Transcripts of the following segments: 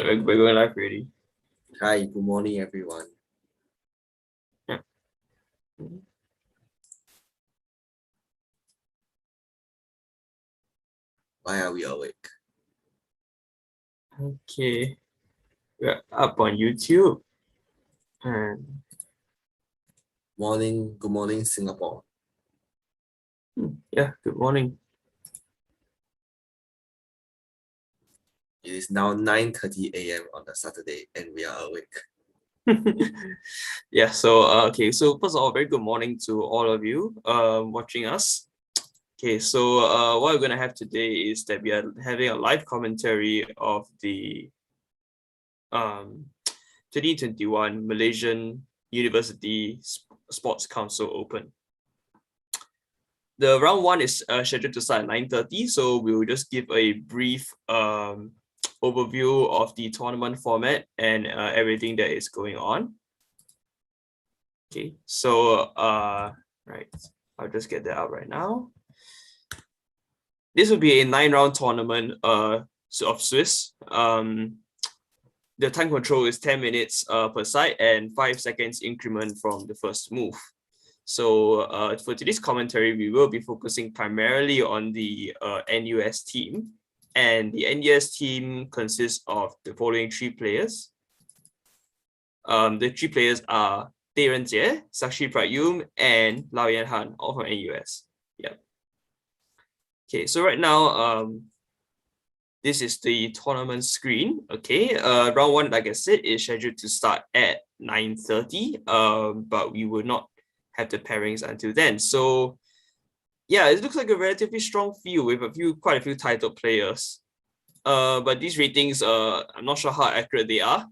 we're going live already. Hi, good morning, everyone. Yeah. Why are we awake? Okay, we're up on YouTube. And Good morning, Singapore. yeah, good morning. It is now 9:30 a.m. on a Saturday, and we are awake. Yeah, so so first of all, very good morning to all of you watching us. Okay, so what we're gonna have today is that we are having a live commentary of the 2021 Malaysian University Sports Council Open. The round one is scheduled to start at 9:30, so we'll just give a brief overview of the tournament format and everything that is going on. Okay, so right, I'll just get that out right now. This will be a 9-round tournament of Swiss. The time control is 10 minutes per side and 5 seconds increment from the first move. So for today's commentary, we will be focusing primarily on the NUS team. And the NUS team consists of the following 3 players. The 3 players are Tay Renjie, Sakshi Pradyum, and Lau Yan Han, all from NUS. Yeah. Okay, so right now, this is the tournament screen. Okay, round one, like I said, is scheduled to start at 9:30. But we will not have the pairings until then. So yeah, it looks like a relatively strong field with quite a few titled players. But these ratings, I'm not sure how accurate they are.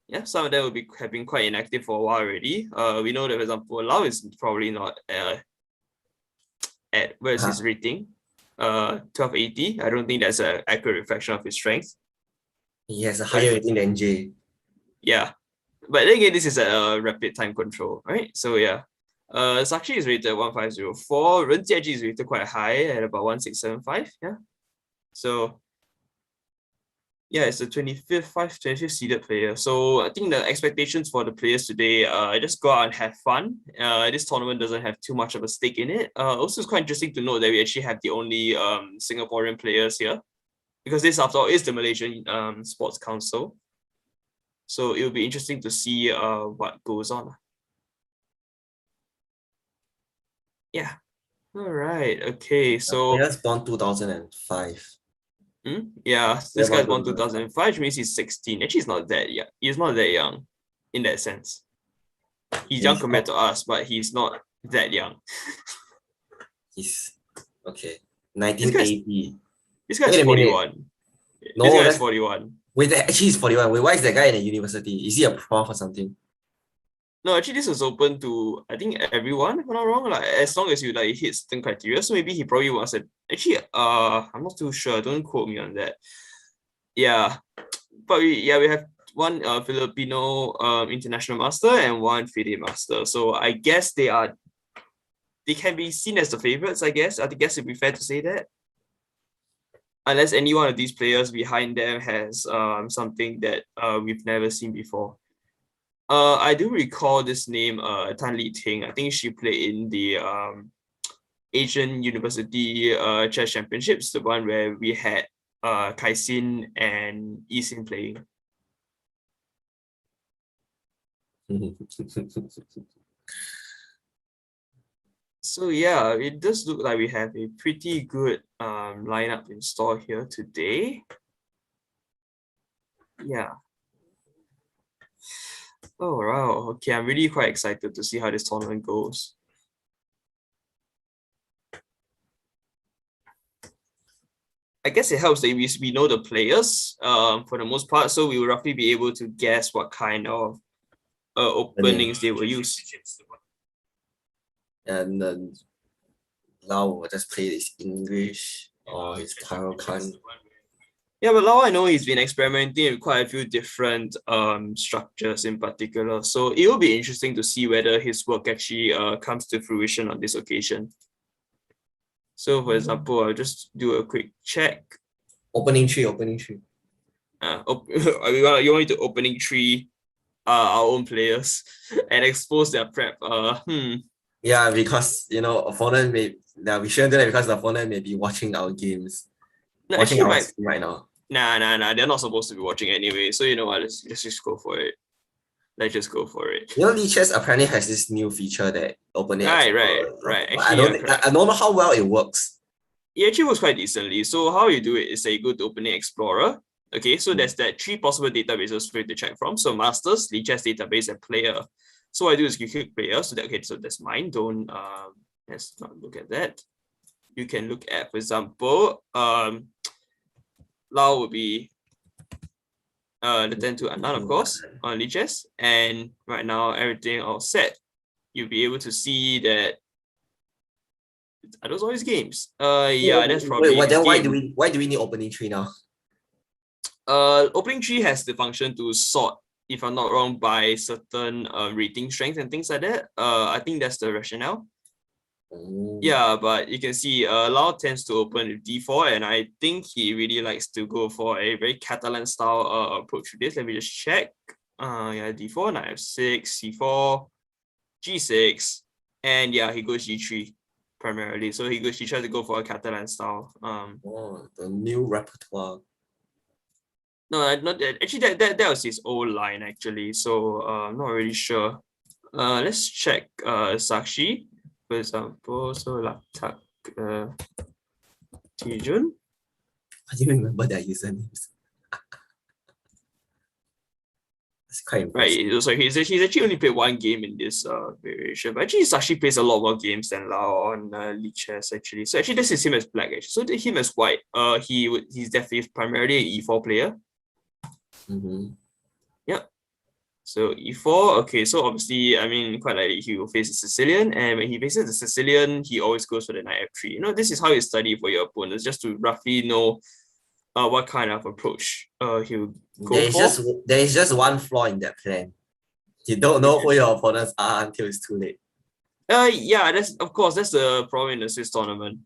Yeah, some of them have been quite inactive for a while already. We know that, for example, Lau is probably not at where's his rating? 1280. I don't think that's an accurate reflection of his strength. He has a higher rating than Jay. Yeah, but then again, this is a rapid time control, right? So yeah. Sakshi is rated 1504. Renjie is rated quite high at about 1675. Yeah. So yeah, it's the 25th seeded player. So I think the expectations for the players today, just go out and have fun. This tournament doesn't have too much of a stake in it. Also, it's quite interesting to note that we actually have the only Singaporean players here, because this, after all, is the Malaysian Sports Council. So it'll be interesting to see what goes on. Yeah. All right. Okay. So he was born 2005. Yeah, this guy's born 2005, which means he's 16. Actually, he's not that young. He's not that young in that sense. He's young compared to us, but he's not that young. He's okay. 1980. This guy's 41. No, this guy's 41. Wait, actually he's 41. Wait, why is that guy in a university? Is he a prof or something? No, actually, this is open to, I think, everyone, if I'm not wrong. Like, as long as you hit certain criteria. So maybe he probably was actually, I'm not too sure. Don't quote me on that. Yeah, but we have one Filipino international master and one FIDE master. So I guess they can be seen as the favorites, I guess. I guess it'd be fair to say that. Unless any one of these players behind them has something that we've never seen before. I do recall this name, Tan Li Ting. I think she played in the Asian University Chess Championships, the one where we had Kai Sin and Yi Sin playing. So yeah, it does look like we have a pretty good lineup in store here today. Yeah. Oh wow, okay, I'm really quite excited to see how this tournament goes. I guess it helps that we know the players for the most part, so we will roughly be able to guess what kind of openings they will use. And then Lau will just play his English or his Tarot-Kan. Yeah, but Lau, I know he's been experimenting with quite a few different structures in particular. So it will be interesting to see whether his work actually comes to fruition on this occasion. So for example, I'll just do a quick check. Opening three. You want me to opening three our own players and expose their prep. Yeah, because opponent we shouldn't do that because the opponent may be watching our games, No, watching actually, our my stream right now. nah. They're not supposed to be watching anyway. So you know what? Let's just go for it. Let's just go for it. Lichess apparently has this new feature that opening Explorer. Right. But I Actually, yeah, don't correct. I don't know how well it works. It actually works quite decently. So how you do it is that you go to Opening Explorer. Okay, so there's that three possible databases for you to check from. So masters, lichess database, and player. So what I do is you click player. So that's mine. Don't let's not look at that. You can look at, for example, Lao would be the 10 to unknown, of course, on lichess. And right now everything all set. You'll be able to see that are those always games? Yeah, that's probably Wait, then why do we need opening tree now? Opening tree has the function to sort, if I'm not wrong, by certain rating strength and things like that. I think that's the rationale. Yeah, but you can see Lau tends to open with d4, and I think he really likes to go for a very Catalan style approach to this. Let me just check. Yeah, d4, knight f6, c4, g6, and yeah, he goes g3 primarily. So he tries to go for a Catalan style. The new repertoire. No, not that. Actually, that was his old line actually. So I'm not really sure. Let's check Sakshi, for example. So Laptak Tijun. I didn't remember their usernames. It's quite impressive. Right. So he's actually only played one game in this variation. But actually Sakshi plays a lot more games than Lao on lichess actually. So actually this is him as black actually. So him as white. He's definitely primarily an e4 player. Yeah. So e4, okay, so obviously, I mean, quite likely he will face a Sicilian, and when he faces the Sicilian, he always goes for the knight f3. This is how you study for your opponents, just to roughly know what kind of approach he'll go for. There is just one flaw in that plan. You don't know who your opponents are until it's too late. Yeah, that's the problem in the Swiss tournament.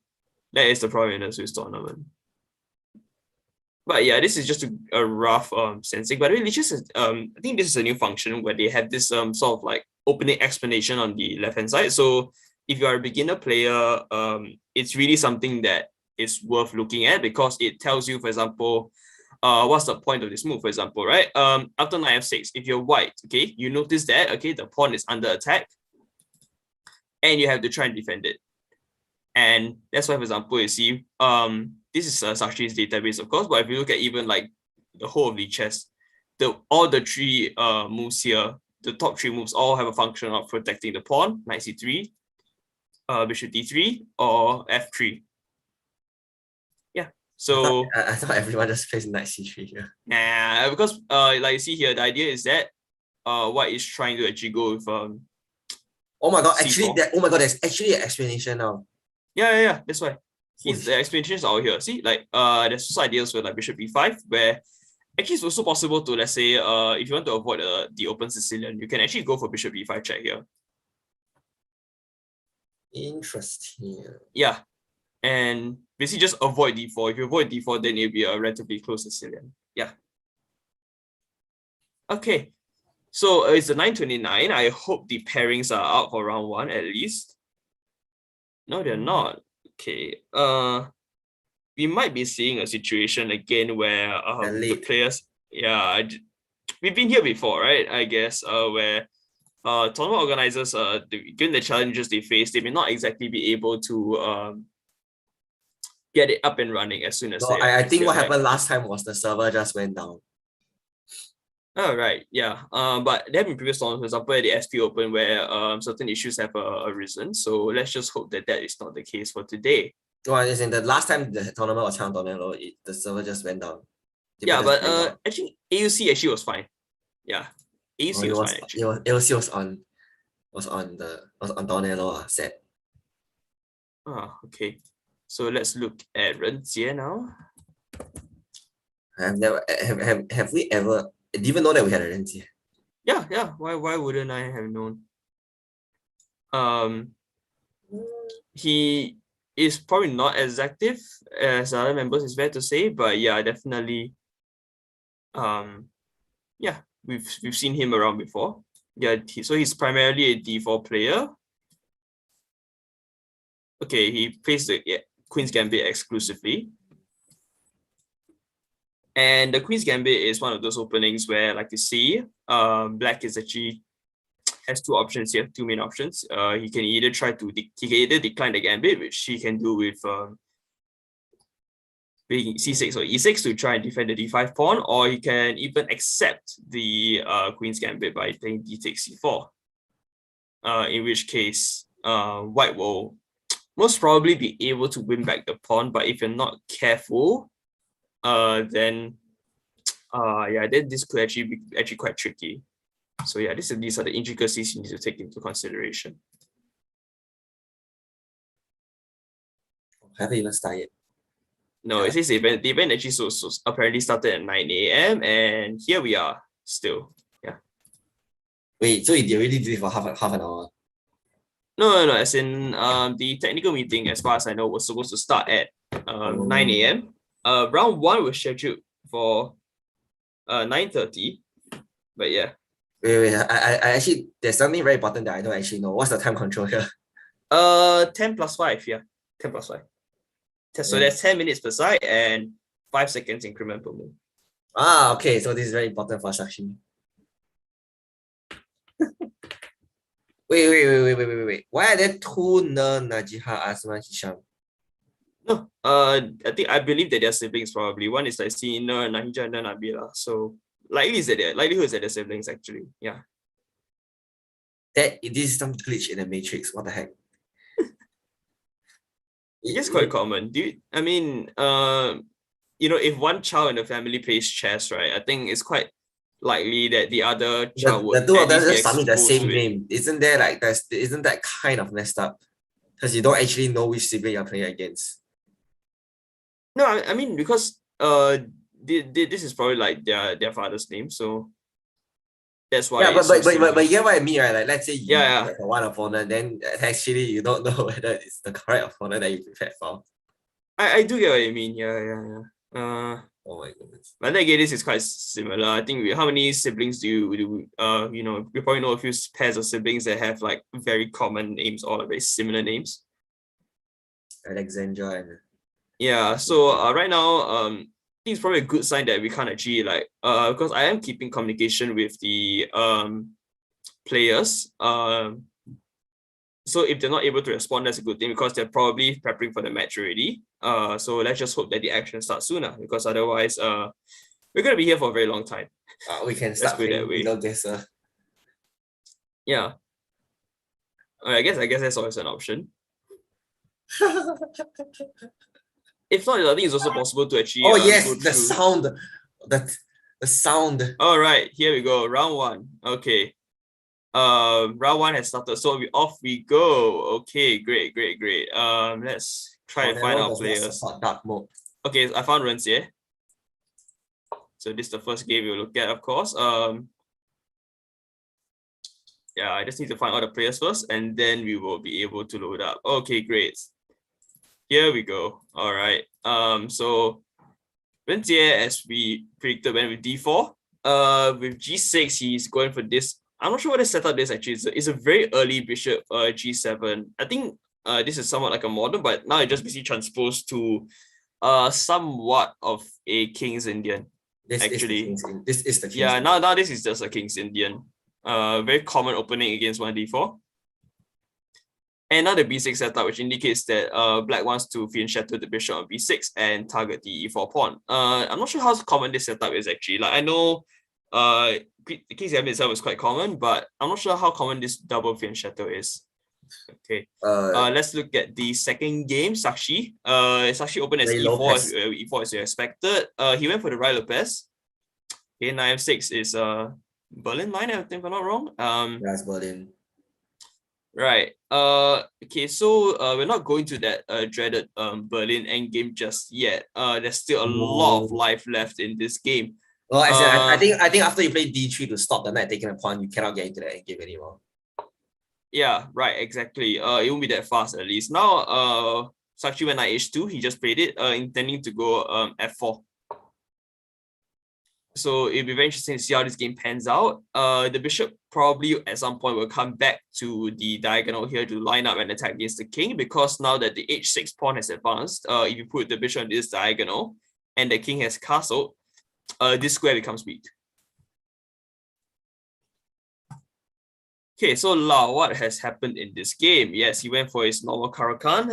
That is the problem in the Swiss tournament. But yeah, this is just a rough sensing. By the way, I think this is a new function where they have this sort of like opening explanation on the left hand side. So if you are a beginner player, it's really something that is worth looking at because it tells you, for example, what's the point of this move, for example, right? After knight f6, if you're white, okay, you notice that the pawn is under attack, and you have to try and defend it. And that's why, for example, you see, this is Sakshi's database, of course, but if you look at even like the whole of the chess, all the three moves here, the top three moves all have a function of protecting the pawn, knight c3, bishop d3, or f3. Yeah, so I thought everyone just plays knight c3 here. Nah, because like you see here, the idea is that white is trying to actually go with oh my god, c4. there's actually an explanation now. Yeah, that's why. The explanations are here. See, like there's also ideas with like bishop b5, where actually it's also possible to, let's say, if you want to avoid the open Sicilian, you can actually go for bishop b5 check here. Interesting. Yeah, and basically just avoid d4. If you avoid d4, then it'll be a relatively close Sicilian. Yeah. Okay, so it's a 929. I hope the pairings are out for round one at least. No, they're not. Okay. We might be seeing a situation again where the players, yeah, we've been here before, right? I guess where tournament organizers, given the challenges they face, they may not exactly be able to get it up and running as soon as No, I think what happened last time was the server just went down. Oh, right, yeah. But there have been previous tournaments, for example, at the SP Open, where certain issues have arisen. So let's just hope that that is not the case for today. Well, as in the last time the tournament was held on Tornado, the server just went down. Yeah, but actually AUC actually was fine. Yeah, AUC was fine actually. AUC was on Tornado set. Okay. So let's look at Ren Jie now. Have we ever didn't even know that we had a Ren Jie? Yeah. Why wouldn't I have known? He is probably not as active as other members, it's fair to say, but yeah, definitely Yeah, we've seen him around before. Yeah, so he's primarily a d4 player. Okay, he plays the Queen's Gambit exclusively. And the Queen's Gambit is one of those openings where, like you see, Black is actually has two options here, two main options. He can either decline the Gambit, which he can do with being c6 or e6 to try and defend the d5 pawn, or he can even accept the Queen's Gambit by playing d takes c4. In which case, White will most probably be able to win back the pawn, but if you're not careful, then this could actually be quite tricky. So yeah, these are the intricacies you need to take into consideration. Haven't even started. No, it says the event actually so apparently started at 9 a.m. and here we are still. Yeah. Wait, so you already did it for half an hour? No, as in the technical meeting, as far as I know, was supposed to start at 9 a.m. Round 1 was scheduled for 9:30. But yeah. Wait, I actually, there's something very important that I don't actually know. What's the time control here? 10 plus 5, yeah. 10 plus 5. So that's 10 minutes per side and 5 seconds increment per move. Ah, okay. So this is very important for Sakshi. Wait. Why are there two Najiha, Asma, Hisham? No, I believe that they're siblings probably. One is like Sina, Nahija, and Nabila. So likelihood is that they're siblings actually. Yeah. This is some glitch in the matrix. What the heck? It's quite common. If one child in the family plays chess, right? I think it's quite likely that the other child would the two of them just just submit the same name. Isn't that kind of messed up? Because you don't actually know which sibling you're playing against. No, I mean because this is probably like their father's name, so that's why. Yeah, but you get what I mean, right? Like let's say you have one opponent, then actually you don't know whether it's the correct opponent that you prepared for. I do get what you mean. Yeah. Oh my goodness. But then again, this is quite similar. I think how many siblings do you probably know a few pairs of siblings that have like very common names or like very similar names. Alexandra and yeah. So right now, I think it's probably a good sign that we can't actually because I am keeping communication with the players. So if they're not able to respond, that's a good thing because they're probably preparing for the match already. So let's just hope that the action starts sooner because otherwise, we're gonna be here for a very long time. We can start playing that way. Guesser. Yeah. I guess that's always an option. If not, I think it's also possible to actually. Oh yes, the sound. The sound. All right, here we go. Round 1. Okay. Round 1 has started, so off we go. Okay, great. Let's try to find our players. Dark mode. Okay, I found Renxie. So this is the first game we'll look at, of course. Yeah, I just need to find all the players first, and then we will be able to load up. Okay, great. Here we go. All right. So Renxie, as we predicted, went with d4. With g6, he's going for this. I'm not sure what the setup is actually. It's a very early bishop g7. I think this is somewhat like a modern, but now it just basically transposed to somewhat of a King's Indian. This is the King's Indian. Now this is just a King's Indian. Very common opening against 1d4. And now the b6 setup, which indicates that Black wants to fiend shatter the bishop on b6 and target the e4 pawn. I'm not sure how common this setup is actually. Like I know the King's Gambit itself is quite common, but I'm not sure how common this double fiend shatter is. Okay. Let's look at the second game, Sakshi. Sakshi opened as e4 as you expected. He went for the Rai Lopez. Okay, knight f6 is Berlin line, I think if I'm not wrong. That's Berlin. Right. Okay, so we're not going to that dreaded Berlin endgame just yet. There's still a lot of life left in this game. Well, I think after you play d3 to stop the knight taking a pawn, you cannot get into the endgame anymore. Yeah, right, exactly. It won't be that fast at least. Now, Sakshi went knight h2. He just played it, intending to go f4. So it'll be very interesting to see how this game pans out. The bishop probably at some point will come back to the diagonal here to line up and attack against the king, because now that the h6 pawn has advanced, if you put the bishop on this diagonal and the king has castled, this square becomes weak. Okay, so Lau, what has happened in this game? Yes, he went for his normal Caro-Kann.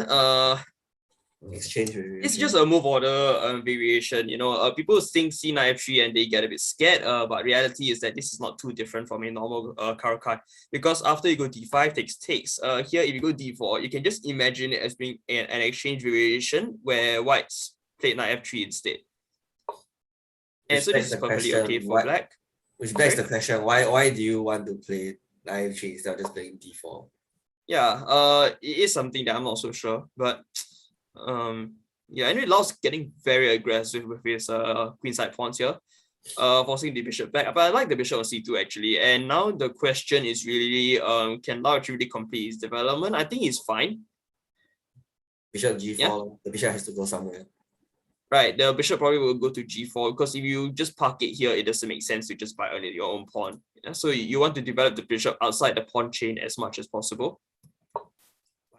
Exchange variation. It's just a move order variation. People think c9 f3 and they get a bit scared. But reality is that this is not too different from a normal Caro-Kann, because after you go d5 takes. Here if you go d4, you can just imagine it as being an exchange variation where whites played knight f3 instead. And so this is perfectly okay for black. Which begs the question: why do you want to play knight f3 instead of just playing d4? Yeah, it is something that I'm not so sure, but yeah, anyway, Lau's getting very aggressive with his queenside pawns here, forcing the bishop back. But I like the bishop on c2 actually. And now the question is really, can Lau actually complete his development? I think he's fine. Bishop g4, yeah. The bishop has to go somewhere. Right, the bishop probably will go to g4, because if you just park it here, it doesn't make sense to just buy only your own pawn. Yeah? So you want to develop the bishop outside the pawn chain as much as possible.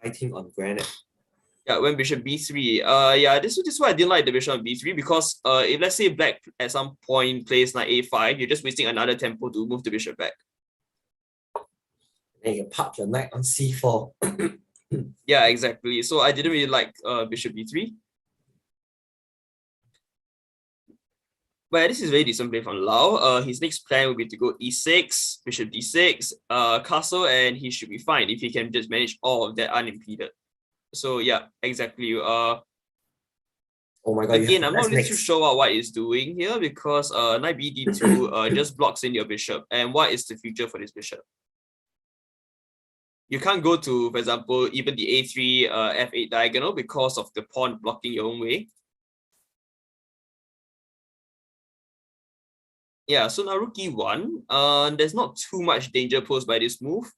Fighting on granite. Yeah, when bishop b3. Yeah, this is why I didn't like the bishop on b3, because if let's say black at some point plays knight a5, you're just wasting another tempo to move the bishop back. And you park your knight on c4. Yeah, exactly. So I didn't really like bishop b3. But this is very decent play from Lau. His next plan will be to go e6, bishop d6, castle, and he should be fine if he can just manage all of that unimpeded. So yeah, exactly. Oh my god! Again, I'm not really too sure what white is doing here, because knight b d2 just blocks in your bishop. And what is the future for this bishop? You can't go to, for example, even the a3 f8 diagonal because of the pawn blocking your own way. Yeah, so now rook e1. There's not too much danger posed by this move,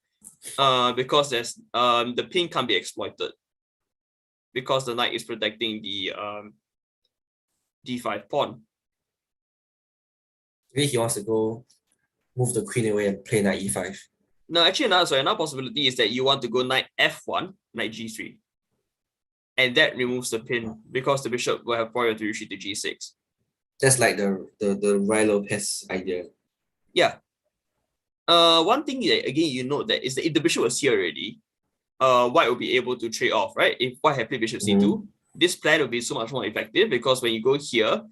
because there's the pin can't be exploited, because the knight is protecting the d5 pawn. Maybe he wants to go move the queen away and play knight e5. No, actually, another possibility is that you want to go knight f1, knight g3, and that removes the pin, because the bishop will have priority to retreat to g6. Just like the Roy Lopez idea. Yeah. One thing that, again, you note that is that if the bishop was here already, white will be able to trade off, right? If white had played bishop c2, this plan will be so much more effective, because when you go here,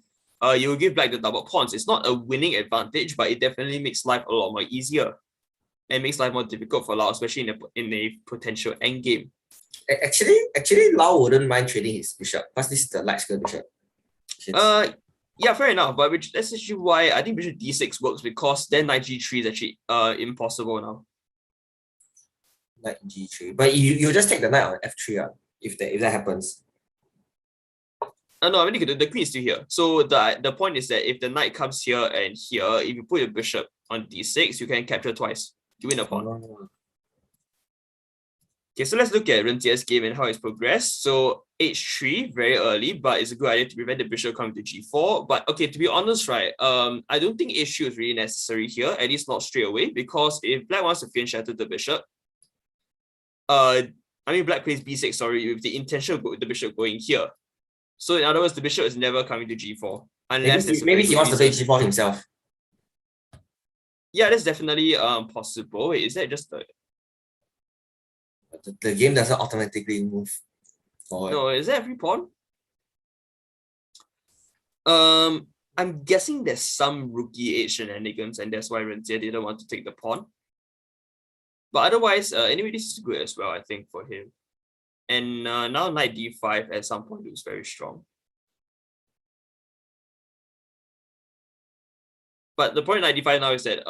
you will give black the double pawns. It's not a winning advantage, but it definitely makes life a lot more easier and makes life more difficult for Lau, especially in a potential endgame. Actually, Lau wouldn't mind trading his bishop, because this is the light square bishop. Yeah, fair enough. But that's actually why I think bishop d6 works, because then knight g3 is actually impossible now. Knight g3, but you just take the knight on f3 if that happens. No, I mean the queen is still here. So the point is that if the knight comes here and here, if you put your bishop on d6, you can capture twice. You win a pawn. Oh. Okay, so let's look at Renzie's game and how it's progressed. So h3 very early, but it's a good idea to prevent the bishop coming to g4. But okay, to be honest, right, I don't think h3 is really necessary here, at least not straight away, because if black wants to fin shatter the bishop, black plays b6, sorry, with the intention of the bishop going here. So in other words, the bishop is never coming to g4 unless maybe he wants to play g4 himself. Yeah, that's definitely possible. Wait, is that just the game doesn't automatically move forward? No, is that every pawn? I'm guessing there's some rookie 8 shenanigans, and that's why Renzie didn't want to take the pawn. But otherwise, anyway, this is good as well, I think, for him. And now knight d5 at some point looks very strong. But the point of knight d5 now is that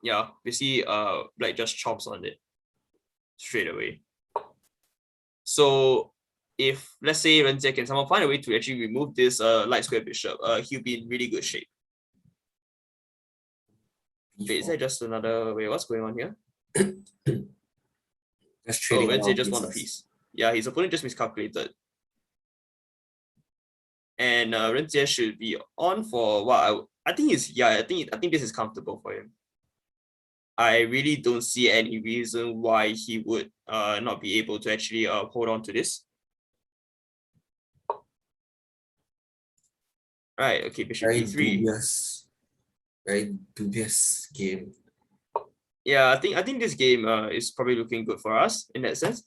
yeah, we see black just chops on it straight away. So if let's say Renzie can somehow find a way to actually remove this light square bishop, he'll be in really good shape. Wait, is that just another wait? What's going on here? Renzie just won a piece. Yeah, his opponent just miscalculated. and Ren Jie should be on for what I think I think this is comfortable for him. I really don't see any reason why he would not be able to actually hold on to this. Right, okay, bishop e3. Very dubious game. Yeah, I think this game is probably looking good for us in that sense.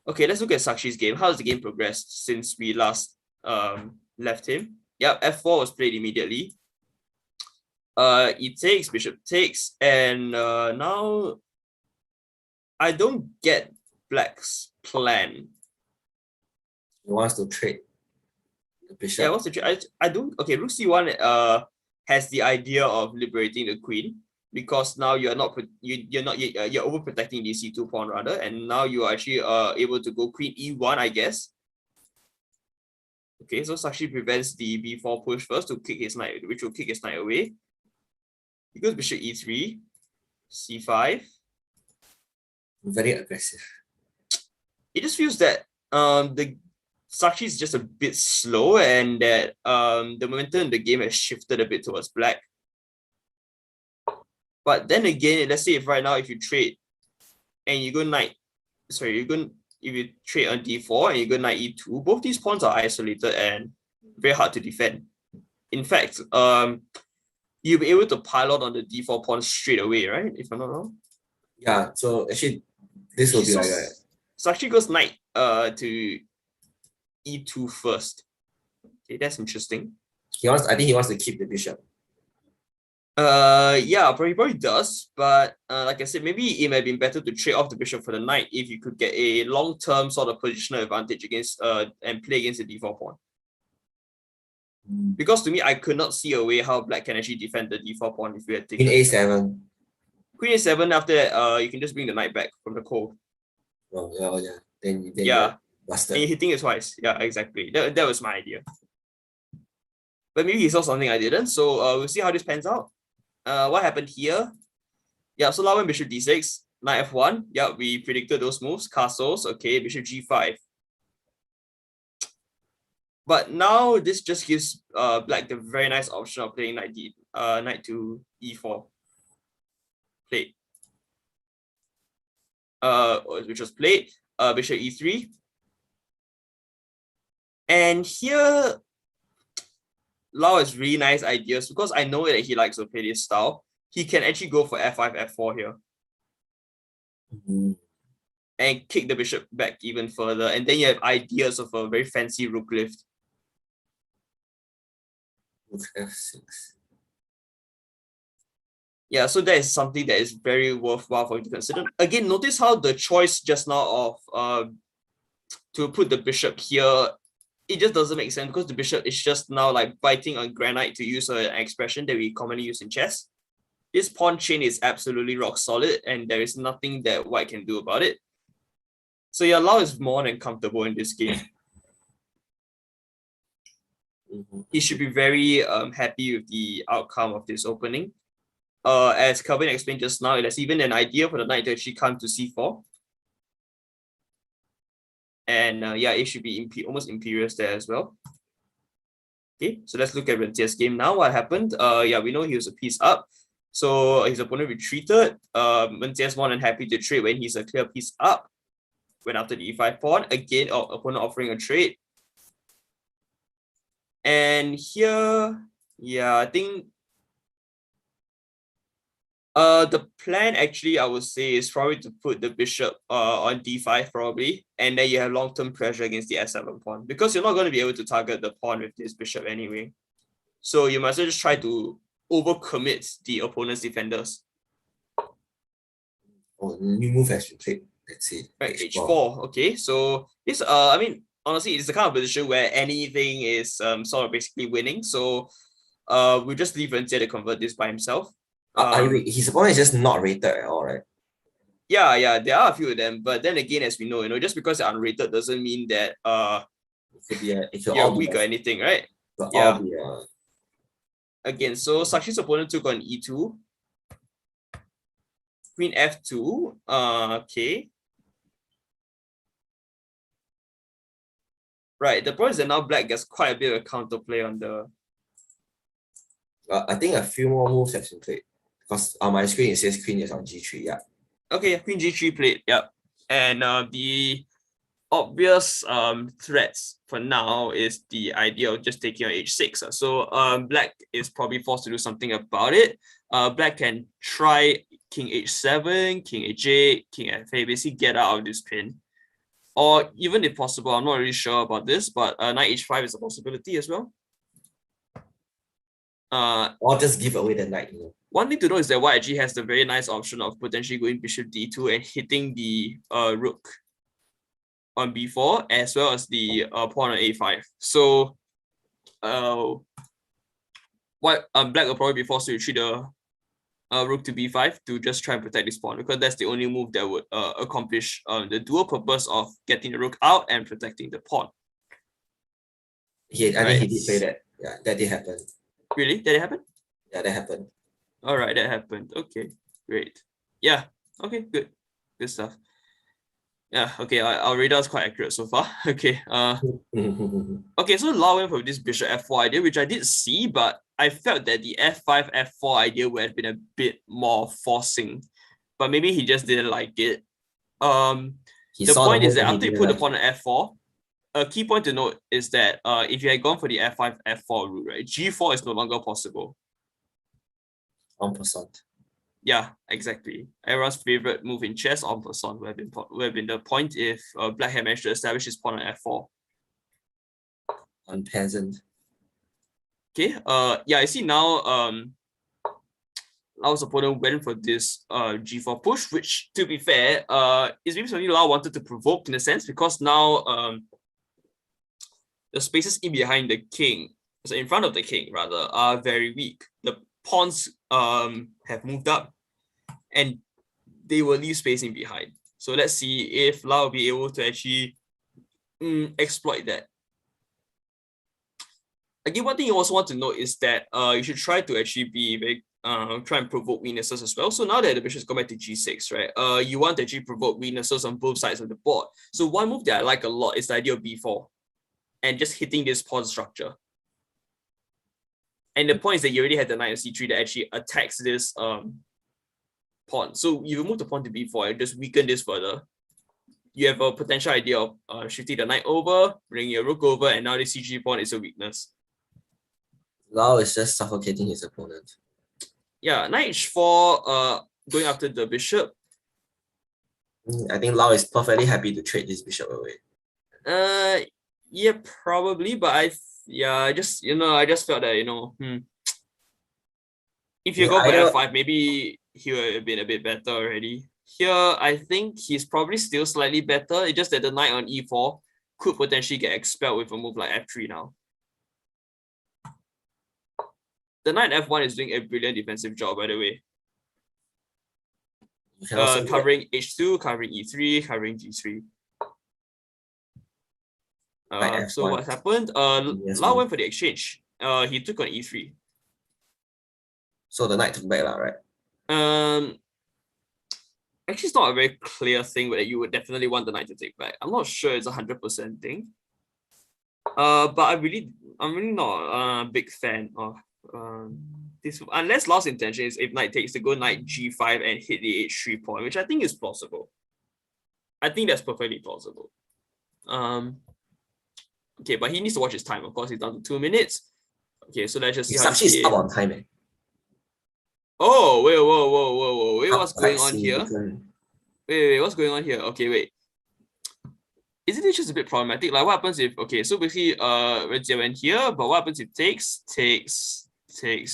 Okay, let's look at Sakshi's game. How has the game progressed since we last left him? Yep, f4 was played immediately. E takes, bishop takes, and now I don't get Black's plan. He wants to trade the bishop. Yeah, what's the trade? I don't. Okay, rook c1 has the idea of liberating the queen, because now you're not you're overprotecting the c2 pawn rather, and now you are actually able to go queen e1, I guess. Okay, so Sakshi prevents the b4 push first to kick his knight, which will kick his knight away. He goes bishop e3, c5. Very aggressive. It just feels that the Sakshi is just a bit slow, and that the momentum in the game has shifted a bit towards Black. But then again, let's say if right now if you trade and you go knight, sorry, if you trade on d4 and you go knight e2, both these pawns are isolated and very hard to defend. In fact, you'll be able to pile on the d4 pawn straight away, right? If I'm not wrong. Yeah, so actually this will be like a... Sakshi goes knight to e2 first. Okay, that's interesting. I think he wants to keep the bishop. Yeah, probably does, but like I said, maybe it might be better to trade off the bishop for the knight if you could get a long-term sort of positional advantage against and play against the d4 pawn. Because to me, I could not see a way how Black can actually defend the d4 pawn if we had taken Queen a7. Queen a7. After that, you can just bring the knight back from the cold. Oh yeah. Then yeah, busted. and you're hitting it twice. Yeah, exactly. That was my idea. But maybe he saw something I didn't. So we'll see how this pans out. What happened here? Yeah, so now when bishop d6, knight f1. Yeah, we predicted those moves. Castles. Okay, bishop g5. But now this just gives Black the very nice option of playing knight to e4. Played. Which was played. Bishop e3. And here, Lau has really nice ideas, because I know that he likes to play this style. He can actually go for f5, f4 here. And kick the bishop back even further. And then you have ideas of a very fancy rook lift. Rook f6. Yeah, so that is something that is very worthwhile for you to consider. Again, notice how the choice just now of to put the bishop here, it just doesn't make sense, because the bishop is just now like biting on granite, to use an expression that we commonly use in chess. This pawn chain is absolutely rock solid, and there is nothing that White can do about it. So yeah, Lau is more than comfortable in this game. He should be very happy with the outcome of this opening. As Kelvin explained just now, there's even an idea for the knight to actually come to c4. And yeah, it should be almost imperious there as well. Okay, so let's look at Ren Jie's game now. What happened? Yeah, we know he was a piece up. So his opponent retreated. Ren Jie's more than happy to trade when he's a clear piece up. Went after the e5 pawn. Again, opponent offering a trade. And here, yeah, I think the plan actually, I would say, is probably to put the bishop on d5 probably, and then you have long-term pressure against the s7 pawn, because you're not going to be able to target the pawn with this bishop anyway. So you must just try to overcommit the opponent's defenders. Oh, new move has been played. Let's see. Right, h4. Okay, so this I mean, honestly, it's the kind of position where anything is sort of basically winning. So we just leave Ren Jie to convert this by himself. His opponent is just not rated at all, right? Yeah, there are a few of them, but then again, as we know, just because they're unrated doesn't mean that you're weak or anything, right? Yeah. Again, so Sakshi's opponent took on e2, queen f2. Okay. Right. The point is that now black gets quite a bit of counterplay on the. I think a few more moves have been played because on my screen it says queen is on g3. Yeah. Okay, queen g3 played. Yep. And the obvious threats for now is the idea of just taking on h6. So black is probably forced to do something about it. Black can try king h7, king h8, king f8, basically get out of this pin. Or even if possible, I'm not really sure about this, but knight h5 is a possibility as well. Or just give away the knight. One thing to know is that white actually has the very nice option of potentially going bishop d2 and hitting the rook on b4 as well as the pawn on a5. So black will probably be forced to retreat the rook to b5 to just try and protect this pawn, because that's the only move that would accomplish the dual purpose of getting the rook out and protecting the pawn. I think he did play that. Yeah, that did happen. Really? Did it happen? Yeah, that happened. All right, that happened. Okay, great. Yeah. Okay, good. Good stuff. Yeah. Okay. Our radar is quite accurate so far. Okay. Okay. So Lau went for this bishop f4 idea, which I did see, but I felt that the f5 f4 idea would have been a bit more forcing, but maybe he just didn't like it. The point is that after you put the pawn on f4, a key point to note is that if you had gone for the f5 f4 route, right, g4 is no longer possible. 1%. Yeah, exactly. Everyone's favorite move in chess, en passant, would have been the point if black had managed to establish his pawn on f4. On peasant. Okay. Yeah, I see now. Lau's opponent went for this g4 push, which, to be fair, is maybe something Lau wanted to provoke in a sense, because now the spaces in behind the king, so in front of the king rather, are very weak. The pawns have moved up, and they will leave spacing behind. So let's see if Lau will be able to actually exploit that. Again, one thing you also want to note is that you should try to actually be very try and provoke weaknesses as well. So now that the bishop's gone back to g6, right? You want to actually provoke weaknesses on both sides of the board. So one move that I like a lot is the idea of b4 and just hitting this pawn structure. And the point is that you already had the knight on c3 that actually attacks this pawn. So you remove the pawn to b4 and just weaken this further. You have a potential idea of shifting the knight over, bringing your rook over, and now the c3 pawn is a weakness. Lau is just suffocating his opponent. Yeah, knight h4, going after the bishop. I think Lau is perfectly happy to trade this bishop away. Yeah, probably, but I just felt that if you go for f5, maybe he would have been a bit better already. Here, I think he's probably still slightly better. It's just that the knight on e4 could potentially get expelled with a move like f3 now. The knight f1 is doing a brilliant defensive job, by the way. Covering h2, covering e3, covering g3. So what happened? Lau went for the exchange. He took on e3. So the knight took back, right? Actually, it's not a very clear thing that you would definitely want the knight to take back. I'm not sure it's 100% thing. But I'm really not a big fan of this, unless Lau's intention is if knight takes to go knight g5 and hit the h3 pawn, which I think is plausible. I think that's perfectly plausible. Okay, but he needs to watch his time. Of course, he's down to 2 minutes. Okay, so let's just see how he's up on time. Oh, wait, what's going on here? Wait, what's going on here? Okay, wait. Isn't it just a bit problematic? Like, what happens if, okay, so basically, Red Jie went here, but what happens if takes? Okay,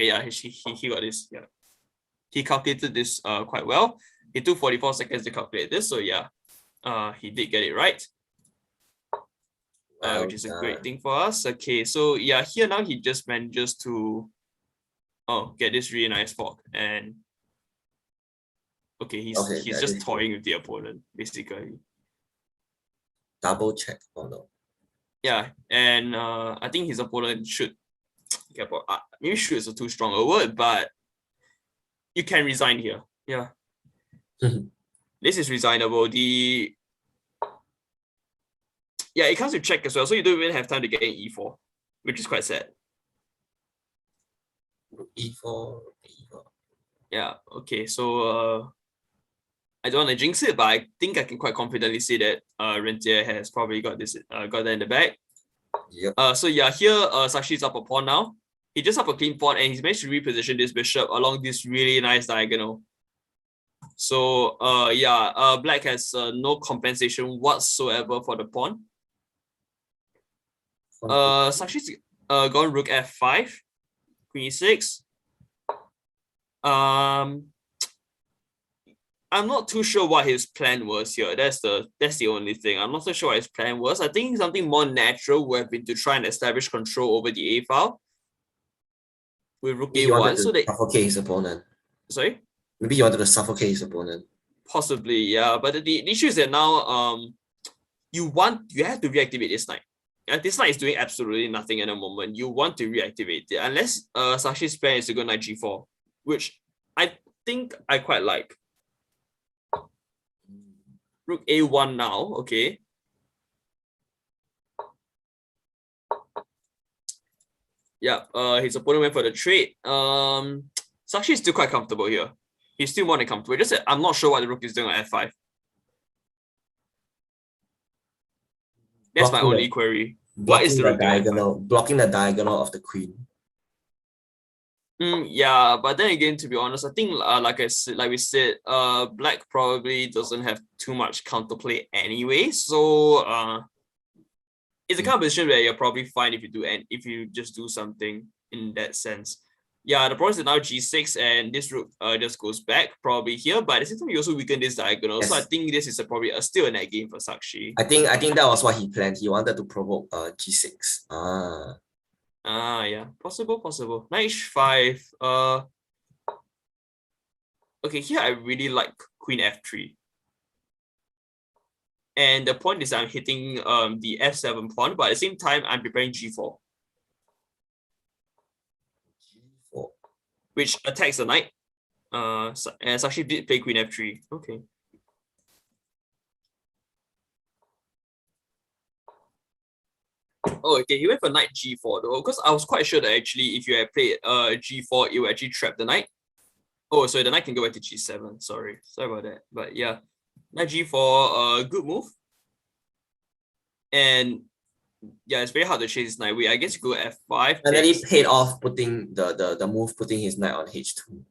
yeah, he got this, yeah. He calculated this quite well. It took 44 seconds to calculate this, so yeah, he did get it right. Which is a great thing for us. Okay, so yeah, here now he just manages to get this really nice fork, and okay, he's just toying with the opponent, basically. Double check or no? Yeah, and I think his opponent should maybe should is a too strong a word, but you can resign here. Yeah. This is resignable. Yeah, it comes with check as well, so you don't even have time to get in e4, which is quite sad. E4, E4. Yeah, okay, so I don't want to jinx it, but I think I can quite confidently say that Rentier has probably got that in the bag. Yep. So yeah, here Sakshi's up a pawn now. He just up a clean pawn and he's managed to reposition this bishop along this really nice diagonal. So black has no compensation whatsoever for the pawn. Sakshi's gone rook f5, queen e6. I'm not too sure what his plan was here. That's the only thing. I'm not so sure what his plan was. I think something more natural would have been to try and establish control over the A file with rook Maybe he wanted A1. to So that suffocate his opponent. sorry, Maybe he wanted to suffocate his opponent. possibly yeah. But the issue is that now you have to reactivate this knight. And this knight is doing absolutely nothing at the moment. You want to reactivate it unless Sakshi's plan is to go knight G4, which I think I quite like. Rook A1 now, okay. Yeah, his opponent went for the trade. Sakshi is still quite comfortable here. He's still more than comfortable. Just that I'm not sure what the rook is doing on F5. That's my only query. What is the rook doing on F5? Blocking the diagonal of the queen. Yeah, but then again, to be honest, I think like we said, black probably doesn't have too much counterplay anyway. So it's a kind of position where you're probably fine if you just do something in that sense. Yeah, the problem is now G6 and this rook just goes back probably here, but at the same time you also weaken this diagonal. Yes. So I think this is probably still a net game for Sakshi. I think that was what he planned. He wanted to provoke G6. Yeah, possible. Knight H5. Okay, here I really like Queen F3. And the point is I'm hitting the F7 pawn, but at the same time I'm preparing G4. G4. Which attacks the knight. And Sakshi did play Queen F3. Okay. Oh, okay, he went for knight G4 though, because I was quite sure that actually if you had played G4, it would actually trap the knight. Oh, so the knight can go back to G7. Sorry about that. But yeah, knight G4, good move. And yeah, it's very hard to chase this knight. I guess you go F5. And then he paid off putting the move, putting his knight on H2.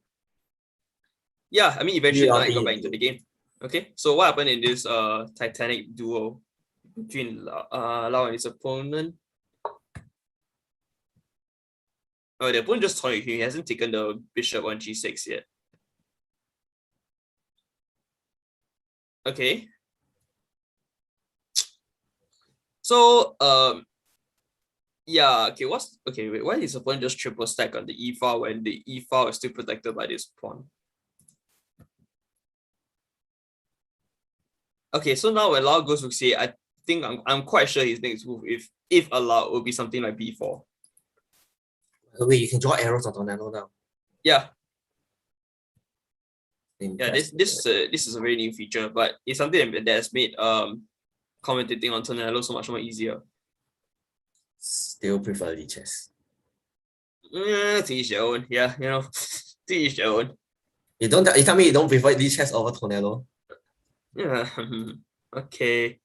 Yeah, I mean eventually the knight got back into the game. Okay, so what happened in this Titanic duo between Lau and his opponent? Oh, the opponent just toyed. He hasn't taken the bishop on G6 yet. Okay. So yeah, okay, wait, why is his opponent just triple stack on the E file when the E file is still protected by this pawn? Okay, so now when Lau goes to C8, I think I'm quite sure his next move, if allowed, will be something like B4. Wait, you can draw arrows on Tornado now. Yeah. Yeah, this is a very new feature, but it's something that has made commentating on Tornado so much more easier. Still prefer lichess. To each their own. Yeah, you know, to each their own. You tell me you don't prefer lichess over Tornado? Yeah. Okay.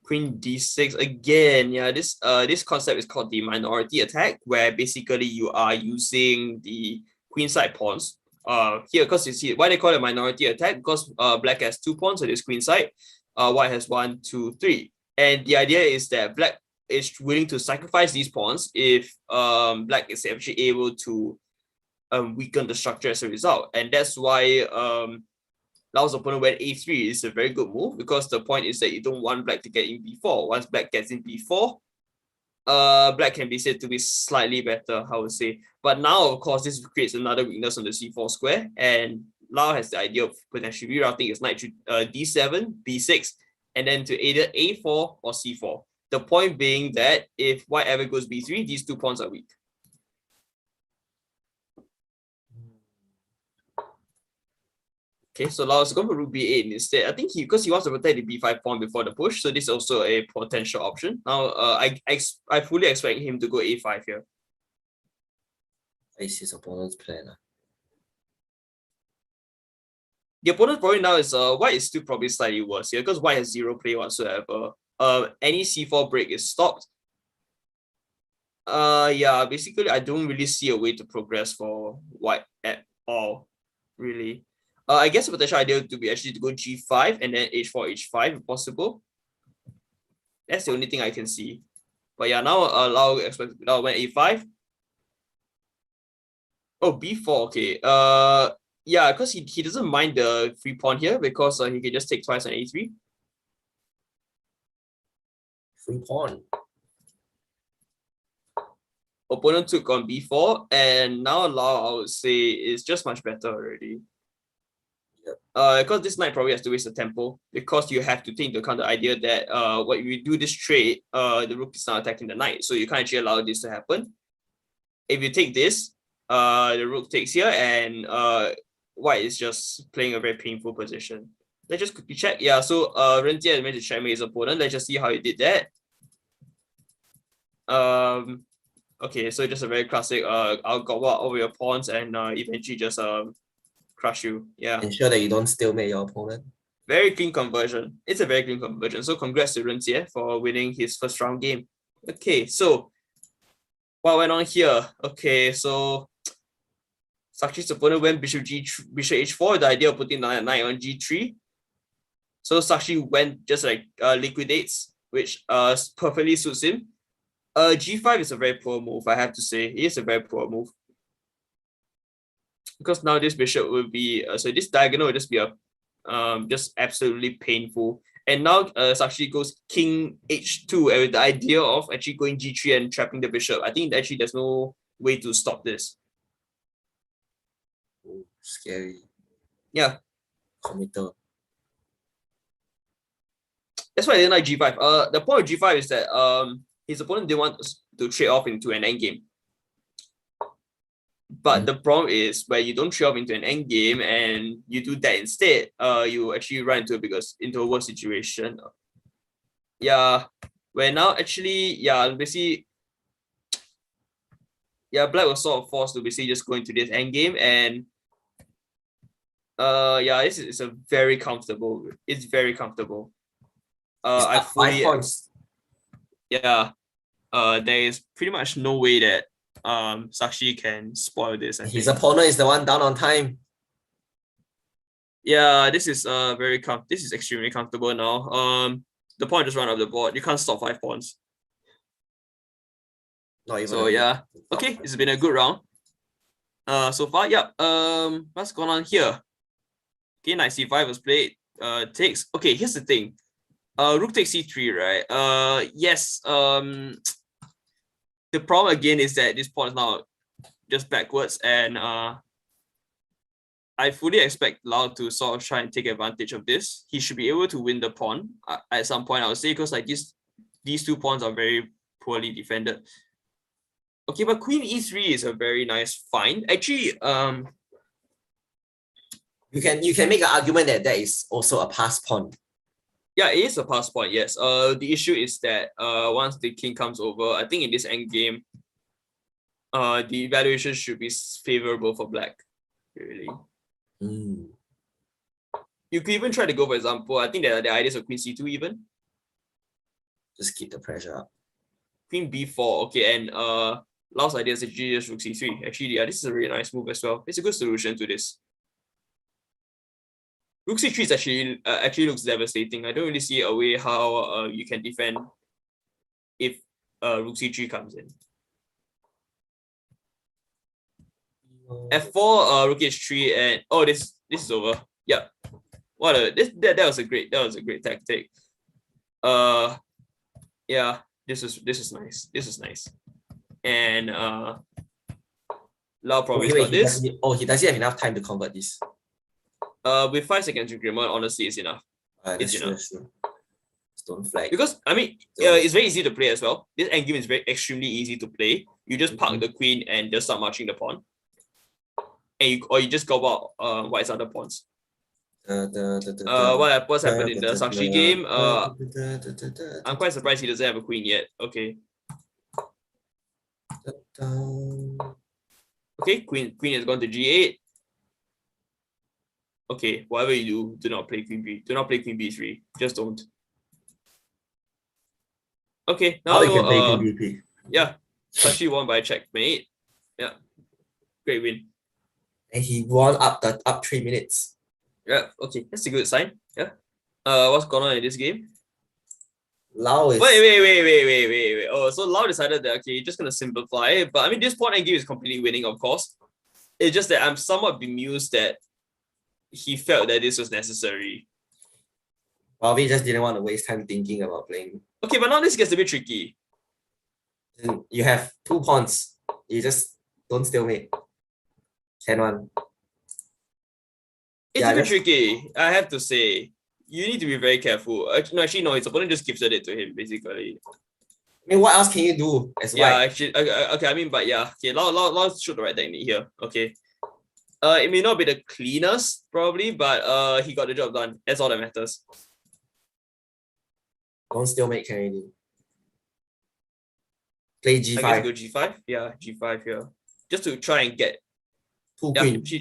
Queen D6 again. Yeah, this concept is called the minority attack, where basically you are using the queen side pawns. Here, because you see why they call it minority attack, because black has 2 pawns on this queen side, white has 1, 2, 3. And the idea is that black is willing to sacrifice these pawns if black is actually able to weaken the structure as a result. And that's why Lau's opponent went A3 is a very good move, because the point is that you don't want black to get in B4. Once black gets in B4, black can be said to be slightly better, I would say. But now, of course, this creates another weakness on the C4 square, and Lau has the idea of potentially rerouting his knight to D7, B6, and then to either A4 or C4. The point being that if white ever goes B3, these 2 pawns are weak. Okay, so Lao's going for rook b8 instead. I think because he wants to protect the b5 pawn before the push, so this is also a potential option. Now, I fully expect him to go a5 here. Is his opponent's plan. The opponent's problem now is white is still probably slightly worse here because white has zero play whatsoever. Any c4 break is stopped. Yeah, basically I don't really see a way to progress for white at all, really. I guess the potential idea to be actually to go g5 and then h4, h5 if possible. That's the only thing I can see. But yeah, now Lao went a5. Oh, b4, okay. Yeah, because he doesn't mind the free pawn here because he can just take twice on a3. Free pawn. Opponent took on b4, and now Lao, I would say, is just much better already. Because this knight probably has to waste a tempo because you have to take into account the idea that when you do this trade, the rook is now attacking the knight, so you can't actually allow this to happen. If you take this, the rook takes here, and white is just playing a very painful position. Let's just quickly check. Yeah, so Ren Jie managed to checkmate his opponent. Let's just see how he did that. Okay, so just a very classic. I'll go out over your pawns and eventually just crush you. Yeah. Ensure that you don't stalemate your opponent. Very clean conversion. It's a very clean conversion. So congrats to Ren Jie for winning his first round game. Okay, so what went on here? Okay, so Sakshi's opponent went bishop h4, the idea of putting the knight on g3. So Sakshi went just like liquidates, which perfectly suits him. G5 is a very poor move, I have to say. It is a very poor move. Because now this bishop will be, so this diagonal will just be a just absolutely painful. And now Sakshi goes king h2 with the idea of actually going g3 and trapping the bishop. I think actually there's no way to stop this. Ooh, scary. Yeah. Committal. That's why I didn't like g5. The point of g5 is that his opponent didn't want to trade off into an endgame. But the problem is where you don't trade off into an endgame and you do that instead, you actually run into a worse situation. Yeah, where now actually, yeah, basically, yeah, black was sort of forced to basically just go into this endgame, and yeah, this is a very comfortable. It's very comfortable. I fully 5 points. Yeah. There is pretty much no way that Sakshi can spoil this. His opponent is the one down on time. Yeah, this is this is extremely comfortable now. The pawn just run up the board. You can't stop 5 pawns. Not even so yeah. Okay, it's been a good round. So far, yeah. What's going on here? Okay, knight c5 was played. Takes. Okay, here's the thing. Rook takes c3, right? Yes. The problem again is that this pawn is now just backwards, and I fully expect Lao to sort of try and take advantage of this. He should be able to win the pawn at some point, I would say, because like these 2 pawns are very poorly defended. Okay, but queen e3 is a very nice find. Actually, you can make an argument that that is also a pass pawn. Yeah, it is a pass pawn, yes. The issue is that once the king comes over, I think in this endgame, the evaluation should be favorable for black, really. You could even try to go, for example, I think that the ideas of queen c2 even. Just keep the pressure up. Queen b4, okay, and Lao's idea is actually just rook c3. Actually, yeah, this is a really nice move as well. It's a good solution to this. Rook c3 is actually looks devastating. I don't really see a way how you can defend if rook c3 comes in. f4, rook h3, and oh, this is over. Yeah, that was a great tactic. Yeah, this is nice. This is nice, and Lao probably got this. He doesn't have enough time to convert this. With 5 seconds increment, honestly, it's enough. It's enough. Stone flag. Because I mean, it's very easy to play as well. This endgame is extremely easy to play. You just park the queen and just start marching the pawn, and you just go about white's other pawns. What's happened in the Sakshi game? I'm quite surprised he doesn't have a queen yet. Okay. Okay, queen has gone to G8. Okay, whatever you do not play queen B. Do not play queen B3. Just don't. Okay, now you can play queen B3. Yeah, Sakshi won by checkmate. Yeah, great win. And he won up 3 minutes. Yeah, okay, that's a good sign. Yeah. What's going on in this game? Lau is Wait. Oh, so Lau decided that okay, just gonna simplify it. But I mean, this point and game is completely winning, of course. It's just that I'm somewhat bemused that he felt that this was necessary. Well, we just didn't want to waste time thinking about playing. Okay, but now this gets a bit tricky. And you have 2 pawns. You just don't stalemate. Can one. It's a bit tricky, I have to say. You need to be very careful. Actually, no, his opponent just gifted it to him, basically. I mean, what else can you do as Yeah, white? actually, okay, I mean, but yeah, okay, Lau showed the right technique here. Okay. It may not be the cleanest, probably, but he got the job done. That's all that matters. Don't stalemate, can already. Play G5. I guess go G5. Yeah, G5 here. Just to try and get 2 queens.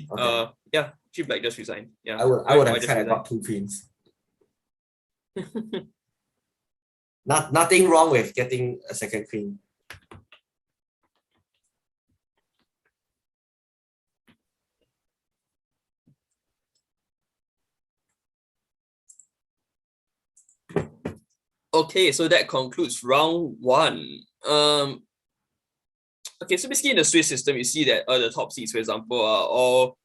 Yeah, she black just resigned. Yeah. I would have tried about 2 queens. Nothing wrong with getting a second queen. Okay, so that concludes round 1. Okay, so basically in the Swiss system, you see that the top seeds, for example, are all.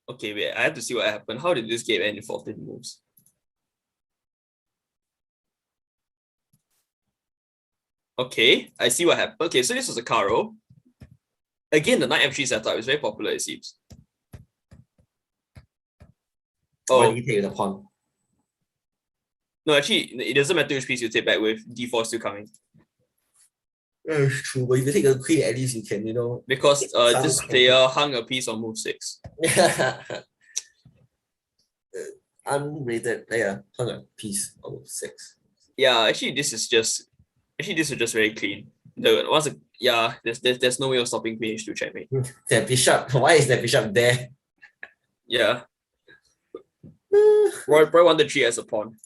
Okay, wait, I have to see what happened. How did this game end in 14 moves? Okay, I see what happened. Okay, so this was a Caro. Again, the knight f3 setup is very popular, it seems. Why do you take the pawn? No, actually, it doesn't matter which piece you take back with. D4 still coming. Yeah, it's true, but if you take a queen, at least you can, Because this player hung a piece on move 6. Unrated player hung a piece on move 6. Yeah, actually, this is just very clean. There's no way of stopping queen h2 checkmate. That bishop, why is that bishop there? Yeah. Roy wanted 3 as a pawn.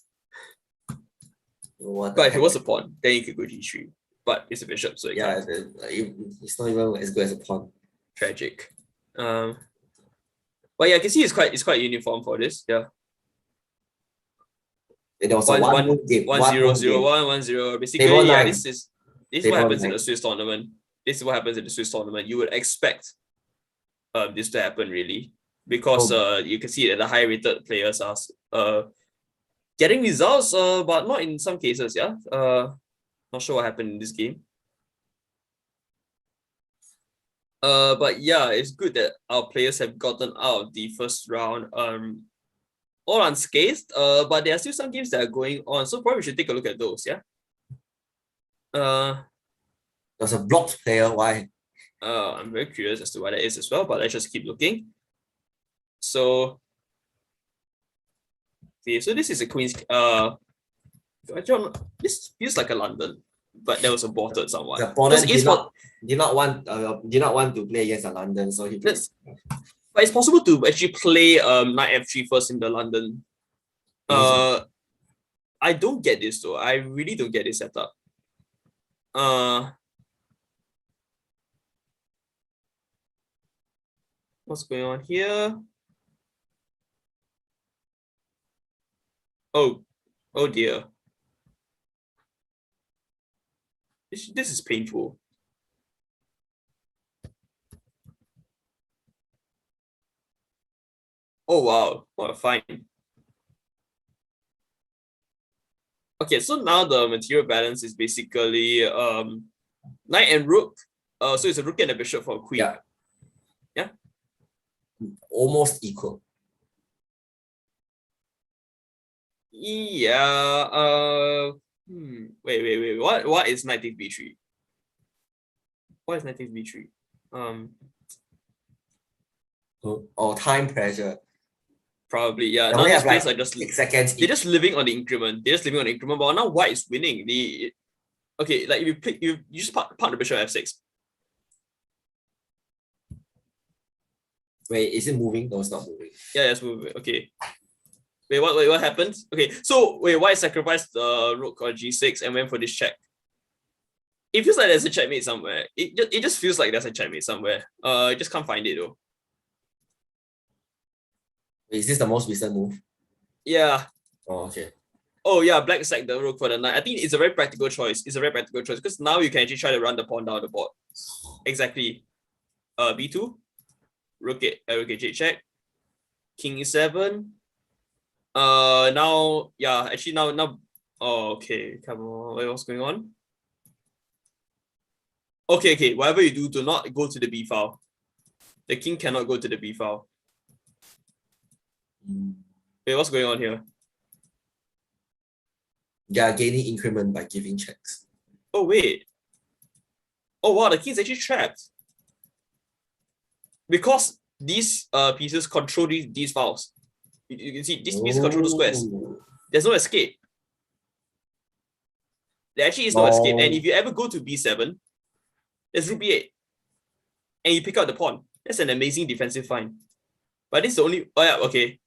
But if it was a pawn, then you could go g3. But it's a bishop, so it's not even as good as a pawn. Tragic. But yeah, I can see it's quite uniform for this. Yeah. There was a 1-0, 1-0. Basically, yeah, this is what happens in the Swiss tournament. This is what happens in the Swiss tournament. You would expect this to happen, really, because you can see that the high rated players are getting results, but not in some cases. Yeah. Not sure what happened in this game. But yeah, it's good that our players have gotten out of the first round all unscathed. But there are still some games that are going on, so probably we should take a look at those. Yeah. There's a blocked player. Why? I'm very curious as to why that is as well, but let's just keep looking. So, okay, so this is a Queen's. This feels like a London, but that was aborted somewhat. The opponent did not want to play against a London, so he plays. But it's possible to actually play knight f3 first in the London. I don't get this though. I really don't get this setup. What's going on here? Oh dear. This is painful. Oh wow, what a fine. Okay, so now the material balance is basically knight and rook. So it's a rook and a bishop for a queen. Yeah. Almost equal. Yeah. Wait. What is knight takes b3? What is knight takes b3? Or time pressure. Probably, yeah. They Now only these have players like are just 6 seconds they're each. just living on the increment. They're just living on the increment. But now white is winning. Okay, like if you pick you just park the bishop f6. Wait, is it moving? No, it's not moving. Yeah, it's moving. Okay. Wait, what happened? Okay, so wait, white sacrificed the rook on g6 and went for this check. It feels like there's a checkmate somewhere. It just feels like there's a checkmate somewhere. I just can't find it though. Wait, is this the most recent move? Yeah. Oh, okay. Oh yeah, black sacked the rook for the knight. I think it's a very practical choice. It's a very practical choice because now you can actually try to run the pawn down the board. Exactly. B2, rook J check, king e7. Now yeah, actually now. Oh, okay, come on. What's going on? Okay. Whatever you do not go to the B file. The king cannot go to the B file. Wait, what's going on here? Yeah, gaining increment by giving checks. Oh wait. Oh wow, the king's actually trapped. Because these pieces control these files. You can see these pieces control the squares. There's no escape. There actually is no escape. And if you ever go to b7, there's rook b8. And you pick up the pawn. That's an amazing defensive find. But this is the only. Oh yeah, okay.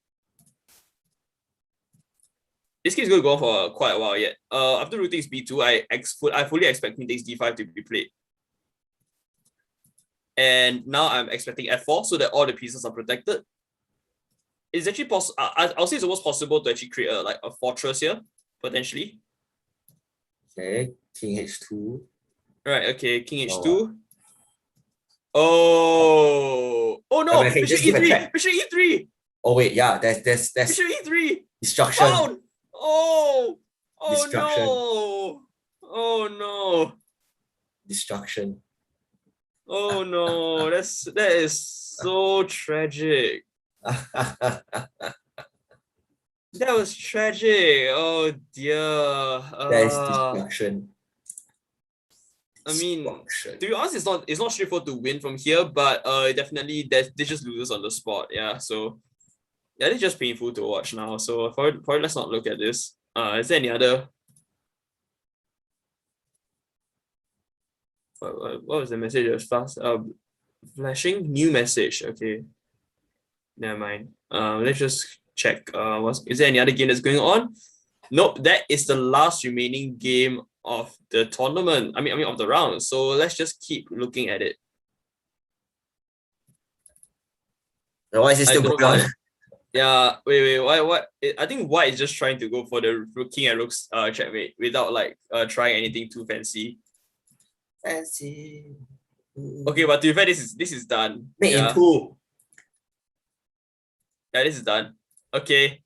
This game is going to go on for quite a while yet. After rook takes b2, I fully expect queen takes d5 to be played. And now I'm expecting f4 so that all the pieces are protected. It's actually possible. I'll say it's almost possible to actually create a fortress here, potentially. Okay, king h2. Right, okay, king h2. Oh no! Okay, Bishop e3! Bishop e3! Oh wait, yeah, there's Bishop e3! destruction. Found! Oh Destruction. no! Oh no! Destruction. Oh no! That is so tragic. That was tragic. Oh dear. That is destruction. I mean, to be honest, it's not straightforward to win from here, but definitely they just losers on the spot. Yeah, so yeah, it's just painful to watch now. So probably let's not look at this. Is there any other? What was the message? It was fast. Flashing new message. Okay, never mind. Let's just check. Is there any other game that's going on? Nope, that is the last remaining game of the tournament. I mean of the round. So let's just keep looking at it. Why is it still going on? Yeah, wait. What? I think white is just trying to go for the king and rook's checkmate without trying anything too fancy. Okay, but to be fair, this is done. Made in two. Yeah, this is done. Okay.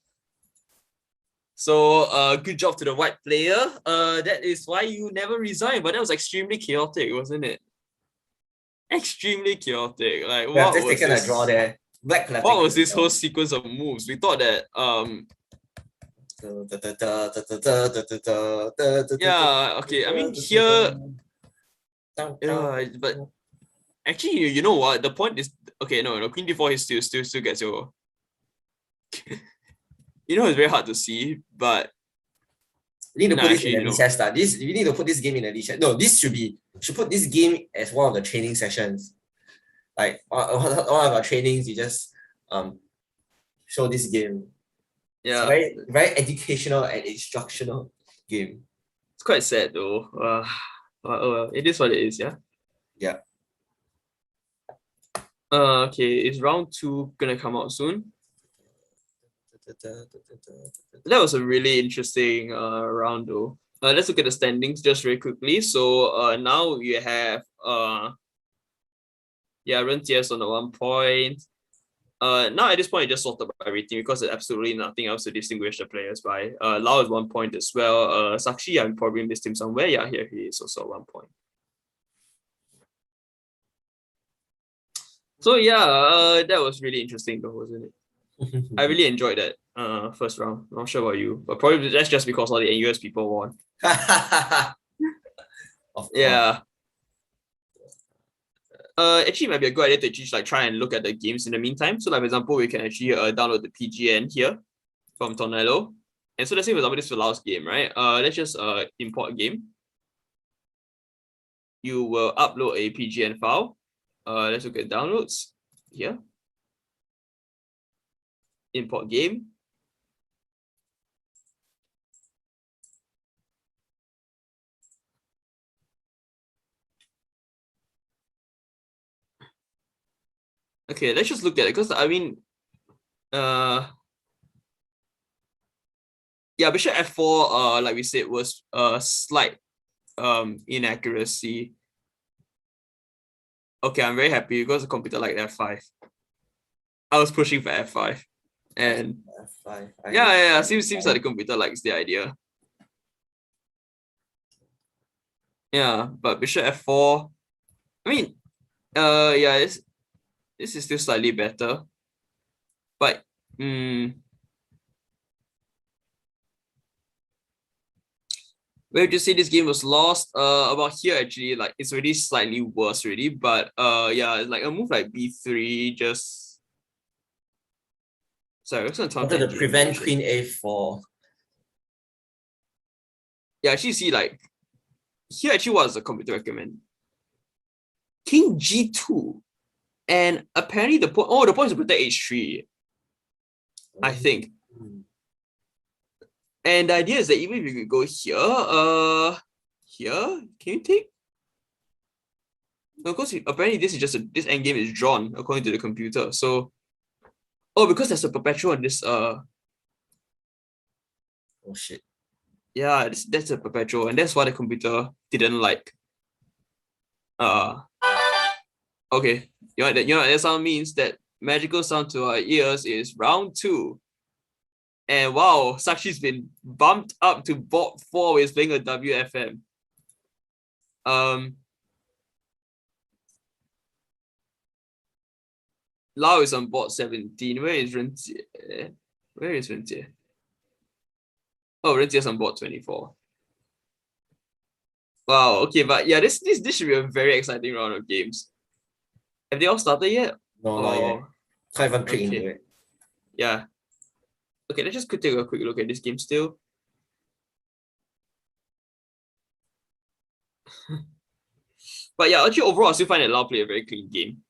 So good job to the white player. That is why you never resigned, but that was extremely chaotic, wasn't it? Extremely chaotic. Like we have just taken a draw there. Black what was this whole sequence of moves? We thought that yeah, okay. I mean here but actually you know what? The point is okay, no, Queen D4 is still gets your you know it's very hard to see, but we need to put this in the recess start. We need to put this game in the recess. No, this should put this game as one of the training sessions. Like one of our trainings, you just show this game. Yeah, it's a very educational and instructional game. It's quite sad though. Well, it is what it is. Yeah. Yeah. Okay, is round 2 gonna come out soon? That was a really interesting round though. Let's look at the standings just very quickly. So now you have Ren Jie's on the 1 point. Now at this point, you just sorted by everything because there's absolutely nothing else to distinguish the players by. Lau is 1 point as well. Sakshi, I'm probably missed him somewhere. Yeah, here he is also 1 point. So yeah, that was really interesting though, wasn't it? I really enjoyed that first round. Not sure about you, but probably that's just because all the NUS people won. Yeah. actually it might be a good idea to actually try and look at the games in the meantime. So like for example, we can actually download the PGN here from Tornado. And so let's say for example this is the last game, right? Let's just import game. You will upload a PGN file. Let's look at downloads here. Import game. Okay, let's just look at it because I mean, yeah, bishop f4, like we said, was a slight inaccuracy. Okay, I'm very happy because the computer liked f5. I was pushing for f5, and F5. yeah, seems like the computer likes the idea. Yeah, but bishop f4. I mean, yeah, this is still slightly better, but where would you say this game was lost? About here actually, like it's already slightly worse already, but yeah, it's like a move like b3 just. Sorry, I was gonna wanted to prevent queen a4. Yeah, actually see like here actually what does the computer recommend? King g2, and apparently the point. Oh, the point is to protect h3. I think. And the idea is that even if you could go here, here, can you take? No, because apparently this is just this endgame is drawn according to the computer. So, oh, because there's a perpetual on this. Oh shit. Yeah, that's a perpetual, and that's why the computer didn't like. Okay, you know that sound means that magical sound to our ears is round 2. And wow, Sakshi's been bumped up to bot 4 is playing a WFM. Lao is on bot 17. Where is Renjie? Where is Renjie? Oh, Renjie's on bot 24. Wow, okay, but yeah, this should be a very exciting round of games. Have they all started yet? No, not yet. Can't even click into it. Yeah. Okay, let's just take a quick look at this game still. But yeah, actually overall I still find that Lao played a very clean game.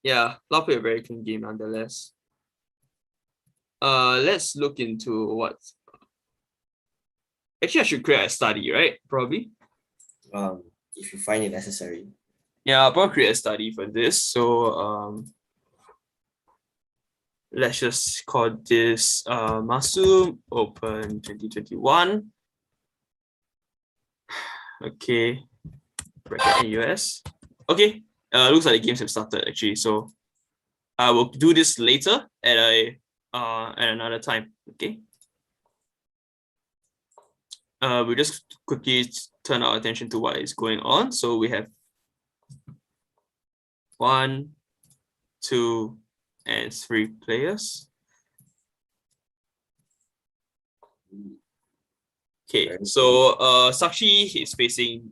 Yeah, Lao played a very clean game nonetheless. Let's look into what. Actually, I should create a study, right? Probably. If you find it necessary. Yeah, I'll probably create a study for this. So let's just call this MASUM Open 2021. Okay, bracket NUS. Okay, looks like the games have started actually. So I will do this later at another time. Okay. We'll just quickly turn our attention to what is going on. So we have 1, 2, and 3 players. Okay, so Sakshi is facing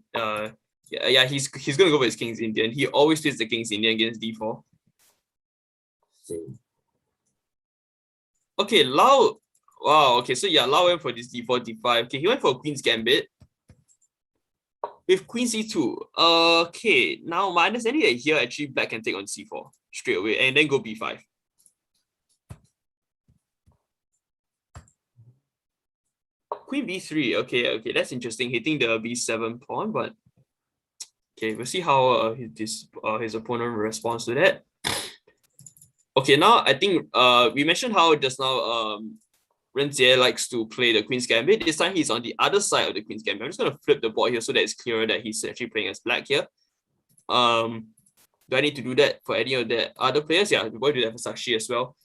yeah, he's gonna go for his King's Indian. He always plays the King's Indian against d4. Okay, Lao. Wow, okay, so yeah, Lao went for this d4, d5. Okay, he went for Queen's Gambit with Queen c2. Okay, now my understanding that here actually black can take on c4 straight away and then go b5. Queen b3. Okay, that's interesting. Hitting the b7 pawn, but okay, we'll see how his opponent responds to that. Okay, now I think we mentioned how just now Renjie likes to play the Queen's Gambit. This time he's on the other side of the Queen's Gambit. I'm just gonna flip the board here so that it's clearer that he's actually playing as black here. Do I need to do that for any of the other players? Yeah, we're going to do that for Sakshi as well.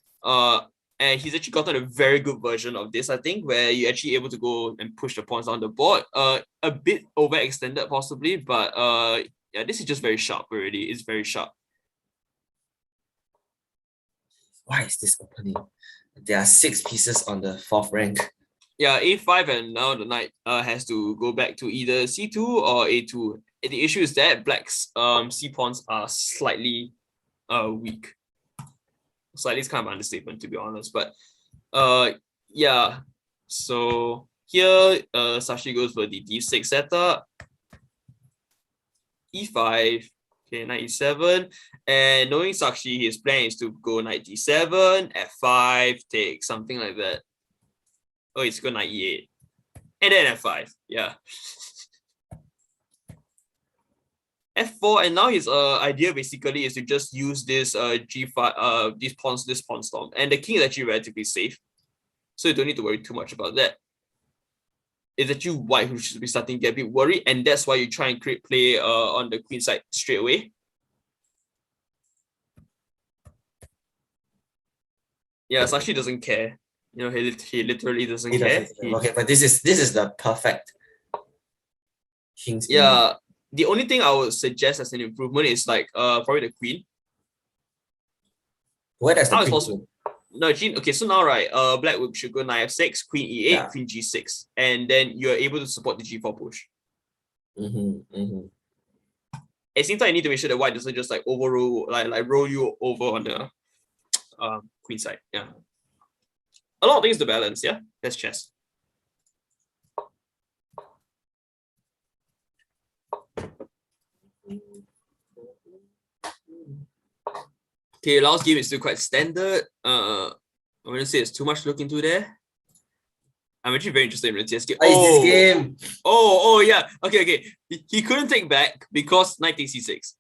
And he's actually gotten a very good version of this, I think, where you're actually able to go and push the pawns on the board. A bit overextended possibly, but yeah, this is just very sharp already. It's very sharp. Why is this opening? There are 6 pieces on the 4th rank. Yeah, a5 and now the knight has to go back to either c2 or a2. the issue is that black's c pawns are slightly weak. Slightly is kind of understatement, to be honest, but yeah. So here Sashi goes for the d6 setup, e5, okay, knight e7, and knowing Sakshi, his plan is to go knight d7, f5, take something like that. Oh, it's go knight e8, and then f5. Yeah. f4, and now his idea basically is to just use this g5 this pawn storm, and the king is actually relatively safe, so you don't need to worry too much about that. It's actually white who should be starting to get a bit worried, and that's why you try and create play on the queen side straight away. Yeah, Sashi doesn't care. You know, he literally doesn't care. Okay, but this is the perfect king's. Yeah. The only thing I would suggest as an improvement is like probably the queen. Where does the queen? No, okay, so now right, black should go knight f6, queen e8, yeah, queen g6, and then you're able to support the g4 push. At the same time, you need to make sure that white doesn't just like overrule, like roll you over on the queen side. Yeah, a lot of things to balance. Yeah, that's chess. Okay, last game is still quite standard. I'm gonna say it's too much to look into there. I'm actually very interested in the TS game. This game. Oh yeah. Okay. He couldn't take back because knight takes c6.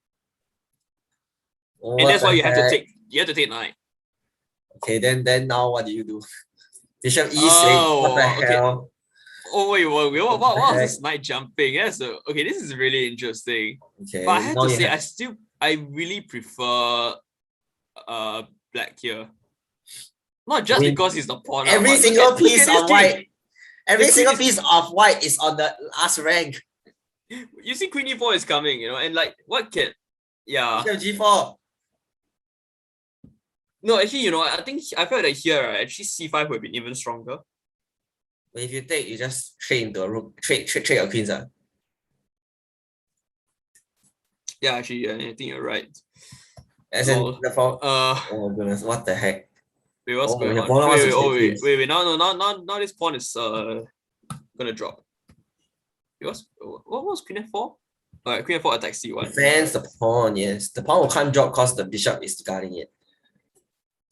And that's why you have to take knight. Okay, then now what do you do? Bishop e6. What the hell? Oh wait, what was this knight jumping? Yeah, so okay, this is really interesting. Okay. But I have to say, I really prefer black here. Not just because he's the pawn. Every single piece of white. Every single piece of white is on the last rank. You see queen e4 is coming, you know, and like what can g4. No, actually, you know, I felt that here, right, actually c5 would have been even stronger. But if you take, you just trade into a rook, trade your queens. Yeah, actually, yeah, I think you're right. As in the fall. Oh my goodness, what the heck? Wait, what's going on? Wait, now this pawn is gonna drop. What was queen f4? Alright, queen f4 attacks c1. Defends the pawn, yes. The pawn can't drop because the bishop is guarding it.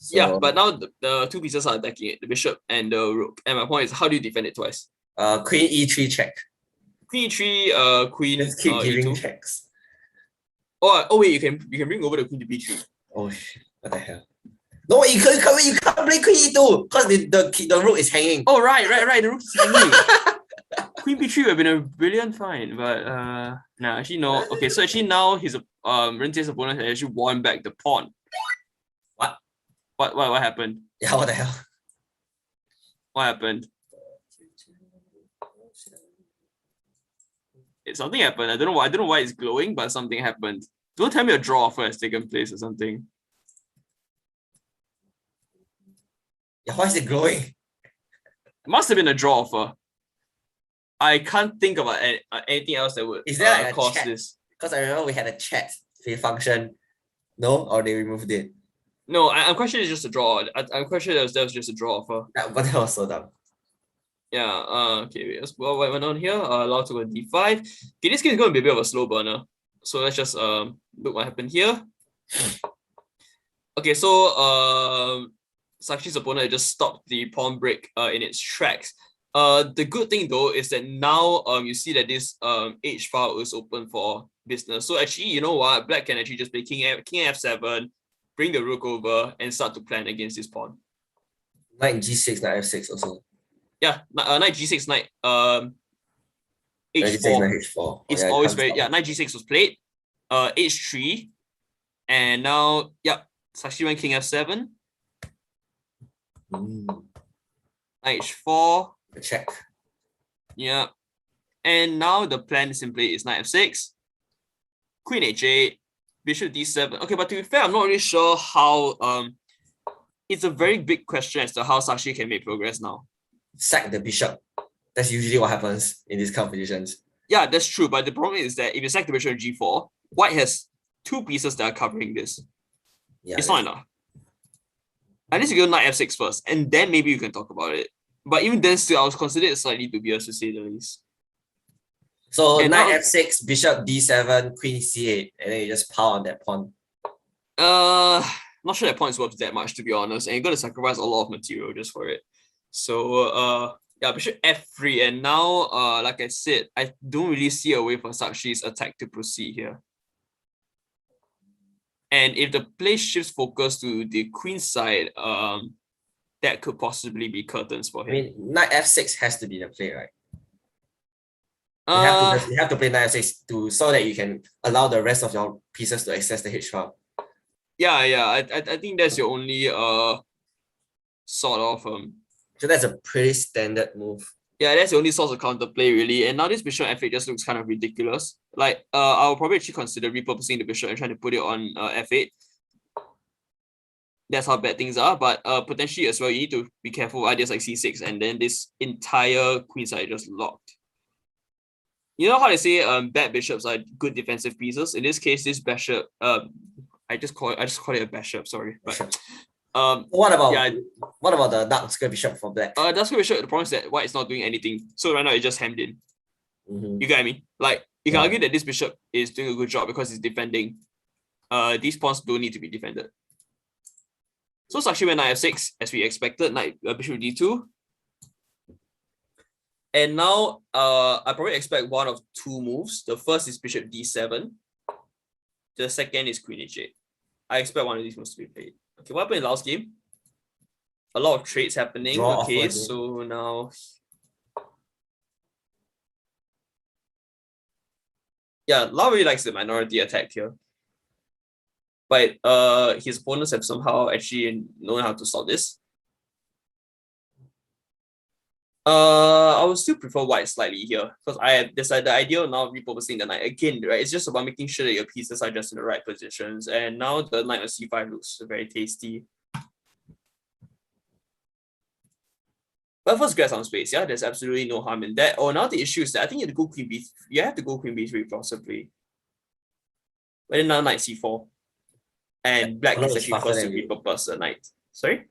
So, yeah, but now the two pieces are attacking it, the bishop and the rook. And my point is, how do you defend it twice? Queen e3 check. Queen e3, queen just keep giving e2. checks. Oh wait, you can bring over the queen to b3. Oh shit! What the hell? No, you can't play queen e2 because the rook is hanging. Oh right, the rook is hanging. Queen b3 would have been a brilliant find, but nah, actually no. Okay, so actually now his Rentier's opponent has actually won back the pawn. What happened? Yeah, what the hell? What happened? Something happened. I don't know why it's glowing, but something happened. Don't tell me a draw offer has taken place or something. Yeah, why is it glowing? It must have been a draw offer. I can't think about anything else that would cause this. Because I remember we had a chat function. No? Or they removed it? No, I'm quite sure it's just a draw. I'm quite sure that was just a draw offer. Yeah, but that was so dumb. Yeah, okay, what went on here? Allowed to go d5. Okay, this game is going to be a bit of a slow burner. So let's just look what happened here. Okay, so Sakshi's opponent just stopped the pawn break in its tracks. The good thing though is that now you see that this H file is open for business. So actually, you know what? Black can actually just play king f7, bring the rook over, and start to plan against this pawn. Knight g6, knight f6 also. Yeah, knight g6, knight h4. H4. It's always very knight g6 was played. H3, and now Sashi went king f7. Knight h4. Check. Yeah, and now the plan simply is knight f6, queen h8, bishop d7. Okay, but to be fair, I'm not really sure how. It's a very big question as to how Sashi can make progress now. Sack the bishop. That's usually what happens in these competitions. Yeah, that's true. But the problem is that if you sack the bishop on g4, white has 2 pieces that are covering this. Yeah, it's not enough. At least you go knight f6 first, and then maybe you can talk about it. But even then, still, I was considered slightly dubious to say the least. So and knight f6, bishop d7, queen c8, and then you just pile on that pawn. Not sure that pawn is worth that much, to be honest, and you're gonna sacrifice a lot of material just for it. So yeah, bishop f3, and now like I said, I don't really see a way for Sakshi's attack to proceed here. And if the play shifts focus to the queen side, that could possibly be curtains for him. I mean, knight f6 has to be the play, right? You have to play knight f6 so that you can allow the rest of your pieces to access the h file. Yeah. I think that's your only sort of So that's a pretty standard move. Yeah, that's the only source of counterplay really. And now this bishop f8 just looks kind of ridiculous. Like I'll probably actually consider repurposing the bishop and trying to put it on f8. That's how bad things are. But potentially as well, you need to be careful with ideas like c6, and then this entire queen side just locked. You know how they say bad bishops are good defensive pieces? In this case, this bishop, I just call it a bishop, sorry. But what about the dark square bishop for black? Dark square bishop, the problem is that white is not doing anything. So right now it's just hemmed in. You get me? Like you can argue that this bishop is doing a good job because it's defending. These pawns don't need to be defended. So Sakshi went knight f6 as we expected, bishop d2. And now I probably expect one of 2 moves. The first is bishop d7. The second is queen h8. I expect one of these moves to be played. Okay, what happened in last game? A lot of trades happening. Okay, so now Lau really likes the minority attack here. But his opponents have somehow actually known how to stop this. I would still prefer white slightly here because I have decided the idea of now repurposing the knight again, right? It's just about making sure that your pieces are just in the right positions. And now the knight on c5 looks very tasty. But first, grab some space. Yeah, there's absolutely no harm in that. Oh, now the issue is that I think you have to go queen b. You have to go queen b3 possibly. But then now knight c4, and black is actually forced to repurpose the knight. Sorry.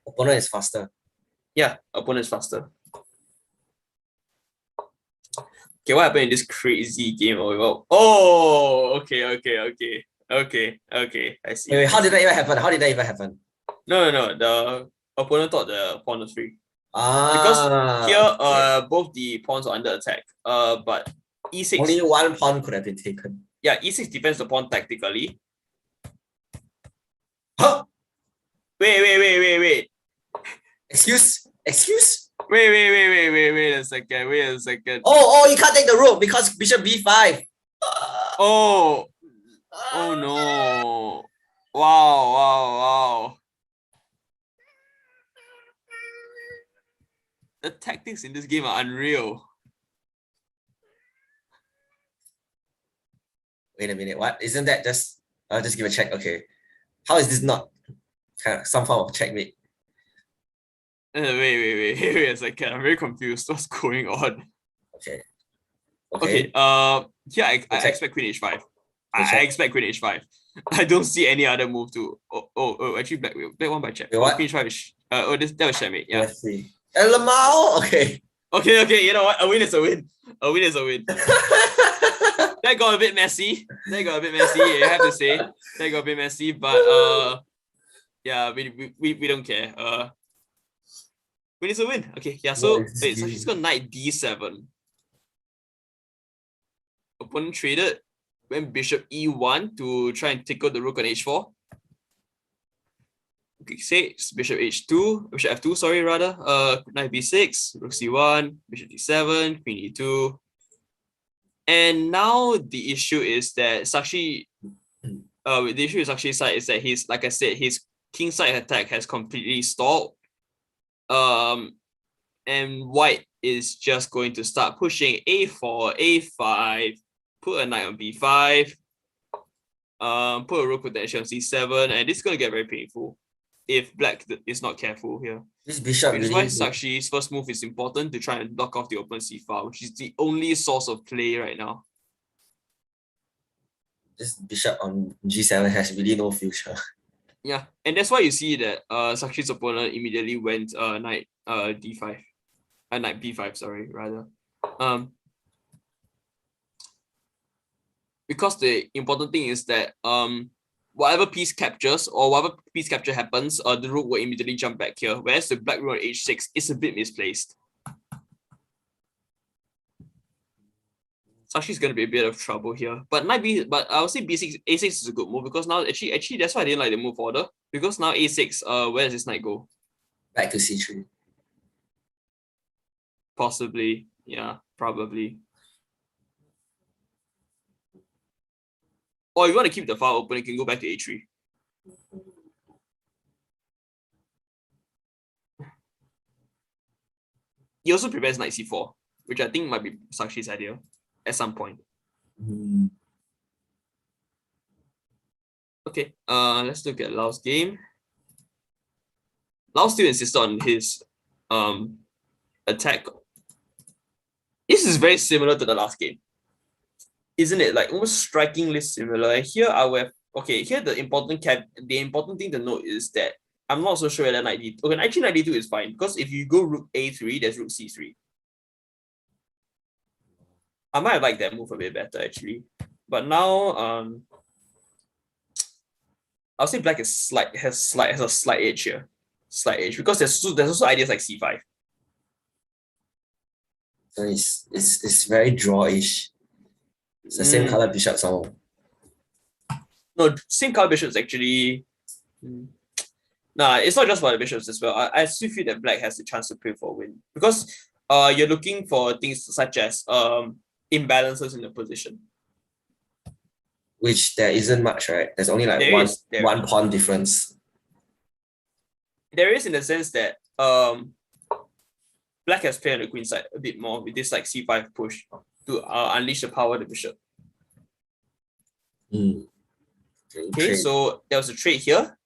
Opponent is faster. Yeah, opponent is faster. Okay, what happened in this crazy game? Oh, okay. I see. Wait, how did that even happen? No. The opponent thought the pawn was free. Because here, both the pawns are under attack. But e6. Only one pawn could have been taken. Yeah, e6 defends the pawn tactically. Huh? Wait. Excuse? Wait a second. Oh, you can't take the rook because bishop b5. Oh no. Wow. The tactics in this game are unreal. Wait a minute, what? Isn't that just... I'll just give a check, okay. How is this not kind of some form of checkmate? Wait a second. I'm very confused. What's going on? Okay. Yeah, I expect queen h5. I expect queen h5. I don't see any other move to. Actually, black one by check. What? Queen h5 that was checkmate. Yeah. Let's see. Lamau. Okay. Okay. You know what? A win is a win. That got a bit messy. You have to say that got a bit messy, but yeah, we don't care. Win is a win. Okay, yeah. So she's got knight d7. Opponent traded, went bishop e1 to try and tickle the rook on h4. Okay, six, bishop f2, sorry, rather. Knight b6, rook c1, bishop d7, queen e2. And now the issue is that Sakshi, the issue with Sakshi's side is that he's, like I said, his king side attack has completely stalled. And white is just going to start pushing a4, a5, put a knight on b5, put a rook potential on c7, and this is going to get very painful. if black is not careful here. This bishop Which really. is why Sakshi's first move is important to try and block off the open c file, which is the only source of play right now. This bishop on g7 has really no future. Yeah, and that's why you see that Sakshi's opponent immediately went knight d5, knight b5, sorry, rather. Because the important thing is that whatever piece captures or whatever piece capture happens, the rook will immediately jump back here. Whereas the black rook on h6 is a bit misplaced. Sakshi's gonna be a bit of trouble here. But but I would say b6, a6 is a good move because now actually that's why I didn't like the move order. Because now a6, where does this knight go? Back to c3. Possibly, yeah, probably. Or if you want to keep the file open, you can go back to a3. He also prepares knight c4, which I think might be Sakshi's idea at some point. Okay, let's look at Lau's game. Lau still insisted on his attack. This is very similar to the last game, isn't it? Like almost strikingly similar. And here I will have, okay, here the important thing to note is that I'm not so sure whether knight d2. Okay, actually knight d2 is fine because if you go rook a3, there's rook c3. I might have liked that move a bit better actually, but now I'll say black is has a slight edge here, because there's also ideas like c5. So it's very drawish. It's the same color bishop somehow. No, same color bishops actually. Nah, it's not just about the bishops as well. I still feel that black has the chance to play for a win because you're looking for things such as imbalances in the position. Which there isn't much, right? There's only like one pawn difference. There is in the sense that black has played on the queen side a bit more with this like c5 push to unleash the power of the bishop. Okay, so there was a trade here.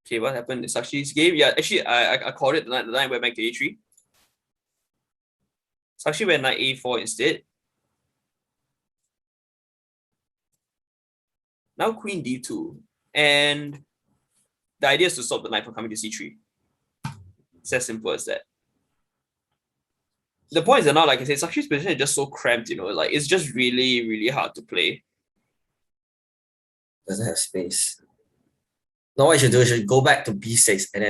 Okay, what happened in Sakshi's game? Yeah, actually, I called it. The knight went back to a3. Sakshi went knight a4 instead. Now queen d2. And the idea is to stop the knight from coming to c3. It's as simple as that. The point is that now, like I said, Sakshi's position is just so cramped, you know, like it's just really, really hard to play. Doesn't have space. Now what you should do is you should go back to b6 and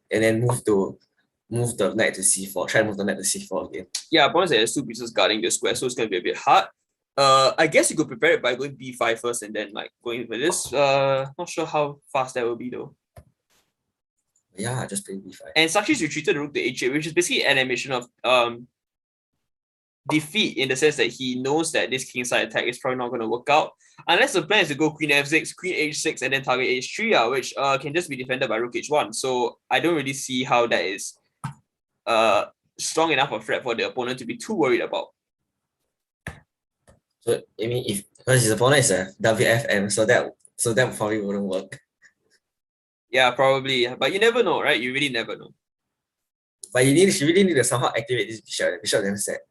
then move the knight to c4. Try to move the knight to c4 again. Yeah, point is that there's two pieces guarding the square, so it's gonna be a bit hard. I guess you could prepare it by going b5 first and then like going with this. Not sure how fast that will be though. Yeah, just play b5. And Sakshi's retreated the rook to h8, which is basically an animation of defeat in the sense that he knows that this kingside attack is probably not going to work out unless the plan is to go queen f6, queen h6, and then target h3, which can just be defended by rook h1. So I don't really see how that is strong enough a threat for the opponent to be too worried about. So I mean, because his opponent is a WFM, so that probably wouldn't work. Yeah, probably. But you never know, right? You really never know. But you really need to somehow activate this bishop. The bishop then set.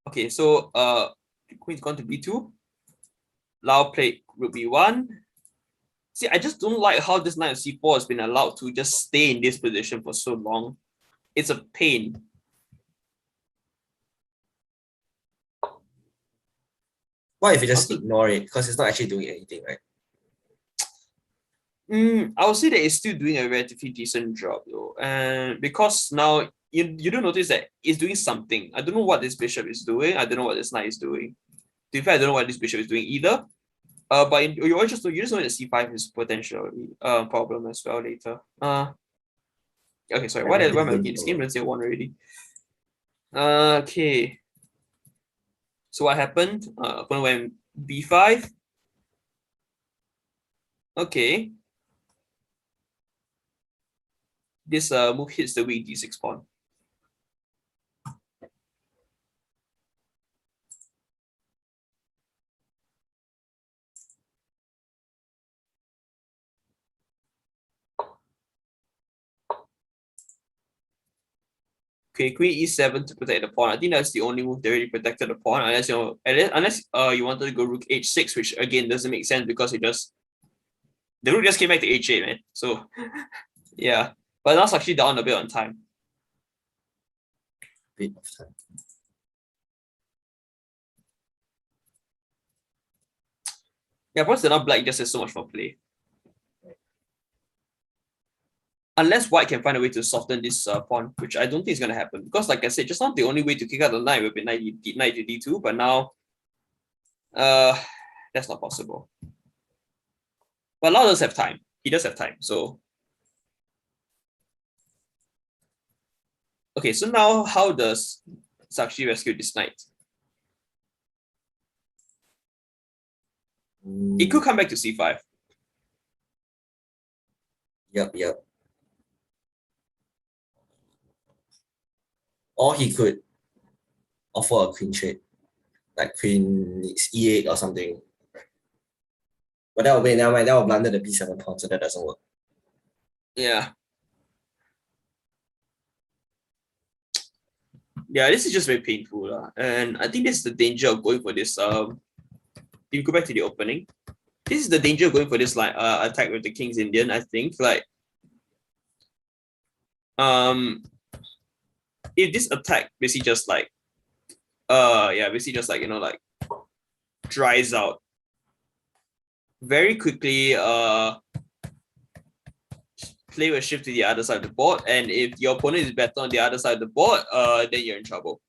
Okay, so the queen's gone to b2. Lau played rook b1. See, I just don't like how this knight of c4 has been allowed to just stay in this position for so long. It's a pain. What if you just ignore it because it's not actually doing anything, right? I would say that it's still doing a relatively decent job though, and because now you don't notice that it's doing something. I don't know what this bishop is doing. I don't know what this knight is doing. To be fair, I don't know what this bishop is doing either. But you just know that c5 is potentially a problem as well later. Okay, sorry. Why am I looking? This game runs 1 already. Okay. So what happened? Opponent went b5. Okay. This move hits the weak d6 pawn. Okay, queen e7 to protect the pawn. I think that's the only move that really protected the pawn, unless you wanted to go rook h6, which again doesn't make sense because the rook just came back to h8, man. So yeah, but that's actually down a bit on time. Bit of time. Yeah, because they're not black, just has so much more play. Unless white can find a way to soften this pawn, which I don't think is going to happen. Because like I said, just now the only way to kick out the knight would be knight to d2, but now that's not possible. But Lau does have time. He does have time, so. Okay, so now how does Sakshi rescue this knight? It could come back to c5. Yep. Or he could offer a queen trade, like queen e8 or something. But that will wait, never mind, that will blunder the b7 pawn, so that doesn't work. Yeah. Yeah, this is just very painful. And I think this is the danger of going for this. If you go back to the opening, this is the danger of going for this like attack with the King's Indian, I think. Like if this attack basically just like basically just like like dries out very quickly, play will shift to the other side of the board, and if your opponent is better on the other side of the board, then you're in trouble.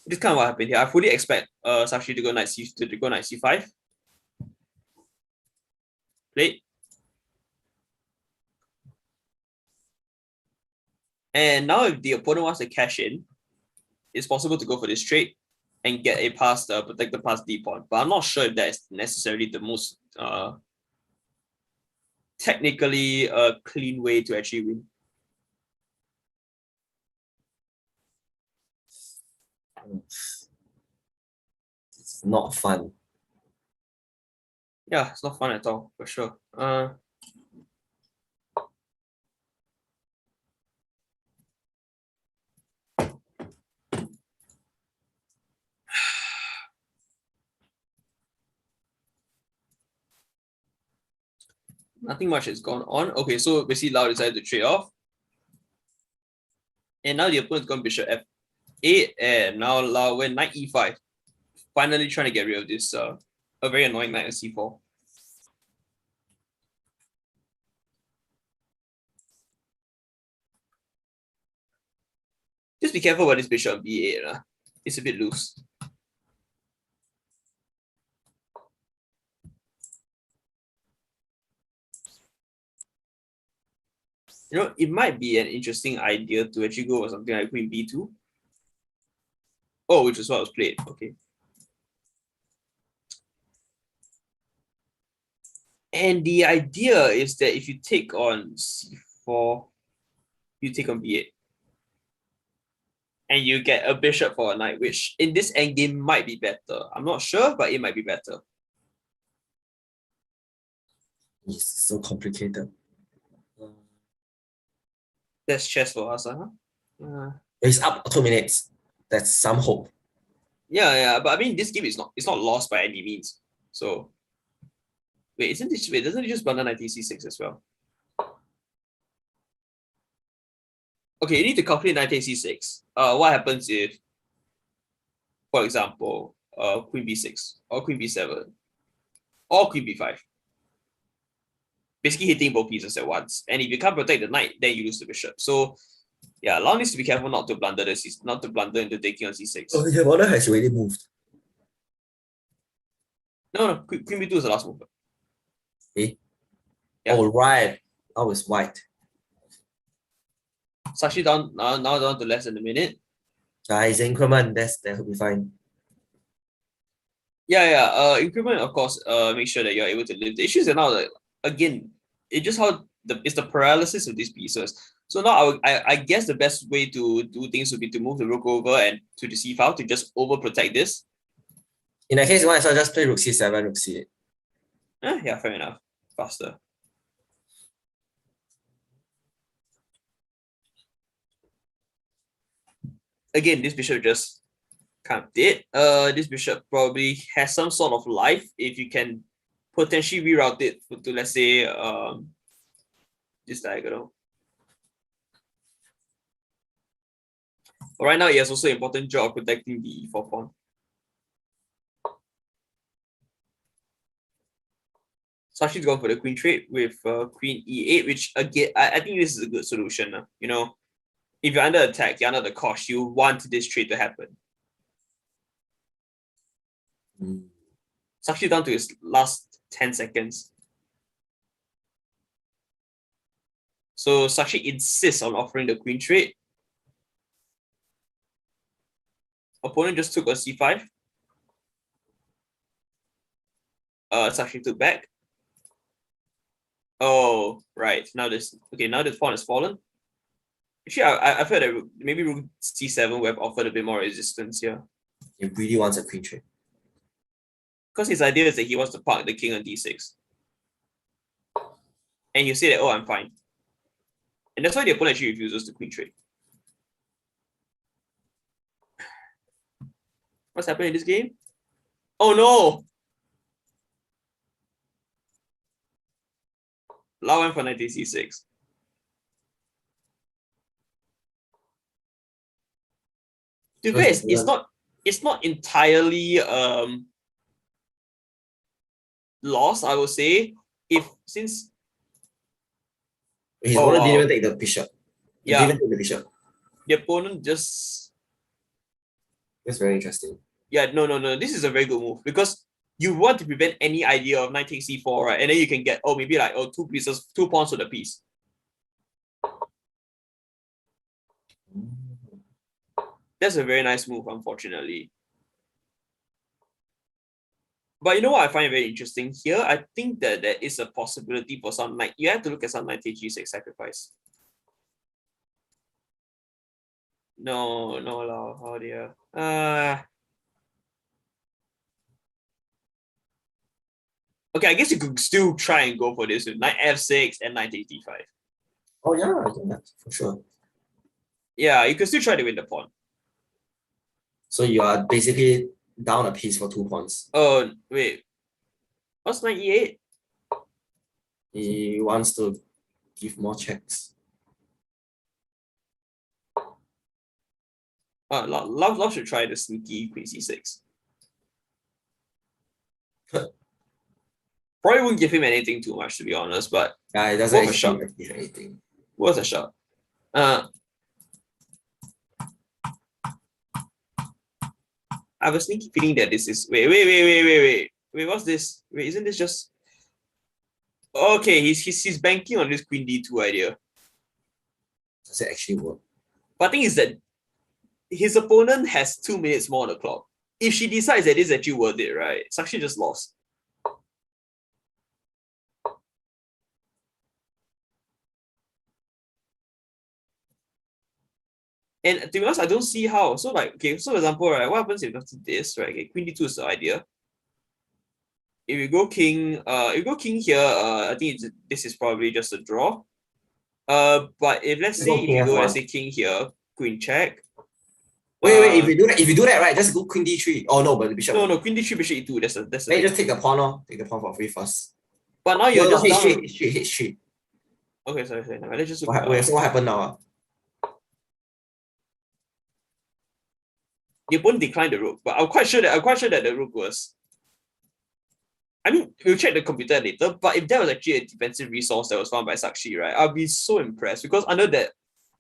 This is kind of what happened here. I fully expect Sakshi to go knight c5. Play. And now if the opponent wants to cash in, it's possible to go for this trade and get a protect the past d pawn. But I'm not sure if that is necessarily the most technically clean way to actually win. It's not fun. Yeah, it's not fun at all, for sure. Nothing much has gone on. Okay, so basically Lau decided to trade off. And now the opponent's gone bishop f8, and now Lau went knight e5. Finally trying to get rid of this a very annoying knight at c4. Just be careful about this bishop on b8. It's a bit loose. It might be an interesting idea to actually go for something like queen b2. Oh, which is what was played. Okay. And the idea is that if you take on c4, you take on b8. And you get a bishop for a knight, which in this endgame might be better. I'm not sure, but it might be better. It's so complicated. That's chess for us, It's up 2 minutes. That's some hope. Yeah, but I mean, this game is not lost by any means. So, doesn't it just blunder knight c6 as well? Okay, you need to calculate knight c6. What happens if, for example, queen b6 or queen b7 or queen b5? Basically hitting both pieces at once. And if you can't protect the knight, then you lose the bishop. So yeah, Lau needs to be careful not to blunder into taking on c6. Oh, the border has already moved. No, queen b2 is the last move. Eh? Yeah. Oh, right. Now it's white. Sakshi down to less than a minute. It's increment. That will be fine. Yeah. Increment, of course. Make sure that you're able to live. The issue is that now, again, it's just how it's the paralysis of these pieces. So now I guess the best way to do things would be to move the rook over and to the c file to just overprotect this. In that case, you might as well just play rook c7, rook c8. Yeah, fair enough. Faster. Again, this bishop just kind of dead. This bishop probably has some sort of life if you can potentially reroute it to, let's say, this diagonal. But right now, it has also an important job of protecting the e4 pawn. So she's going for the queen trade with queen e8, which again, I think this is a good solution. You know, if you're under attack, you're under the cost, you want this trade to happen. It's actually down to his last 10 seconds. So Sakshi insists on offering the queen trade. Opponent just took a c5. Sakshi took back. Oh, right. Now this pawn has fallen. Actually, I felt that maybe rook c7 would have offered a bit more resistance here. He really wants a queen trade. Because his idea is that he wants to park the king on d6. And you say that, oh, I'm fine. And that's why the opponent actually refuses the queen trade. What's happening in this game? Oh no! Lau went for knight c6. To be fair, it's not entirely lost, I would say. Since his opponent didn't even take the bishop. He yeah, didn't even take the bishop. The opponent just. That's very interesting. Yeah, no. This is a very good move because you want to prevent any idea of knight takes c4, right? And then you can get maybe like 2 pawns for the piece. That's a very nice move, unfortunately. But you know what I find very interesting here? I think that there is a possibility for some knight. You have to look at some knight takes g6 sacrifice. No, Lau. Oh dear. Okay, I guess you could still try and go for this with knight f6 and knight takes d5. Oh yeah, for sure. Yeah, you could still try to win the pawn. So you are basically down a piece for 2 pawns. Oh, wait. What's knight e8? He wants to give more checks. Lau should try the sneaky queen c6. Probably wouldn't give him anything too much, to be honest, but yeah, it doesn't actually give anything. Worth a shot. I have a sneaky feeling that this is wait, what's this? Wait, isn't this just okay? He's banking on this queen d2 idea. Does it actually work? But the thing is that his opponent has 2 minutes more on the clock. If she decides that this is actually worth it, right? Sakshi just lost. And to be honest, I don't see how. So like, okay, so for example, right, what happens if after this, right? Okay, queen d2 is the idea. If you go king, here, I think this is probably just a draw. But if let's say if you go, let's say king here, queen check. Wait, if you do that, right, just go queen d3. Oh no, but the bishop. No, queen d3, bishop e2. That's the then you just take the pawn, take the pawn for free first. But now you're just down. H3. Okay, sorry. Let's just so what happened now? The opponent declined the rook, but I'm quite sure that the rook was. I mean, we'll check the computer later, but if that was actually a defensive resource that was found by Sakshi, right, I'll be so impressed because under that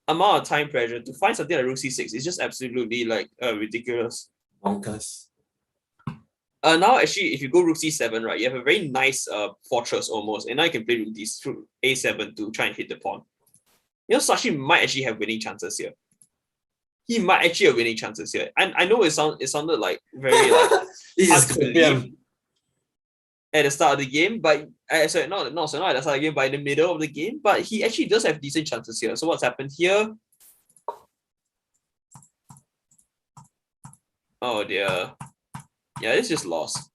amount of time pressure to find something like rook c6 is just absolutely like ridiculous. Bonkers. Now actually, if you go rook c7, right, you have a very nice fortress almost, and now you can play rook a7 to try and hit the pawn. You know, Sakshi might actually have winning chances here. He might actually have winning chances here. And I know it sounded like very like this is believe at the start of the game, but sorry, not at the start of the game, but in the middle of the game. But he actually does have decent chances here. So what's happened here? Oh dear. Yeah, it's just lost.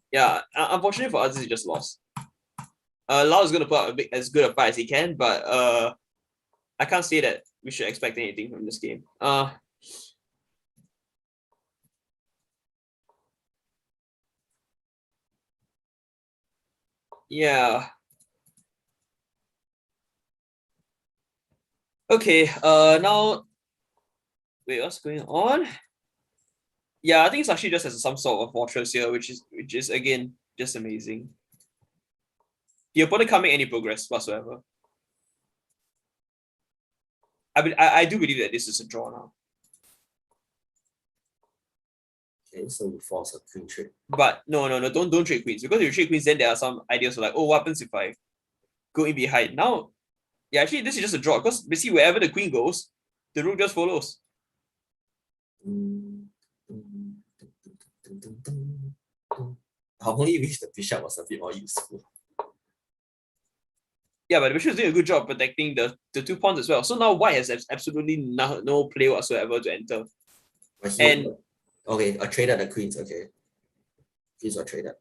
Yeah, unfortunately for us, it's just lost. Lau is gonna put up as good a fight as he can, but I can't say that we should expect anything from this game. Yeah. Okay. Now, wait, what's going on? Yeah, I think Sashi just has some sort of fortress here, which is again just amazing. The opponent can't make any progress whatsoever. I do believe that this is a draw now. Okay, so we force a queen trade. But no, don't trade queens, because if you trade queens, then there are some ideas like, oh, what happens if I go in behind? Now, yeah, actually, this is just a draw, because basically wherever the queen goes, the rook just follows. I only wish the bishop was a bit more useful. Yeah, but the bishop is doing a good job protecting the 2 pawns as well. So now white has absolutely no play whatsoever to enter. And okay, I traded the queens. Okay, queens are traded.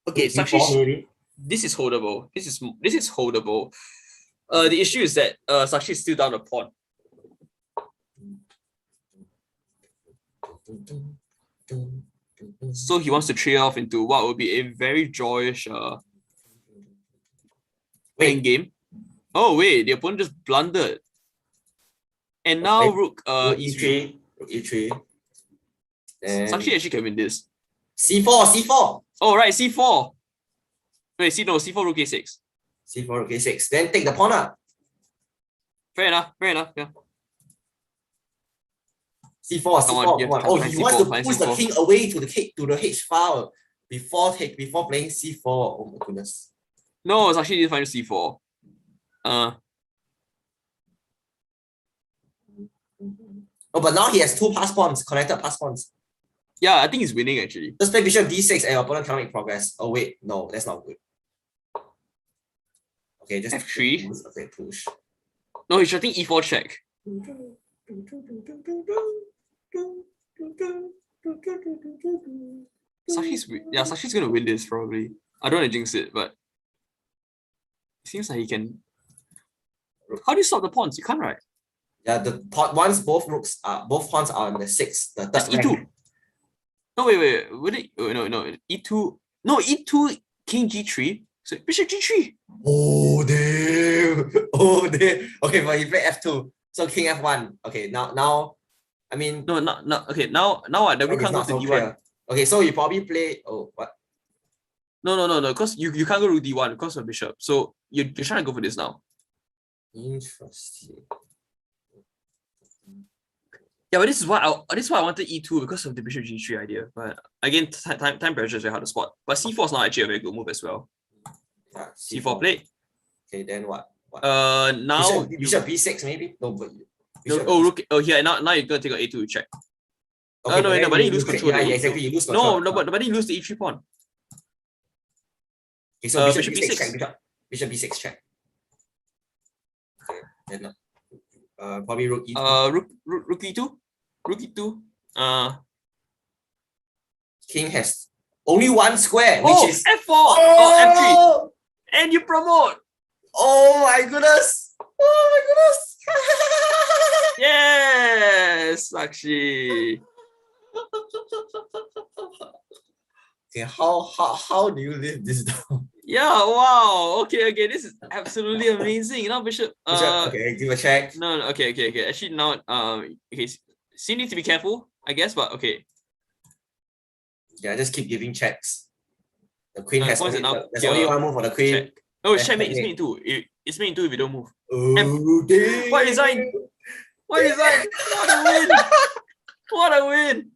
Okay, Sakshi, this is holdable. This is holdable. The issue is that Sakshi is still down a pawn. So he wants to trade off into what will be a very joyous end game. Oh wait, the opponent just blundered. And now rook e3. Rook e3. Sakshi actually can win this. c4. Oh right, c4. Wait, c4 rook a6. c4 rook a6. Then take the pawn up. Fair enough. Yeah. c4. Oh, he wants to push the king away to the h file before playing c4. Oh my goodness. No, it's actually fine c4. Oh, but now he has 2 pass pawns, connected pass pawns. Yeah, I think he's winning actually. Just play bishop d6 and your opponent cannot make progress. Oh wait, no, that's not good. Okay, just f3. Okay, push. No, he's shutting e4 check. Sakhi's gonna win this probably. I don't want to jinx it, but it seems like he can. How do you stop the pawns? You can't, right? Yeah, once both pawns are on the 6, the third e2. Rank. No, wait. Would it? Oh, no. E2. No, E2 King G3. So Bishop G3. Oh damn. Okay, but he played F2. So King F1. Okay, now I mean no. Okay, now what? The rook can't go to D1. Clear. Okay, so you probably play what? No, because you can't go to D1 because of Bishop. So you're trying to go for this now. Interesting. Yeah, but this is why I wanted E2 because of the Bishop G3 idea. But again, time pressure is very hard to spot. But C4 is not actually a very good move as well. Yeah, C4 play. Okay, then what? Now Bishop B6 maybe? No, but rook. Oh yeah, now you're gonna take an A2 check. Okay, no, but then you lose control. Yeah, exactly. You lose control. No, but then you lose the E3 pawn. Okay, so Bishop B6 check. Bishop B6 check. Okay, then probably rook E2. Rook E2. Rook E2. King has only 1 square, which is F4. Oh, F3. And you promote. Oh my goodness. Yes, Sakshi. Okay, how do you live this down? Yeah, wow. Okay. This is absolutely amazing. Now Bishop. Okay, give a check. No. Okay. Actually, now okay. So you need to be careful, I guess. But okay. Yeah, just keep giving checks. The queen has only, there's only one move for the queen. Check. Oh, it's checkmate. It's made in 2. It's made in 2 if you don't move. Oh, damn. What design? What a win! What a win!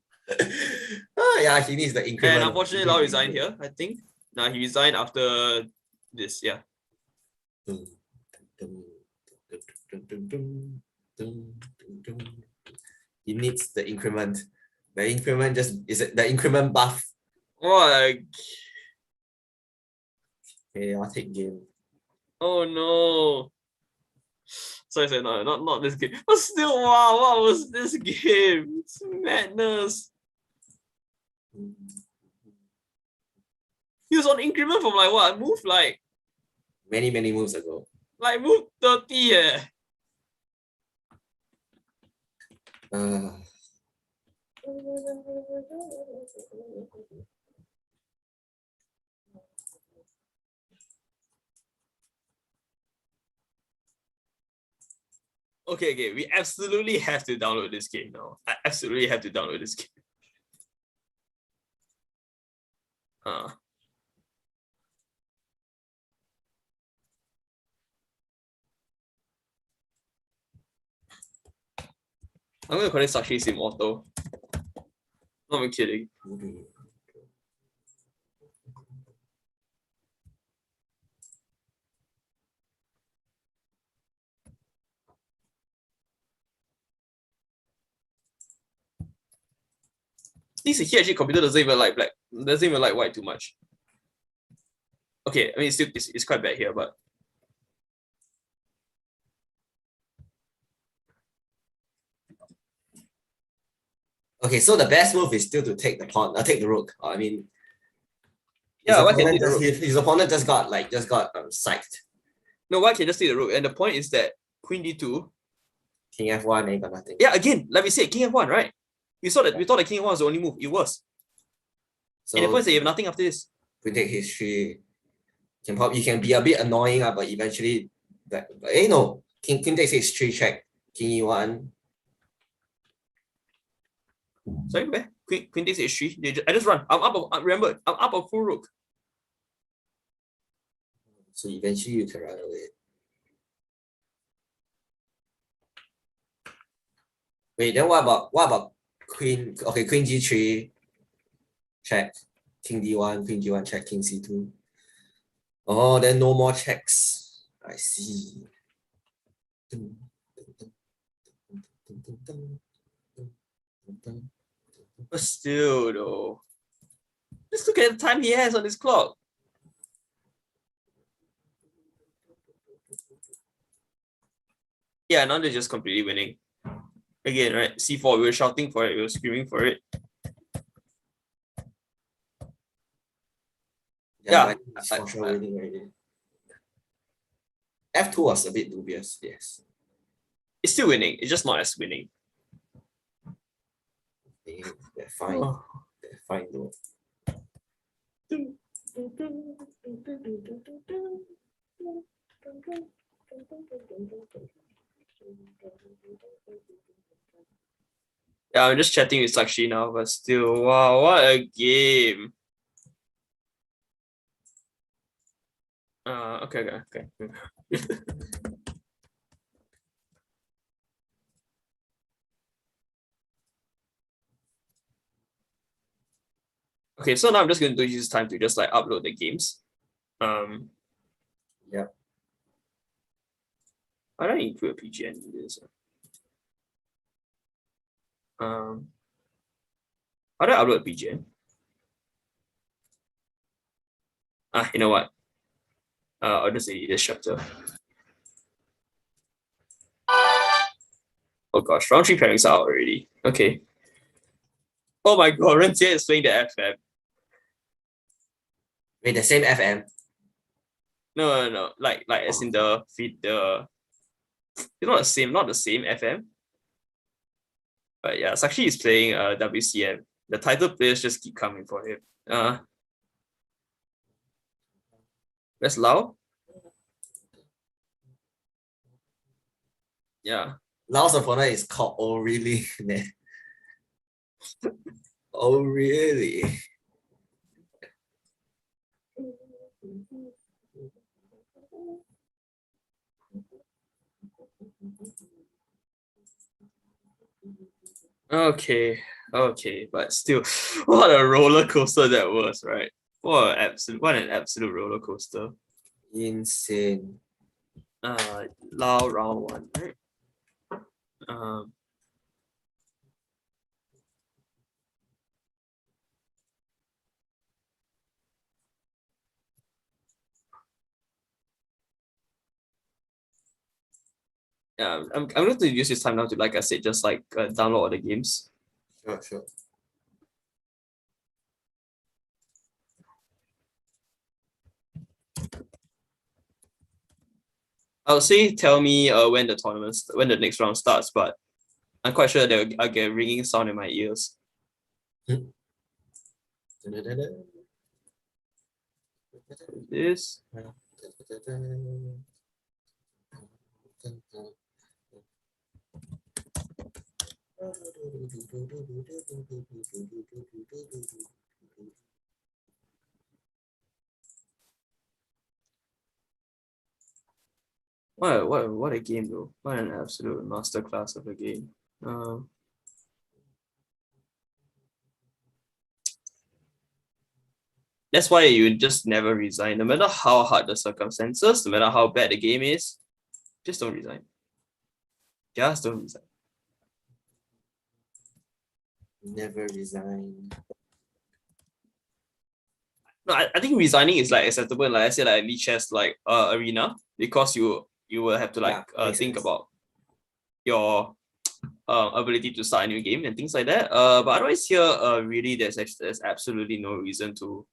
Yeah, he needs the increment. And unfortunately, Lau resigned here, I think. Nah, he resigned after this, yeah. He needs the increment. The increment is the increment buff. What? Okay, I'll take game. Oh no. Sorry, no, not this game. But still, wow, what was this game? It's madness. He was on increment from like what? Move like many moves ago. Like move 30 Okay, we absolutely have to download this game now. I absolutely have to download this game. I'm gonna connect Sakshi's Immortal. Not even kidding. This here actually computer doesn't even like black, doesn't even like white too much. Okay, I mean it's quite bad here, but okay, so the best move is still to take the pawn, take the rook. I mean, yeah, his opponent just got psyched. No, why can't just take the rook? And the point is that Queen D2, King F1, ain't got nothing. Yeah, again, like we said, King F1, right? We thought that King F1 was the only move. It was. So, and the point is that you have nothing after this. Queen take history. You can be a bit annoying, but eventually, no. King takes history check. King E1. Sorry, where? Queen takes H3. I just run. Remember, I'm up a full rook. So eventually you can run away. Wait, then what about Queen? Okay, Queen G3. Check. King D1, Queen G1 check, King C2. Oh, then no more checks. I see. But still, though. Just look at the time he has on his clock. Yeah, now they're just completely winning. Again, right? C4, we were shouting for it, we were screaming for it. Yeah. For sure winning already. F2 was a bit dubious, yes. It's still winning, it's just not as winning. They're fine. They're fine though. Yeah, I'm just chatting with Sakshi now, but still, wow, what a game. Okay. Okay, so now I'm just going to use this time to just like upload the games. Yeah. Why don't I include a PGN in this? How do I upload a PGN? You know what? I'll just edit this chapter. Oh gosh, round 3 pairings out already. Okay. Oh my god, Renjie is playing the FM. Wait, the same FM? No. Like as in the feed it's not the same FM. But yeah, Sakshi is playing WCM. The title players just keep coming for him. That's Lau. Yeah. Lau's opponent is called Oh Really? Oh really? Okay, but still, what a roller coaster that was, right? What an absolute roller coaster. Insane. Lau round 1, right? Yeah, I'm going to use this time now to, like I said, just like download all the games. Sure. I would say tell me when the next round starts, but I'm quite sure that I'll get ringing sound in my ears. This. What a game though. What an absolute masterclass of a game. That's why you just never resign. No matter how hard the circumstances, no matter how bad the game is, just don't resign. Just don't resign. Never resign. No, I think resigning is like acceptable in, like I said, like Elite Chess like arena, because you will have to like think about your ability to start a new game and things like that. But otherwise here, really there's absolutely no reason to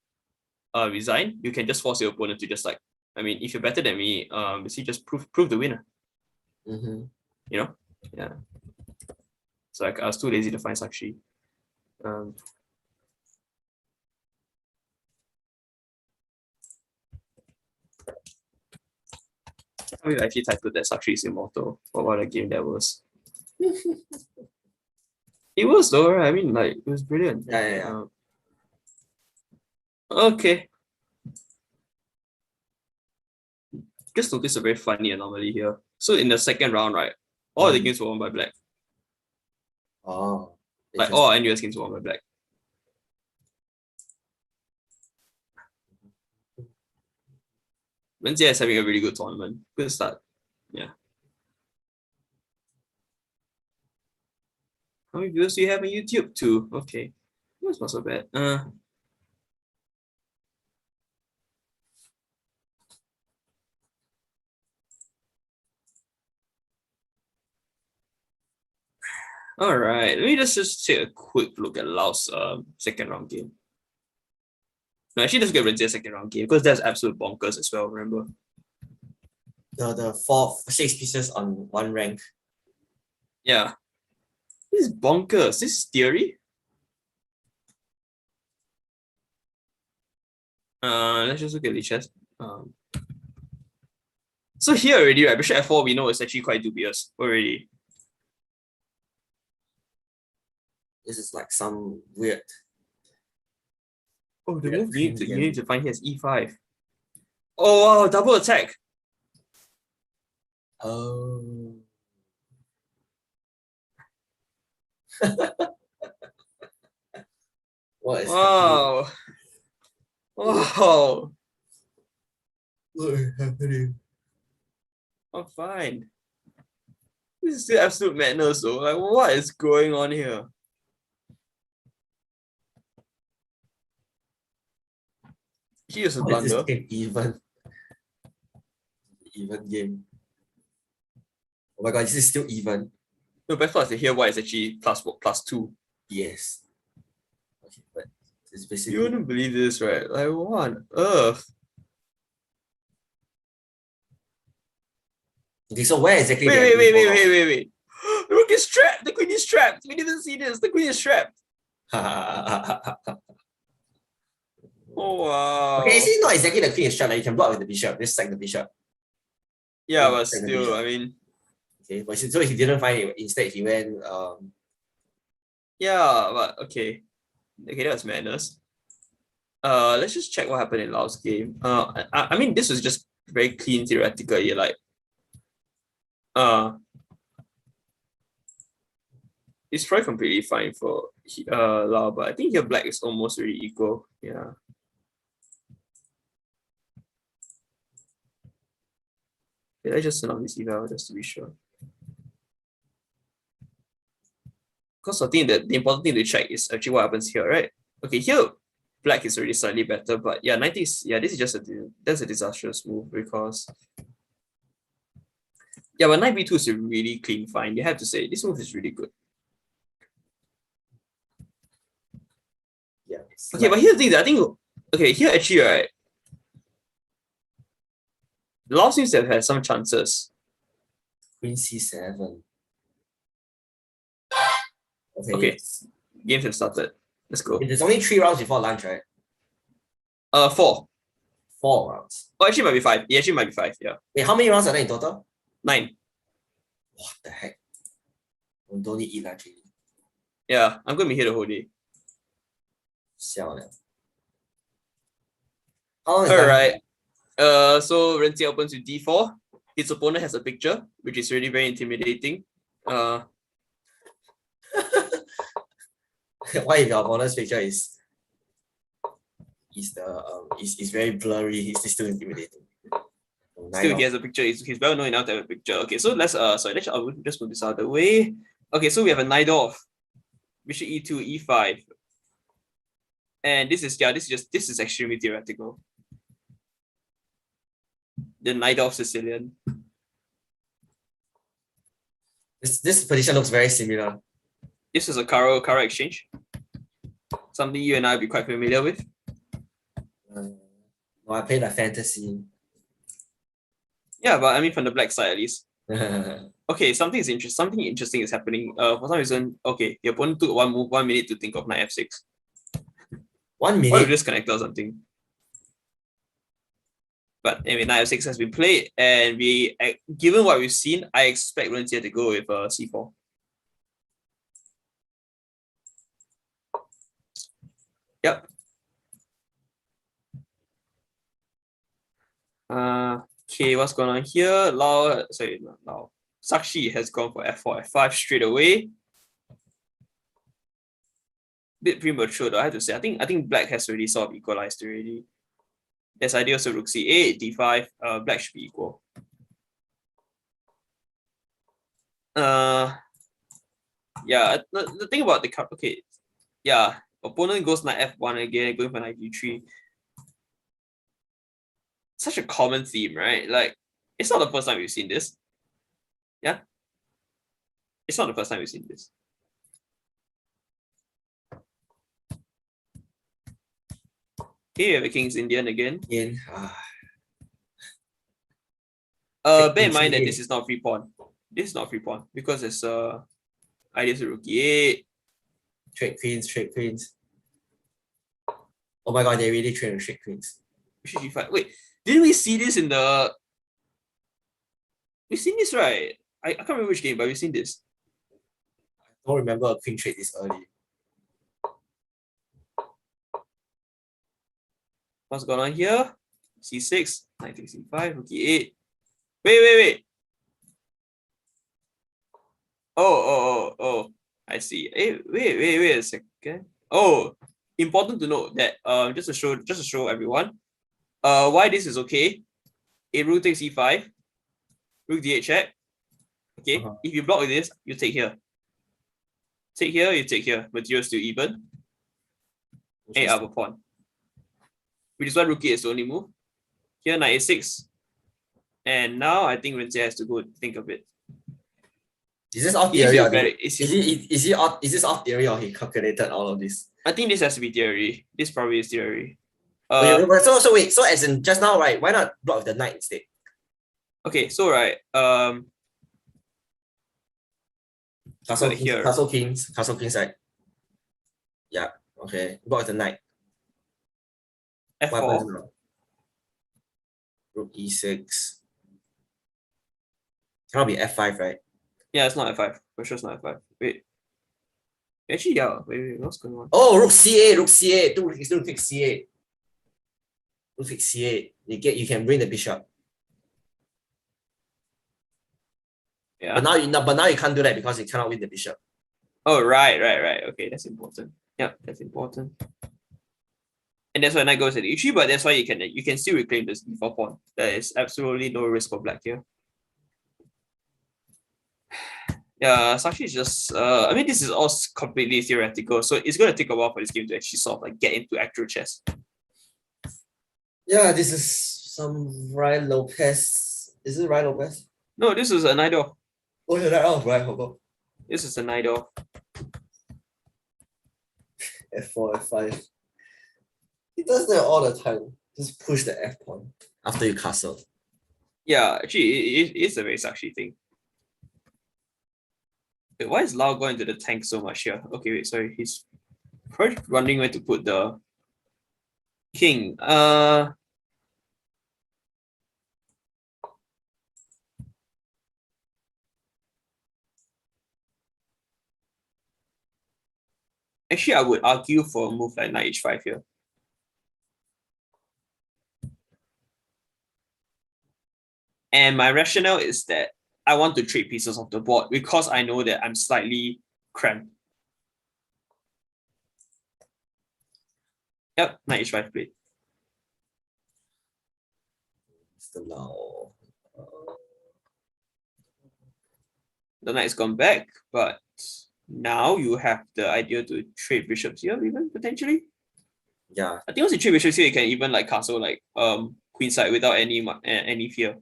resign. You can just force your opponent to just like, I mean, if you're better than me, basically just prove the winner. You know, yeah. So like, I was too lazy to find Sakshi. I mean, actually titled that Sakshi is immortal. For what a game that was. It was though, right? I mean, like, it was brilliant. Yeah. Okay. Just notice a very funny anomaly here. So in the second round, right, all the games were won by black. Oh. Like all NUS games were won by black. Renjie is having a really good tournament. Good start. Yeah. How many viewers do you have on YouTube? 2. Okay. That's not so bad. All right, let me just take a quick look at Lao's second round game. No, actually, let's get Renjie's second round game because that's absolute bonkers as well. Remember the 6 pieces on one rank. Yeah, this is bonkers. This is theory. Let's just look at the chess. So here already, right? Bishop F4, we know it's actually quite dubious already. This is like some weird. Oh, the move you need to find here is E5. Oh wow, double attack. Oh. What is happening? Wow. What is happening? I'm fine. This is still absolute madness though. Like, what is going on here? He is a blunder. Even game. Oh my god, this is still even. No, best part is here why it's actually +2. Yes. Okay, but it's basically. You wouldn't believe this, right? Like, what on earth? Okay, so where exactly? Wait. The rook is trapped. The queen is trapped. We didn't see this. The queen is trapped. Oh wow. Okay, it's not exactly the queen is trapped. Like, you can block with the bishop. Just sack the bishop. Yeah, but still, I mean. Okay, but so he didn't find it. Instead, he went. Yeah, but okay. Okay, that was madness. Let's just check what happened in Lao's game. I mean, this was just very clean theoretically, like. It's probably completely fine for Lao, but I think here black is almost really equal. Yeah. Okay, let's just turn on this eval just to be sure. Because I think that the important thing to check is actually what happens here, right? Okay, here black is already slightly better, but yeah, 90s, yeah, this is just that's a disastrous move because yeah, but knight b2 is a really clean find. You have to say this move is really good. Yeah. Okay, but here's the thing that I think okay, here actually, right? Laos seems to have had some chances. Queen C7. Okay. Yes. Games have started. Let's go. There's only 3 rounds before lunch, right? 4. 4 rounds. Oh, actually might be 5. It actually might be 5, yeah. Wait, how many rounds are there in total? 9. What the heck? We don't need eat lunch already. Yeah, I'm gonna be here the whole day. Alright. So Ren Jie opens with D4. His opponent has a picture, which is really very intimidating. Why if your opponent's picture is very blurry, he's still intimidating. Still, he has a picture. He's well known enough to have a picture. Okay, so let's I'll just move this out of the way. Okay, so we have a knight off, bishop e2, e5, and this is extremely theoretical. The knight off Sicilian. This position looks very similar. This is a Caro exchange. Something you and I will be quite familiar with. No, I played a fantasy. Yeah, but I mean from the black side at least. Okay, something interesting is happening. For some reason, okay, your opponent took 1 minute to think of knight f6. 1 minute? Or disconnect or something. But anyway, knight f6 has been played, and given what we've seen, I expect Ren Jie to go with c4. Yep. Okay, what's going on here? Sakshi has gone for f4, f5 straight away. Bit premature though, I have to say. I think black has already sort of equalized already. There's idea also rook c8, d5. Black should be equal. Yeah, the thing about the card, okay, yeah, opponent goes knight f1 again, going for knight d3. Such a common theme, right? Like, it's not the first time we've seen this. Yeah, it's not the first time we've seen this. Okay, we have a King's Indian again. Bear in mind that this is not free pawn. This is not free pawn because it's ideas of rook e8. Trade queens. Oh my god, they really train straight queens. Wait, didn't we see this in the? We've seen this, right? I can't remember which game, but we've seen this. I don't remember a queen trade this early. What's going on here? c6, knight takes c5, rook e8. Wait. Oh. I see. Hey, wait a second. Oh, important to note that just to show everyone why this is okay. A rook takes e5, rook d8 check. Okay, if you block with this, you take here. Take here, you take here. Material still even. A up a pawn. Which is why rook is the only move. Here, knight a6. And now I think Ren Jie has to go think of it. Is this off theory or is this off theory or he calculated all of this? I think this has to be theory. This probably is theory. So as in just now, right? Why not block with the knight instead? Okay, so right, castle kings, right? Yeah, okay. Block with the knight. f4. Rook e6. Cannot be f5, right? Yeah, it's not f5. For sure it's not f5. Wait. Actually, yeah. Wait, what's going on? Oh, rook c8, rook c8. Rook takes c8. Rook takes c8. You can bring the bishop. Yeah. But now you can't do that because you cannot win the bishop. Oh, right. Okay, that's important. Yeah, that's important. And that's why knight goes at e3, but that's why you can still reclaim this d4 pawn. There is absolutely no risk for black here. Yeah, Sakshi is just I mean this is all completely theoretical, so it's gonna take a while for this game to actually sort of like get into actual chess. Yeah, this is some Ryan Lopez. Is it Ryan Lopez? No, this is a knight off. Oh, it's a knight off, right? Hold on. This is a knight off. F4, F5. He does that all the time. Just push the F pawn after you castle. Yeah, actually, it's a very sucky thing. Wait, why is Lau going to the tank so much here? Okay, wait, sorry. He's probably wondering where to put the king. Actually, I would argue for a move like knight h5 here. And my rationale is that I want to trade pieces of the board because I know that I'm slightly cramped. Yep, knight h5 played. Mr. Lau. The knight's gone back, but now you have the idea to trade bishops here, even potentially. Yeah. I think once you trade bishops here, you can even like castle like queenside without any fear.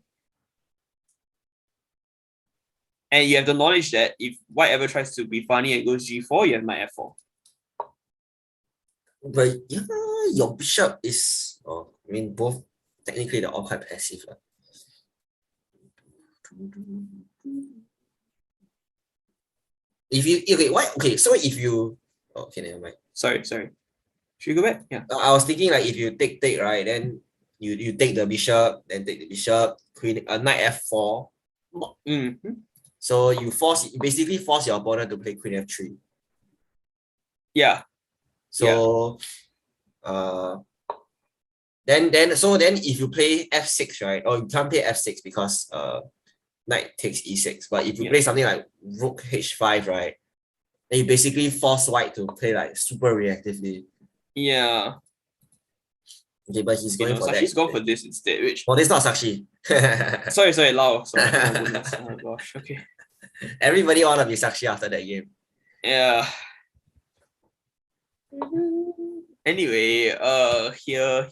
And you have the knowledge that if white ever tries to be funny and goes g4, you have knight f4. But yeah, your bishop is, I mean, both technically they're all quite passive. If you, okay, why? Okay, so if you, okay, never mind. Sorry. Should we go back? Yeah. I was thinking like if you take, right, then you take the bishop, then take the bishop, queen, knight f4. Mm-hmm. So you basically force your opponent to play queen f3. Yeah. So, then if you play f6, right, or you can't play f6 because knight takes e6. But if you play something like rook h5, right, then you basically force white to play like super reactively. Yeah. Okay, but he's going for that. Sakshi's gone for this instead, which... Well, this is not Sakshi. sorry, Lau. Sorry. Oh my goodness. Oh my gosh. Okay. Everybody want to be Sakshi after that game. Yeah. Anyway, here.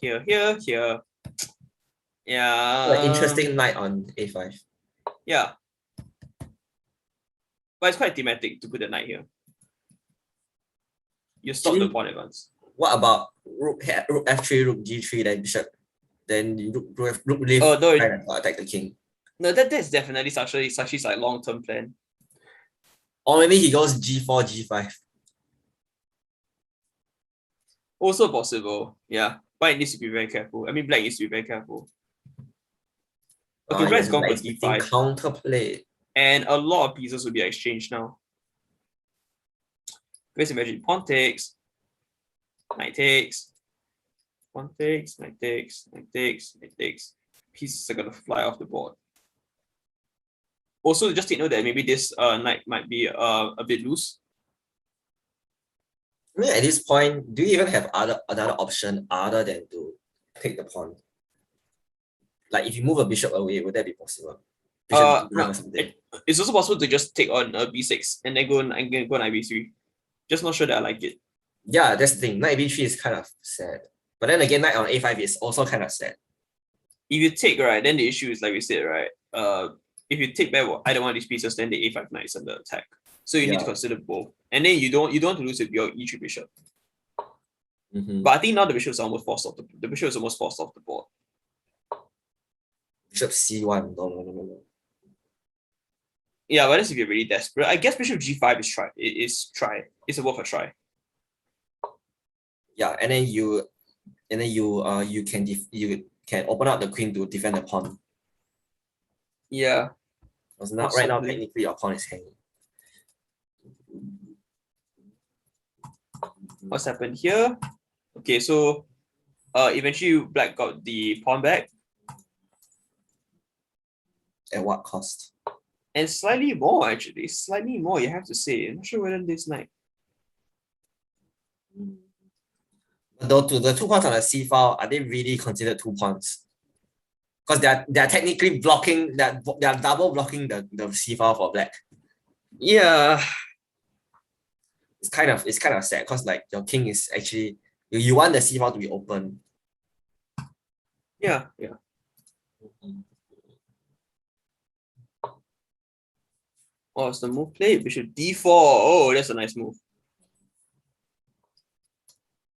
Yeah. Like interesting knight on a5. Yeah. But it's quite thematic to put the knight here. You stop the pawn advance. What about rook f3, rook g3, then bishop? Then you rook leave, attack the king. No, that's definitely Sakshi's like long-term plan. Or maybe he goes g4, g5. Also possible, yeah. White needs to be very careful. I mean, black needs to be very careful. Okay, black's gone for d5. Counterplay. And a lot of pieces will be exchanged now. Let's imagine pawn takes, knight takes, pawn takes, knight takes, knight takes, knight takes. Pieces are gonna fly off the board. Also, just take note that maybe this knight might be a bit loose. I mean, at this point, do you even have another option other than to take the pawn? Like if you move a bishop away, would that be possible? No, it's also possible to just take on a b6 and then go on b3. Just not sure that I like it. Yeah, that's the thing. Knight b3 is kind of sad. But then again, knight on a5 is also kind of sad. If you take, right, then the issue is like we said, right? If you take back either one of these pieces, then the a5 knight is under attack. So you need to consider both. And then you don't want to lose with your e3 bishop. But I think now the bishop is almost forced off the board. Bishop c1. No. Yeah, but that's if you're really desperate. I guess bishop g5 is try. It's worth a try. Yeah, and then you can open up the queen to defend the pawn. Yeah. Because right now technically your pawn is hanging. What's happened here? Okay, so eventually black got the pawn back. At what cost? And slightly more, actually. Slightly more, you have to say. I'm not sure whether this knight. Though the 2 pawns on the c file, are they really considered 2 pawns? Because they're technically blocking they're double blocking the c file for black. Yeah. It's kind of sad because like your king is actually you want the c file to be open. Yeah. Oh, it's the move play. Bishop d4. Oh, that's a nice move.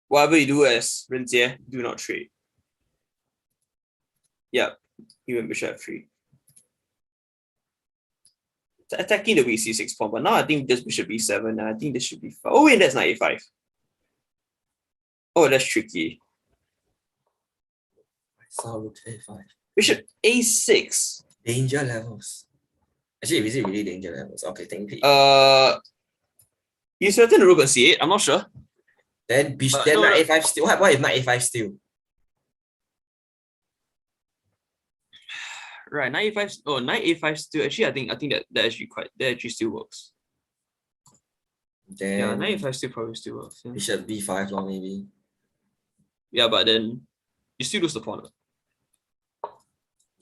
Whatever you do as Ren Jie, do not trade. Yep, even bishop f3. attacking the weak c6 pawn, but now I think this bishop b7. I think this should be fine. Oh wait, that's knight a5. Oh, that's tricky. So rook a5. Bishop a6. Danger levels. Actually, is it really danger levels? Okay, technically. You threaten the rook on c8. I'm not sure. Then knight a5 still. What if knight a5 still? Right, knight a5. Oh, knight a5 still. Actually, I think that actually still works. Then yeah, knight a5 probably still works. Yeah. Bishop b5 long maybe. Yeah, but then you still lose the pawn.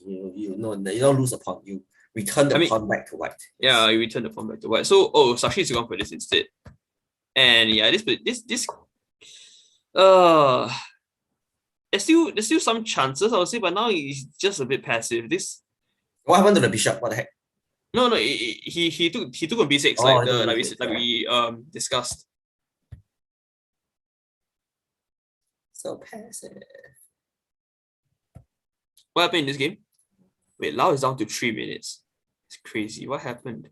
You don't lose a pawn. You return the pawn back to white. Yeah, you return the pawn back to white. So Sashi is going for this instead. And yeah, there's still some chances, I would say, but now he's just a bit passive. What happened to the bishop? What the heck? No, he took on b6 like we discussed. So passive. What happened in this game? Wait, Lau is down to 3 minutes. It's crazy. What happened?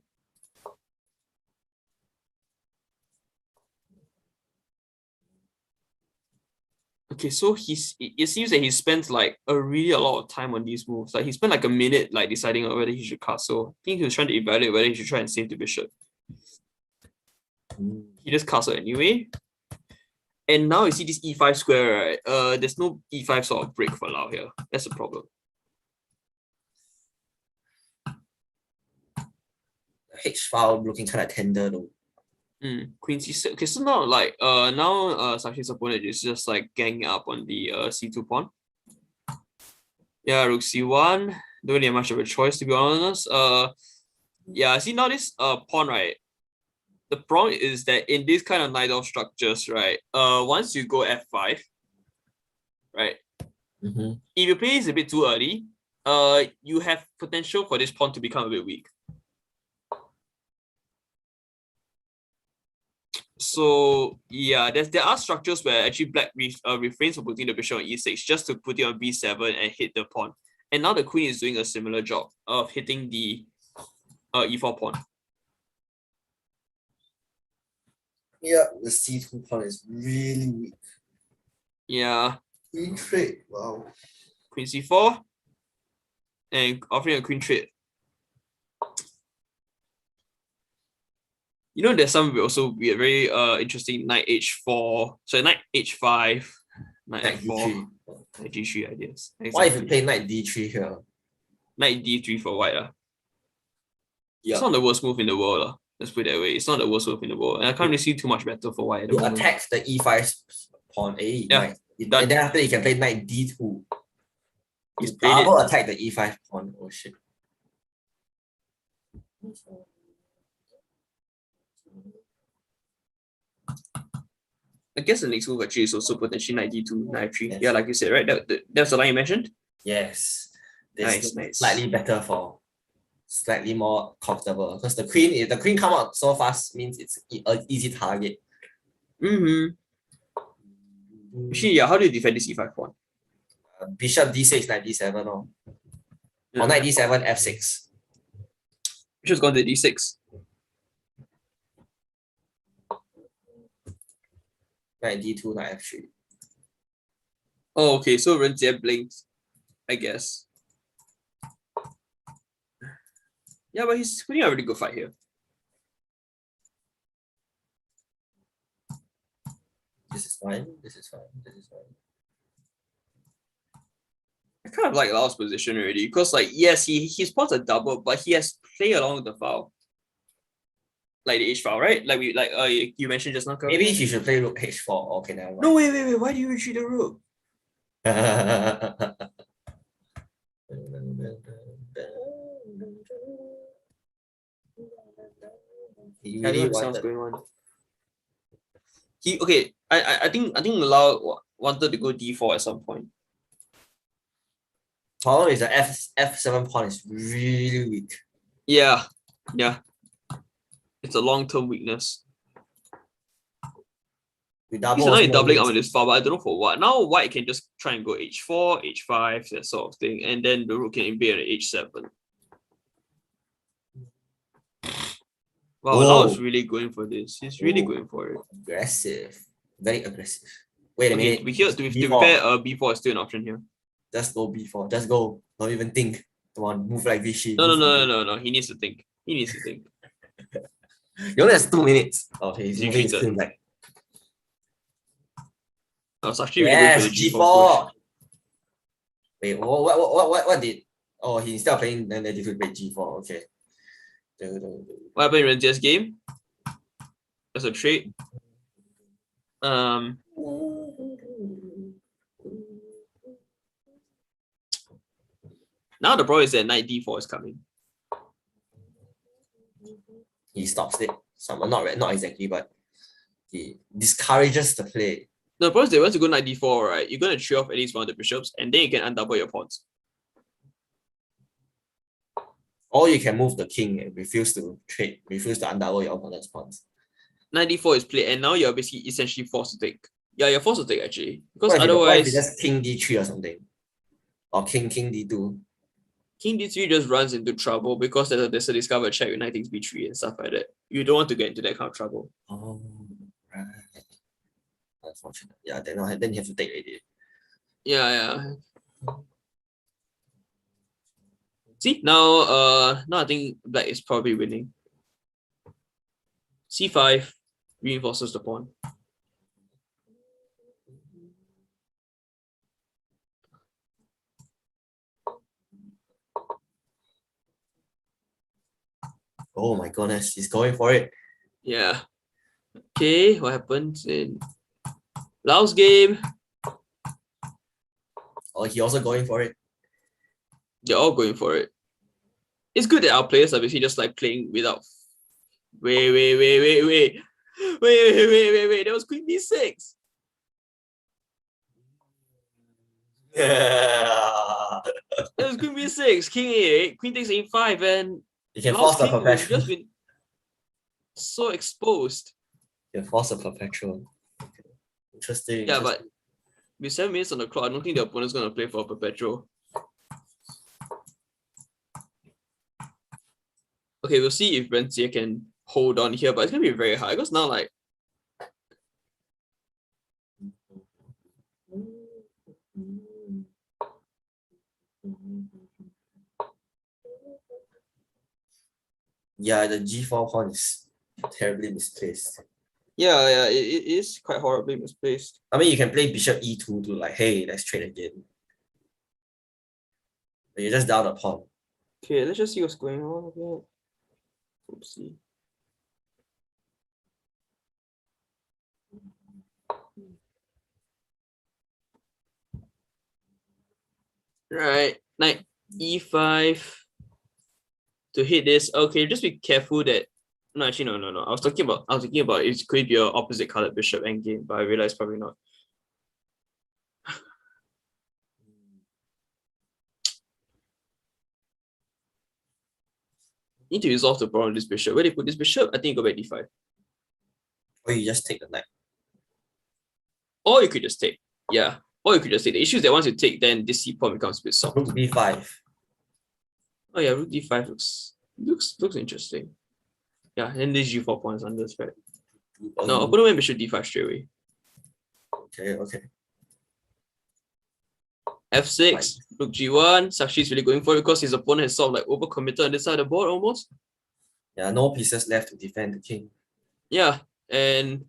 Okay, so it seems that he spent like a lot of time on these moves. Like he spent like a minute like deciding on whether he should castle. I think he was trying to evaluate whether he should try and save the bishop. He just castled anyway. And now you see this e5 square, right? There's no e5 sort of break for Lau here. That's a problem. H file looking kind of tender though. Queen c6. Okay, so now Sashi's opponent is just like ganging up on the c2 pawn. Yeah, rook c1. Don't really have much of a choice, to be honest. Yeah, see now this pawn, right? The problem is that in this kind of knight-off structures, right? Once you go f5, right? If you play this a bit too early, you have potential for this pawn to become a bit weak. So yeah, there are structures where actually black refrains from putting the bishop on e6 just to put it on b7 and hit the pawn. And now the queen is doing a similar job of hitting the e4 pawn. Yeah, the c2 pawn is really weak. Yeah. Queen trade. Wow. Queen c4 and offering a queen trade. You know, there's some also weird, very interesting knight h4. So knight h5, knight f4, knight g3 ideas. Exactly. Why if you play knight d3 here? Knight d3 for white. Yeah. It's not the worst move in the world. Let's put it that way. It's not the worst move in the world. And I can't really see too much better for white at the moment. Attack the e5 pawn. Knight. And then after you can play knight d2. You double attack the e5 pawn. Oh shit. I guess the next move actually is also potentially knight d2, knight f3. Yeah, like you said, right? That's the line you mentioned? Yes. Nice. Slightly better for slightly more comfortable. Because the queen come out so fast means it's an easy target. Actually, yeah, how do you defend this e5 pawn? Bishop d6, knight d7 or knight d7, f6. Bishop's gone to d6. Knight d2, knight f3. Oh, okay. So Ren Jie blinked, I guess. Yeah, but he's putting a really good fight here. This is fine. I kind of like Lau's position already because, like, yes, his pawns are double, but he has play along the file, like the h file, right? Like you mentioned just now. Maybe he should play rook h4. Okay, now. No, wait. Why do you retreat the rook? He really what's going on. I think Lau wanted to go d4 at some point. Problem is the f7 pawn is really weak. Yeah. It's a long-term weakness. He's not doubling up on this file, but I don't know for what. Now white can just try and go h4, h5, that sort of thing, and then the rook can invade on h7. Wow, Lau is really going for this. He's really going for it. Aggressive. Very aggressive. Wait a minute. To be fair, B4 is still an option here. Just go B4. Just go. Don't even think. Come on, move like Vichy. No. He needs to think. He only has 2 minutes. Okay, he's moving his queen back. I was actually really going for the G4 push. Wait, what did? Oh, he instead of playing then they play G4. Okay. What happened in Renzia's game? That's a trade. Now the problem is that knight D4 is coming. He stops it. Not exactly, but he discourages the play. No, the problem is that once you go knight D4, right, you're gonna trade off at least one of the bishops, and then you can undouble your pawns. Or you can move the king and refuse to undouble your opponent's pawns. Knight D4 is played, and now you're basically essentially forced to take. Yeah, you're forced to take actually. Because what otherwise if just king D3 or something? Or king D2. King D3 just runs into trouble because there's a discovered check with knight takes B3 and stuff like that. You don't want to get into that kind of trouble. Oh, right. Unfortunate. Yeah, then you have to take already. Yeah. See, now I think black is probably winning. C5 reinforces the pawn. Oh my goodness, he's going for it. Yeah. Okay, what happens in Lau's game? Oh, he also going for it. They're all going for it. It's good that our players are basically just like playing without. Wait. That was Queen B6. Yeah. That was Queen B6, King A8, Queen takes A5, and you can force a perpetual. Just been so exposed. You can force a perpetual. Interesting. Yeah, but with 7 minutes on the clock, I don't think the opponent's gonna play for a perpetual. Okay, we'll see if Renzia can hold on here, but it's gonna be very hard because now like yeah, the G4 pawn is terribly misplaced. Yeah, it is quite horribly misplaced. I mean, you can play bishop E2 to like, hey, let's trade again. But you're just down a pawn. Okay, let's just see what's going on again. Oopsie. Right, knight E5 to hit this. Okay, just be careful that. No, actually, no. I was thinking about it could be your opposite colored bishop endgame, but I realized probably not. Need to resolve the problem with this bishop. Where do you put this bishop? I think you go back D5. Or you just take the knight. Or you could just take. Yeah. Or you could just take. The issue is that once you take, then this C pawn becomes a bit soft. Rook B5. Oh yeah, rook D5 looks interesting. Yeah, and this G4 pawn is under threat. No, opponent went bishop D5 straight away. Okay. F6, rook G1. Sakshi's really going for it because his opponent has sort of like overcommitted on this side of the board almost. Yeah, no pieces left to defend the king. Yeah, and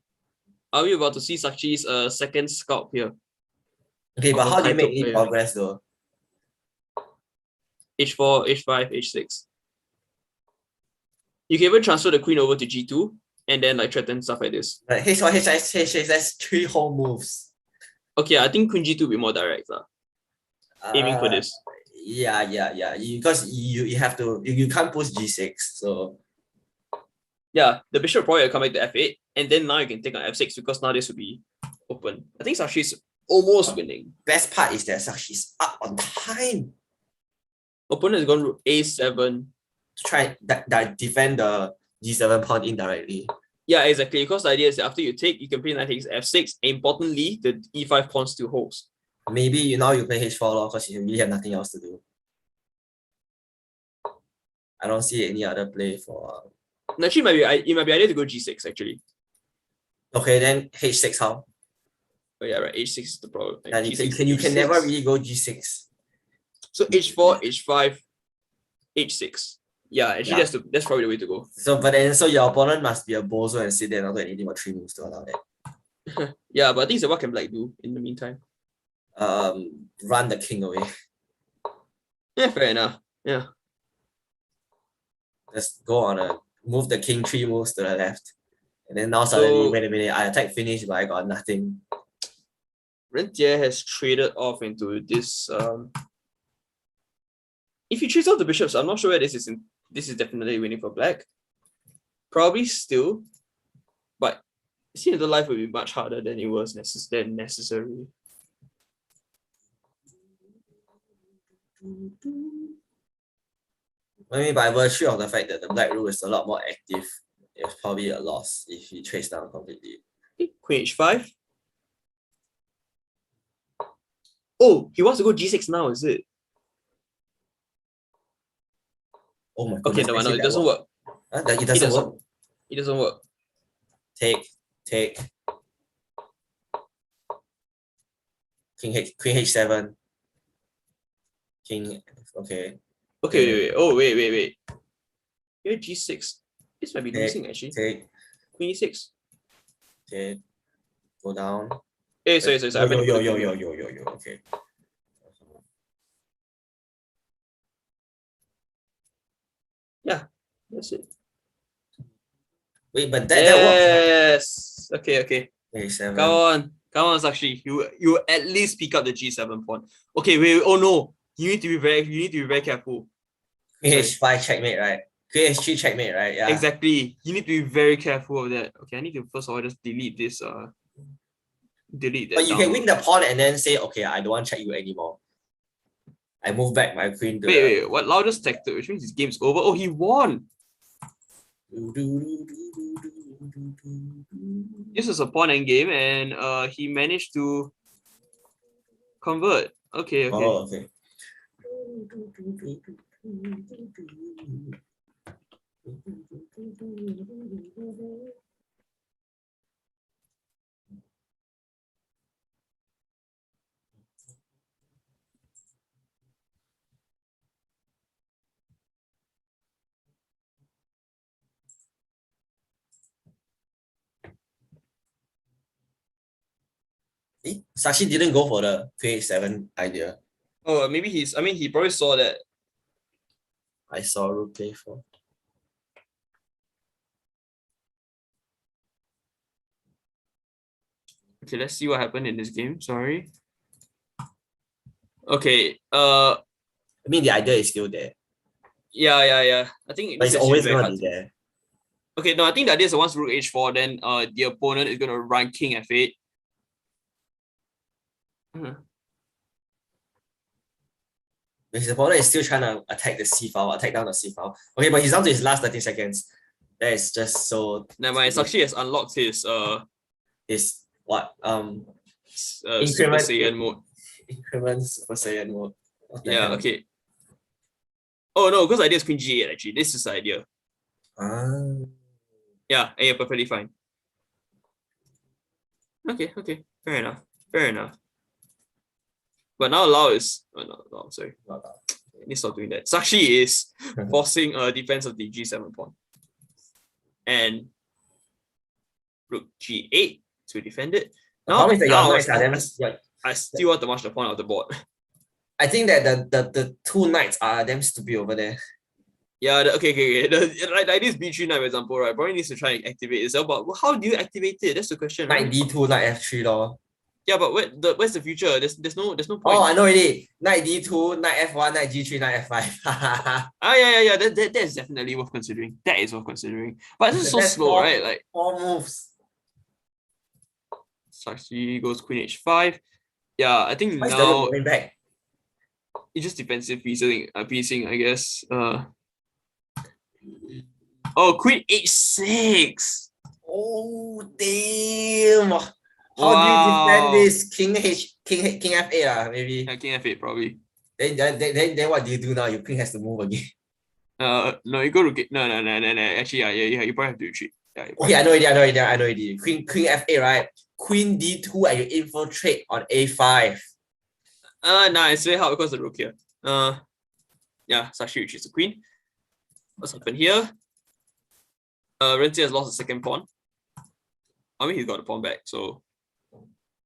are we about to see Sakshi's second scalp here? Okay, but how do you make any progress though? H4, H5, H6. You can even transfer the queen over to G2 and then like threaten stuff like this. Like H1, H6, that's 3 whole moves. Okay, I think queen G2 will be more direct. Aiming for this. Yeah. Because you have to, you can't push G6, so. Yeah, the bishop probably will come back to F8, and then now you can take on F6 because now this will be open. I think Sakshi's almost winning. Best part is that Sakshi's up on time. Opponent has gone rook A7. To try that defend the G7 pawn indirectly. Yeah, exactly. Because the idea is that after you take, you can play knight takes F6. And importantly, the E5 pawn still holds. Maybe now you play H4 because you really have nothing else to do. I don't see any other play for Actually, it might be idea to go G6 actually. Okay, then H6 how? Oh yeah, right. H6 is the problem. Like, Yeah, you can never really go G6. So H4, H5, H6. Yeah, actually that's probably the way to go. So your opponent must be a bozo and sit there and not do anything but 3 moves to allow that. Yeah, but I think so what can Black do in the meantime? Run the king away. Yeah, fair enough. Yeah. Just go on move the king 3 moves to the left. And then now suddenly, wait a minute, I attack finish, but I got nothing. Ren Jie has traded off into this. If he trades off the bishops, I'm not sure where this is definitely winning for Black. Probably still, but it seems the life would be much harder than it was necessary. I mean, by virtue of the fact that the black rule is a lot more active, it's probably a loss if he trades down completely. Queen H5. Oh, he wants to go G6 now, is it? Oh my goodness. Okay, no, it doesn't work. It doesn't work? It doesn't work. Take. Queen H7. King, okay. Okay, wait. Oh, wait. Here, G6. This might be losing, actually. Take. Queen E6. Okay. Go down. Hey, sorry. Yo. Okay. Yeah, that's it. Wait, but that works. Yes. Okay. H7. Come on, Sakshi. You at least pick up the G7 pawn. Okay, wait. Oh no. You need to be very careful. Queen H5 checkmate, right? Queen H3 checkmate, right? Yeah. Exactly. You need to be very careful of that. Okay, I need to first of all just delete this. Delete that. But you can win the pawn and then say, okay, I don't want to check you anymore. I move back my queen to wait. What? Lau just texted, which means his game's over. Oh, he won. This is a pawn endgame, and he managed to convert. Okay. Oh, okay. Sakshi didn't go for the Queen H7 idea. Oh, maybe he probably saw that. I saw Rook play for. Okay, let's see what happened in this game. Sorry. Okay. I mean, the idea is still there. Yeah. I think but it's always gonna be there. Okay, no, I think the idea is once Rook H4, then the opponent is gonna run King F8. His opponent is still trying to attack the C file, attack down the C file. Okay, but he's down to his last 13 seconds. That is just so. Never mind. Sakshi has unlocked his what Super Saiyan mode. Increment Super Saiyan mode. Yeah. Hell? Okay. Oh no, because idea is Queen G8 actually. This is the idea. Yeah, perfectly fine. Okay. Fair enough. But now Lau is sorry. Need to stop doing that. Sakshi is forcing a defense of the G7 pawn. And Rook G8 to defend it. Now I still want to march the pawn out the board. I think that the two knights are damn stupid over there. Yeah, okay. Like this B3 knight, for example, right? Probably needs to try and activate itself. But how do you activate it? That's the question. Knight D2, knight F3 though. Yeah, but where's the future? There's no point. Oh, I know already. Knight D2, knight F1, knight G3, knight F5. Yeah. That is definitely worth considering. That is worth considering. But this is so slow, right? Like 4 moves. Sakshi goes Queen H5. Yeah, I think now going back? It's just defensive piecing, I guess. Oh, Queen H6. Oh damn. How do you defend this? King F8 maybe. Yeah, King F8 probably. Then what do you do now? Your queen has to move again. No, you go to no. Actually, yeah. You probably have to retreat. Yeah, okay, I know already. Queen F8, right? Queen D2 and you infiltrate on A5. Nah, it's very hard because the rook here. Yeah, Sashi retreats the queen. What's happened here? Renzi has lost the second pawn. I mean, he's got the pawn back, so.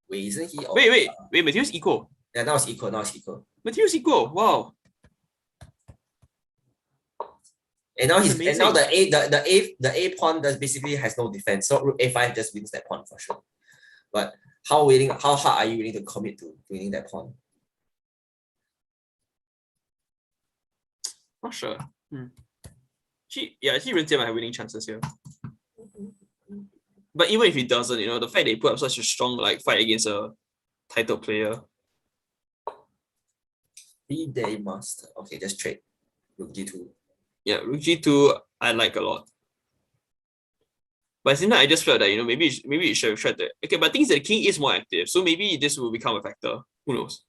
Wait, isn't he? Wait. Material's equal. Yeah, now it's equal. Material's equal. Wow. And now the A pawn does basically has no defense. So rook A5 just wins that pawn for sure. But how hard are you willing to commit to winning that pawn? Not sure. Actually Renzi might have winning chances here. But even if he doesn't, the fact that he put up such a strong fight against a title player. 3-day master. Okay, just trade. Rook G2. Yeah, rook G2 I like a lot. But at the same time, I just felt that maybe it should have tried that. Okay, but things that the king is more active, so maybe this will become a factor. Who knows?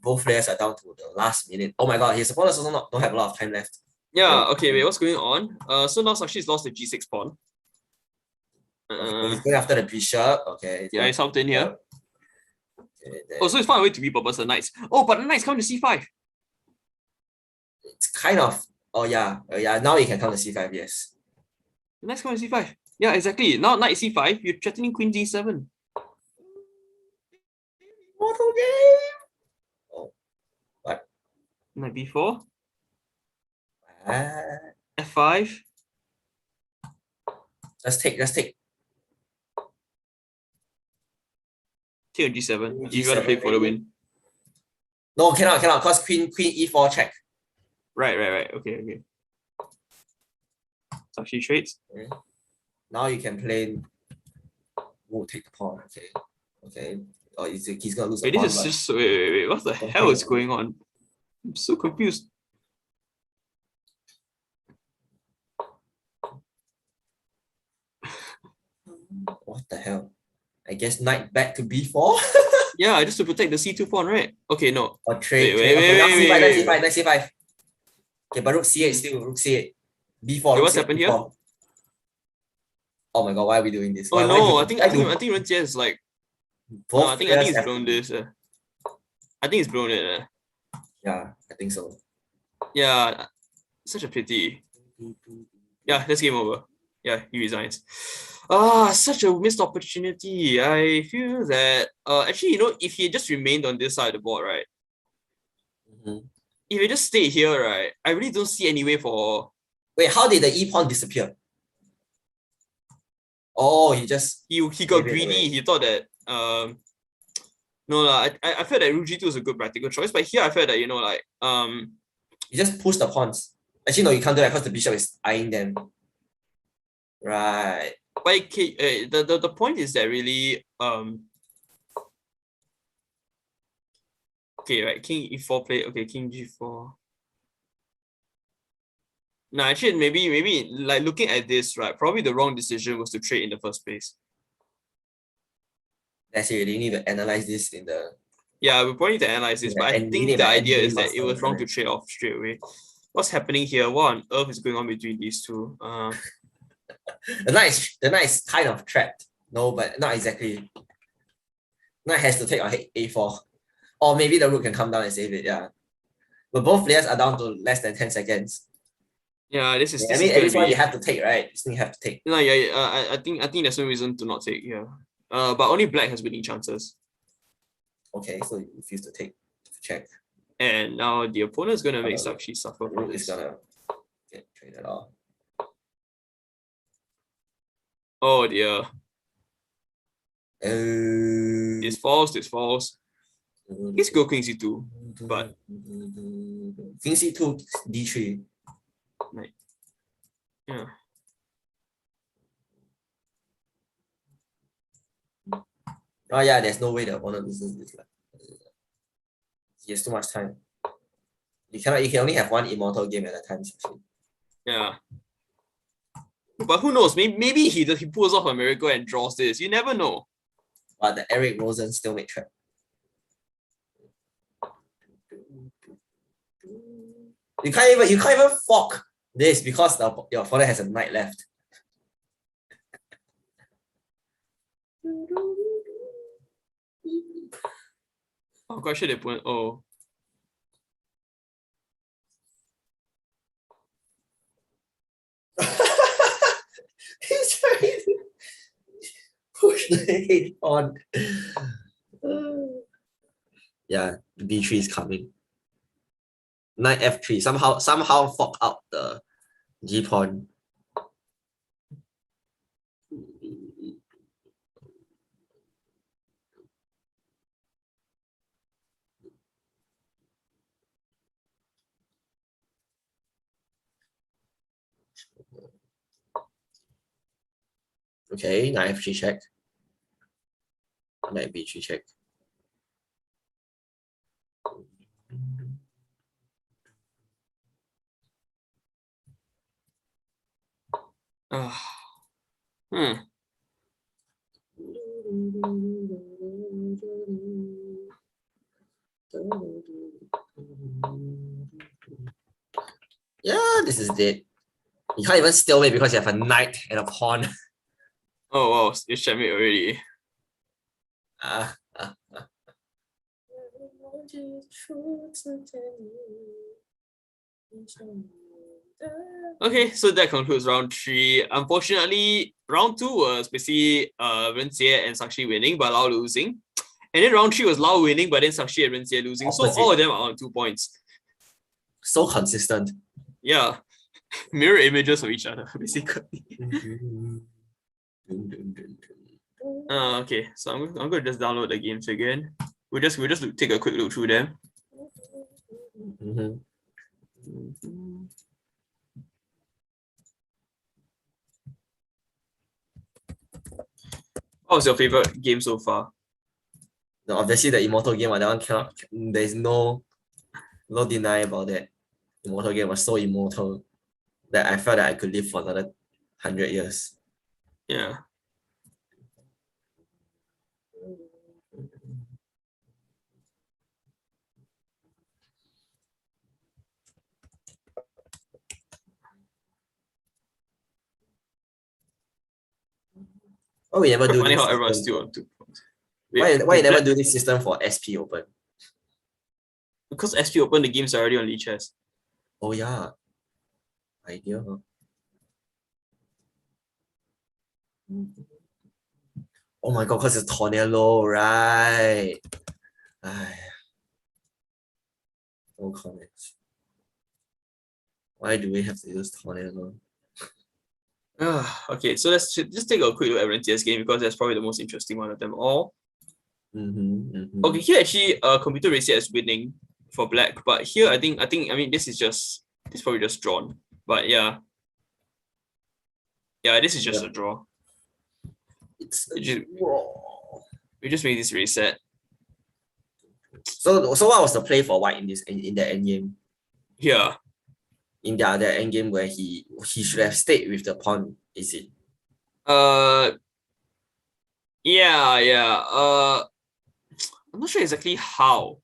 Both players are down to the last minute. Oh my god, his opponents also don't have a lot of time left. Yeah, okay, wait, what's going on? So now Sakshi's lost the G6 pawn. He's going after the bishop. Okay. Yeah, he's helped in here. Okay, so it's found a way to repurpose the knights. Oh, but the knights come to C5. It's kind of. Oh yeah. Now you can come to C5. Yes. The knights come to C5. Yeah, exactly. Now knight C5. You're threatening Queen D7. Mortal game. Oh, what? Knight B4. F5. Let's take. Take on G7. You gotta play for the win. No, cannot. Cause Queen E4 check. Right. Okay. So she trades. Okay. Now you can play. Oh, take the pawn. Okay. Oh, he's gonna lose. Wait, this is just wait. What the hell is going on? I'm so confused. What the hell? I guess knight back to B4. Yeah, just to protect the C2 pawn, right? Okay, no. Or trade. Wait. Knight C5. Okay, but rook C8 still. Rook C8. B4. Wait, what's happened here? Oh my god, why are we doing this? Oh no, I think Renjie is like. No, I think it's blown this. I think it's blown it. Yeah, I think so. Yeah, such a pity. Yeah, that's game over. Yeah, he resigns. Such a missed opportunity. I feel that actually, if he just remained on this side of the board, right? If he just stayed here, right, I really don't see any way for. Wait, how did the E pawn disappear? Oh, he got greedy. He thought that no lah. I felt that rook G2 is a good practical choice, but here I felt that you just push the pawns. Actually, no, you can't do that because the bishop is eyeing them. Right. But the point is that really okay, right, king E4 play. Okay, king G4. No, actually, maybe like looking at this, right, probably the wrong decision was to trade in the first place. That's it. You need to analyze this in the. Yeah, we probably need to analyze this, but I think the idea is that it was wrong to trade off straight away. What's happening here? What on earth is going on between these two? The knight is kind of trapped. No, but not exactly. Knight has to take on A4. Or maybe the rook can come down and save it, yeah. But both players are down to less than 10 seconds. Yeah, this is. I mean, at this point you have to take, right? This thing you have to take. No, yeah. I think there's no reason to not take. Yeah. But only black has winning chances. Okay, so you refuse to take. Check. And now the opponent is gonna make Sakshi suffer. The rook is gonna get traded off. Oh dear. This falls. Let's go King C2, but King C2 D3. Right. Yeah. Oh yeah, there's no way the opponent loses this. He has too much time. You can only have one immortal game at a time. Yeah. But who knows? Maybe he pulls off a miracle and draws this. You never know. But the Eric Rosen still made trap. You can't even fork this because your opponent has a knight left. Oh, quite sure they put. Oh. He's trying to push the H pawn. Yeah, B3 is coming. Knight F3. Somehow fork out the G pawn. Okay, knight F3 check. Knight B3 check. Yeah, this is dead. You can't even steal it because you have a knight and a pawn. Oh wow, it's checkmate already. Okay, so that concludes round 3. Unfortunately, round 2 was basically Ren Jie and Sakshi winning, but Lao losing. And then round 3 was Lao winning, but then Sakshi and Ren Jie losing. Opposite. So all of them are on 2 points. So consistent. Yeah. Mirror images of each other, basically. Okay, so I'm going to just download the games again. We'll just take a quick look through them. What was your favorite game so far? No, obviously the Immortal game, that one cannot. There's no deny about that. Immortal game was so immortal that I felt that I could live for another 100 years. Yeah. Why we never do Funny this how everyone's system? still on 2 points. Why you never do this system for SP Open? Because SP Open, the games are already on Lichess. Oh yeah. Idea, huh? Oh my god, because it's Tornado, right? No comments. Why do we have to use Tornado? Okay, so let's just take a quick look at Ren Jie's game because that's probably the most interesting one of them all. Okay, here actually computer rates it as winning for black, but here I mean this is probably just drawn. But yeah. Yeah, this is just a draw. It's a draw. We just made this reset. So what was the play for white in the end game? Yeah. In the other end game where he should have stayed with the pawn, is it? Yeah. I'm not sure exactly how.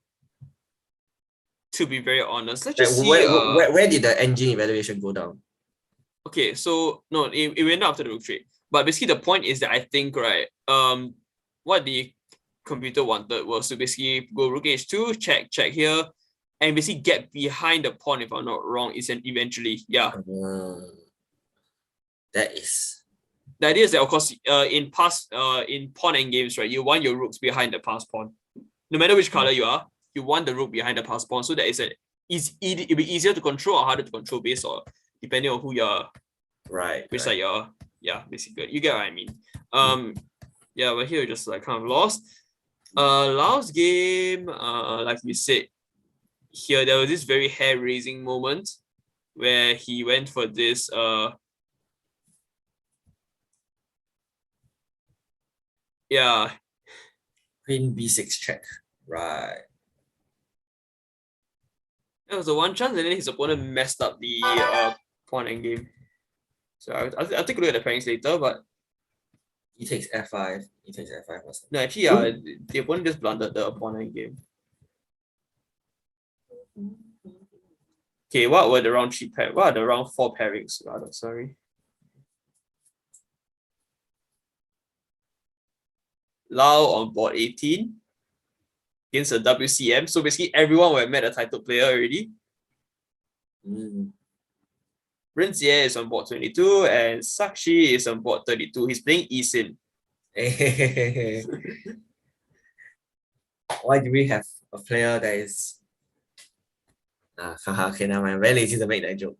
To be very honest, let's just see. Where did the engine evaluation go down? Okay, so no, it went after the rook trade. But basically, the point is that I think right, what the computer wanted was to basically go rook h2, check here, and basically get behind the pawn. If I'm not wrong, is eventually, yeah. That is. The idea is that of course, in pawn endgames, right, you want your rooks behind the pass pawn. No matter which color you are, you want the rook behind the pass pawn, so that it'll be easier to control or harder to control based on depending on who you're, which side you're. Yeah, basically, you get what I mean. Yeah, but here just like kind of lost. Last game, like we said, here there was this very hair-raising moment where he went for this yeah. Queen b6 check. Right. That was the one chance, and then his opponent messed up the pawn endgame. So I'll take a look at the pairings later, but he takes f5. He takes f5. No, actually, the opponent just blundered the pawn endgame. Okay, what were the round 3 pair? What are the round 4 pairings? Rather, sorry. Lau on board 18 against a WCM. So basically, everyone will have met a title player already. Rinjie is on board 22 and Sakshi is on board 32. He's playing Isin. Why do we have a player that is okay, now I'm very lazy to make that joke.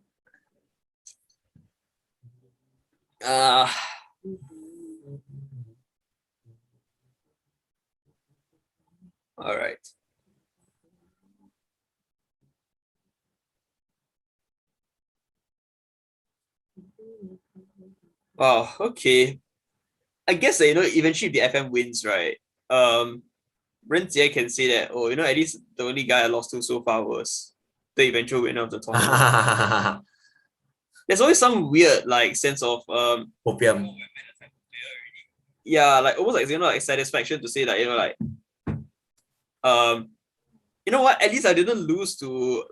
All right. Oh, okay. I guess that, eventually if the FM wins, right? Rinjie can say that, oh, at least the only guy I lost to so far was the eventual winner of the tournament. There's always some weird sense of opium. Yeah, almost like satisfaction to say that, you know what? At least I didn't lose to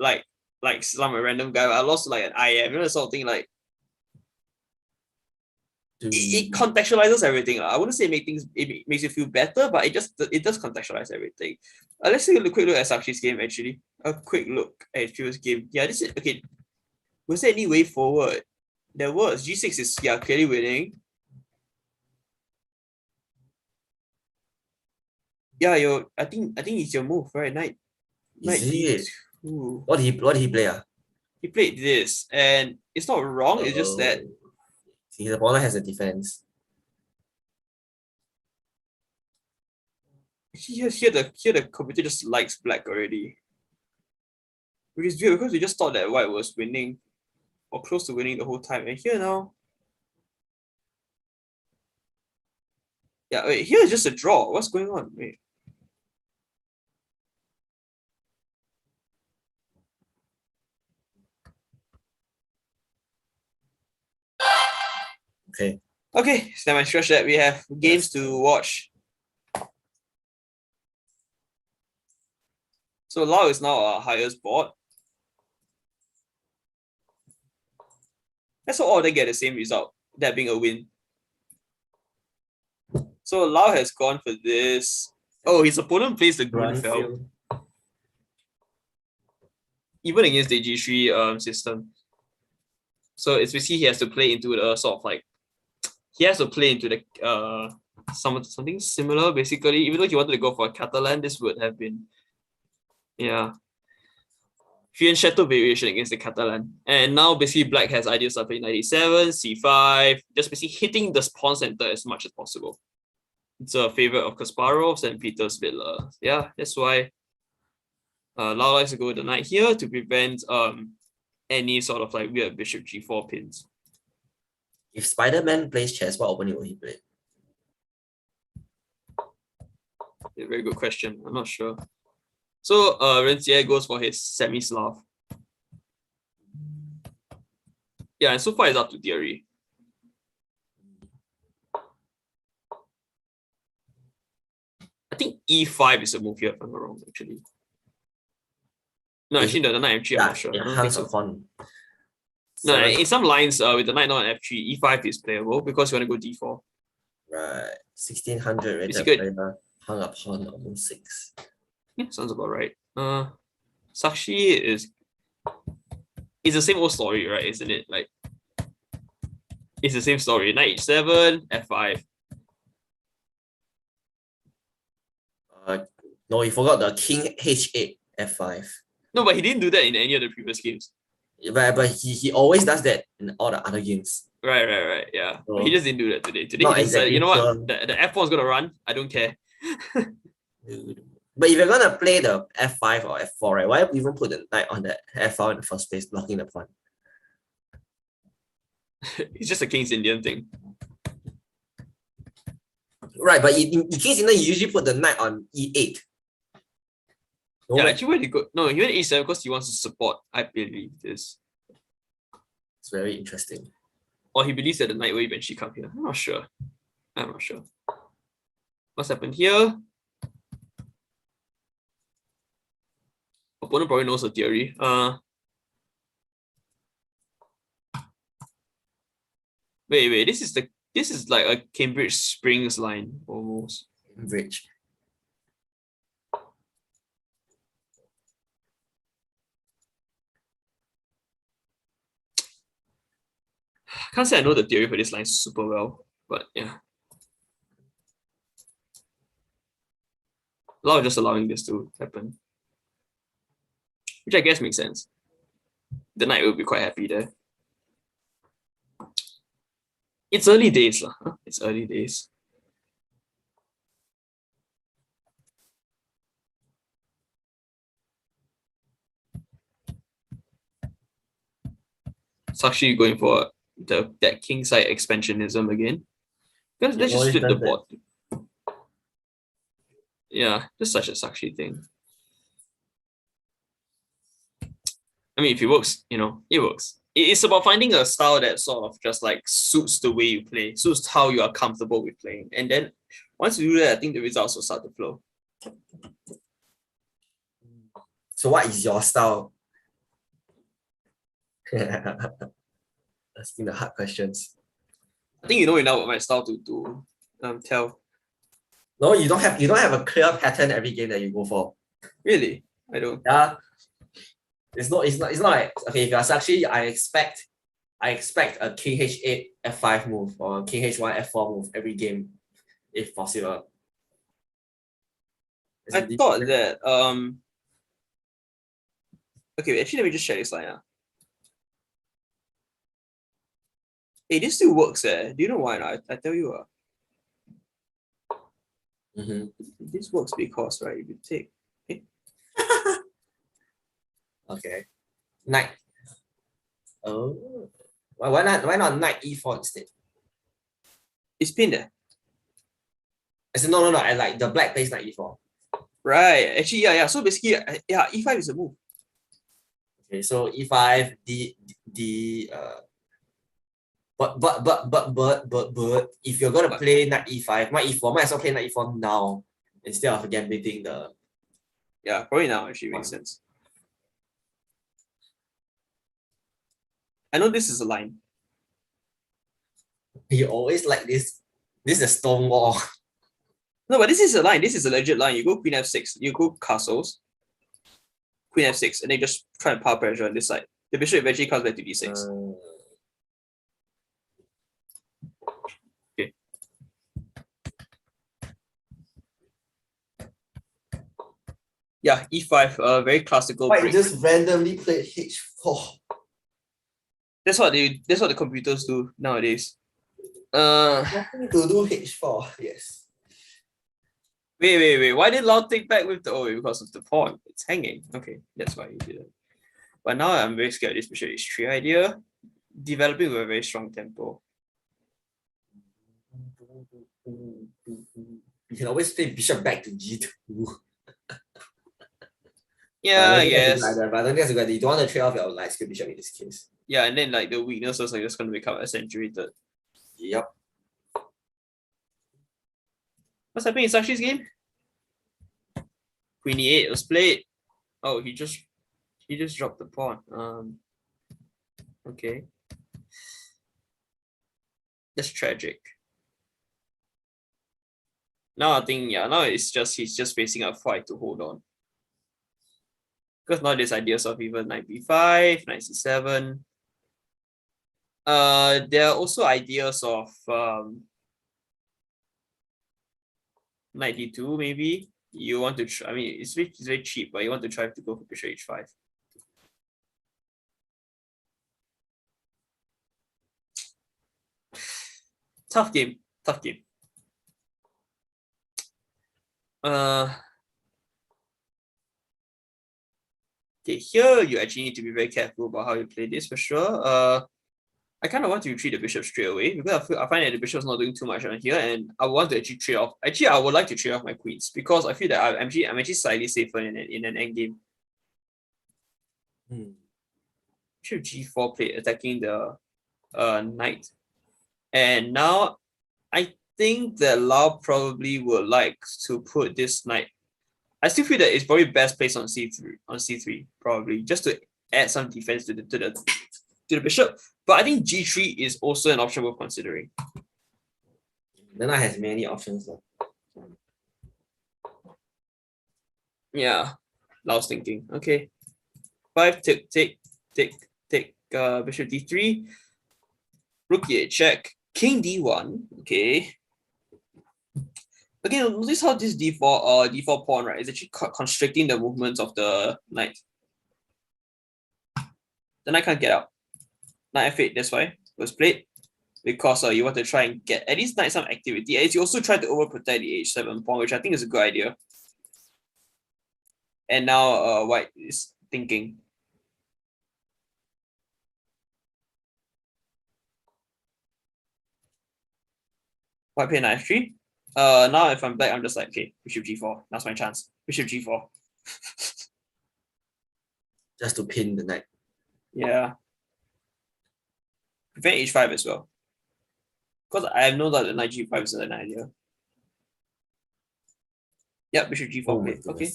some random guy. I lost to an IM, that sort of thing. It contextualizes everything. I wouldn't say it makes you feel better, but it does contextualize everything. Let's take a quick look at Sakshi's game. Actually, a quick look at his previous game. Yeah, this is okay. Was there any way forward? There was. G6 is clearly winning. Yeah, I think it's your move, right? Knight D2. Ooh. What did he play? He played this, and it's not wrong. It's just that his opponent has a defense. Here the computer just likes black already. Which is weird because we just thought that white was winning or close to winning the whole time. And here now. Yeah, wait, here is just a draw. What's going on? Wait. Okay. Okay, so I'm sure that we have games to watch. So Lau is now our highest board. That's all of them get the same result, that being a win. So Lau has gone for this. Oh, his opponent plays the Grunfeld. Even against the G3 system. So it's basically he has to play into the he has to play into the something similar, basically. Even though he wanted to go for a Catalan, this would have been Fianchetto variation against the Catalan. And now basically black has ideas of playing 97, C5, just basically hitting the pawn center as much as possible. It's a favorite of Kasparov's and Peter's Villa. Yeah, that's why Lau likes to go with the knight here to prevent any sort of weird bishop G4 pins. If Spider-Man plays chess, what opening will he play? Yeah, very good question. I'm not sure. So Rinjie goes for his semi-Slav. Yeah, and so far it's up to theory. I think E5 is a move here, if I'm not wrong, actually. No, actually, the knight F3, I'm not sure. I don't think so. No, in some lines, with the knight not on F3, E5 is playable because you want to go D4. Right. 1600 rated player hung a pawn on 6. Yeah, sounds about right. Sakshi is the same old story, right? Isn't it? It's the same story. Knight H7, F5. No, you forgot the King H8, F5. No, but he didn't do that in any of the previous games. But he always does that in all the other games. Right. Yeah. So, but he just didn't do that today. Today he just said, you know what? The F1 is gonna run. I don't care. But if you're gonna play the F5 or F4, right? Why even put the knight on the F4 in the first place, blocking the pawn? It's just a King's Indian thing. Right, but in King's Indian, you usually put the knight on E8. No, yeah, actually, where did he go? No, he went E7 because he wants to support, I believe this. It's very interesting. Or he believes that the knight will eventually come here. I'm not sure. What's happened here? Opponent probably knows the theory. Wait. This is like a Cambridge Springs line almost. Cambridge. I can't say I know the theory for this line super well, but yeah. A lot of just allowing this to happen, which I guess makes sense. The knight will be quite happy there. It's early days, lah. It's early days. Sakshi going for that king side expansionism again. Let's just flip the board. Yeah, just such a Sakshi thing. I mean, if it works, it works. It's about finding a style that sort of just like suits the way you play, suits how you are comfortable with playing. And then once you do that, I think the results will start to flow. So what is your style? Asking the hard questions. I think you know enough about my style to tell. No, you don't have a clear pattern every game that you go for. Really? I don't. Yeah. It's not like, okay, if you're Sakshi, I expect a King H8 F5 move or a King H1 F4 move every game, if possible. I thought that okay, actually let me just share this line. Hey, this still works. Do you know why not? I tell you. This works because, right, if you take okay. Knight. Oh. Why not knight e4 instead? It's pinned there. I said no. I like the black plays knight e4. Right. Actually, yeah. So basically, yeah, e5 is a move. Okay, so e5, but if you're gonna play knight e5, knight e4, might as well play knight e4 now instead of gambling the. Yeah, probably now actually makes sense. I know this is a line. You always like this. This is a stone wall. No, but this is a line. This is a legit line. You go queen f6. You go castles. Queen f6, and then just try and power pressure on this side. The bishop eventually comes back to d6. Okay. Yeah, e5. Very classical. Why you just randomly played h4? That's what the computers do nowadays. Nothing to do h4. Yes. Wait. Why did Lau take back with the because of the pawn? It's hanging. Okay, that's why he did it. But now I'm very scared of this bishop h3 idea. Developing with a very strong tempo. You can always play bishop back to g2. Yeah, I guess. But I don't think that's good. You don't want to trade off your light skill bishop in this case. Yeah, and then like the weaknesses are just going to become accentuated. Yep. What's happening in Sakshi's game? Queen e8 was played. Oh, he just dropped the pawn. Okay. That's tragic. Now I think now he's just facing a fight to hold on. Because now there's ideas of even knight b5, knight c7. There are also ideas of knight d2 maybe. You want to try, I mean, it's very cheap, but you want to try to go for bishop h5. Tough game. Okay, here you actually need to be very careful about how you play this for sure. I kind of want to retreat the bishop straight away because I find that the bishop's not doing too much on here, and I want to actually trade off. Actually, I would like to trade off my queens because I feel that I'm actually slightly safer in an endgame. Bishop g4 play attacking the knight, and now I think that Lau probably would like to put this knight. I still feel that it's probably best placed on c3 probably just to add some defense to the to the bishop. But I think g3 is also an option worth considering. The knight has many options though. Yeah, I was thinking. Okay, 5 take bishop d3, rook e8 check, king d1. Okay. Again, notice how this d4 pawn, right, is actually constricting the movements of the knight. The knight can't get out. Knight f8, that's why was played, because you want to try and get at least knight some activity. As you also try to overprotect the h7 pawn, which I think is a good idea. And now white is thinking. White play knight f3. Now if I'm black, I'm just like, okay, bishop g4. That's my chance. Bishop g4. Just to pin the knight. Yeah. Prevent h5 as well. Because I have no doubt that knight g5 is an idea. Yeah, bishop g4 Oh play. Okay.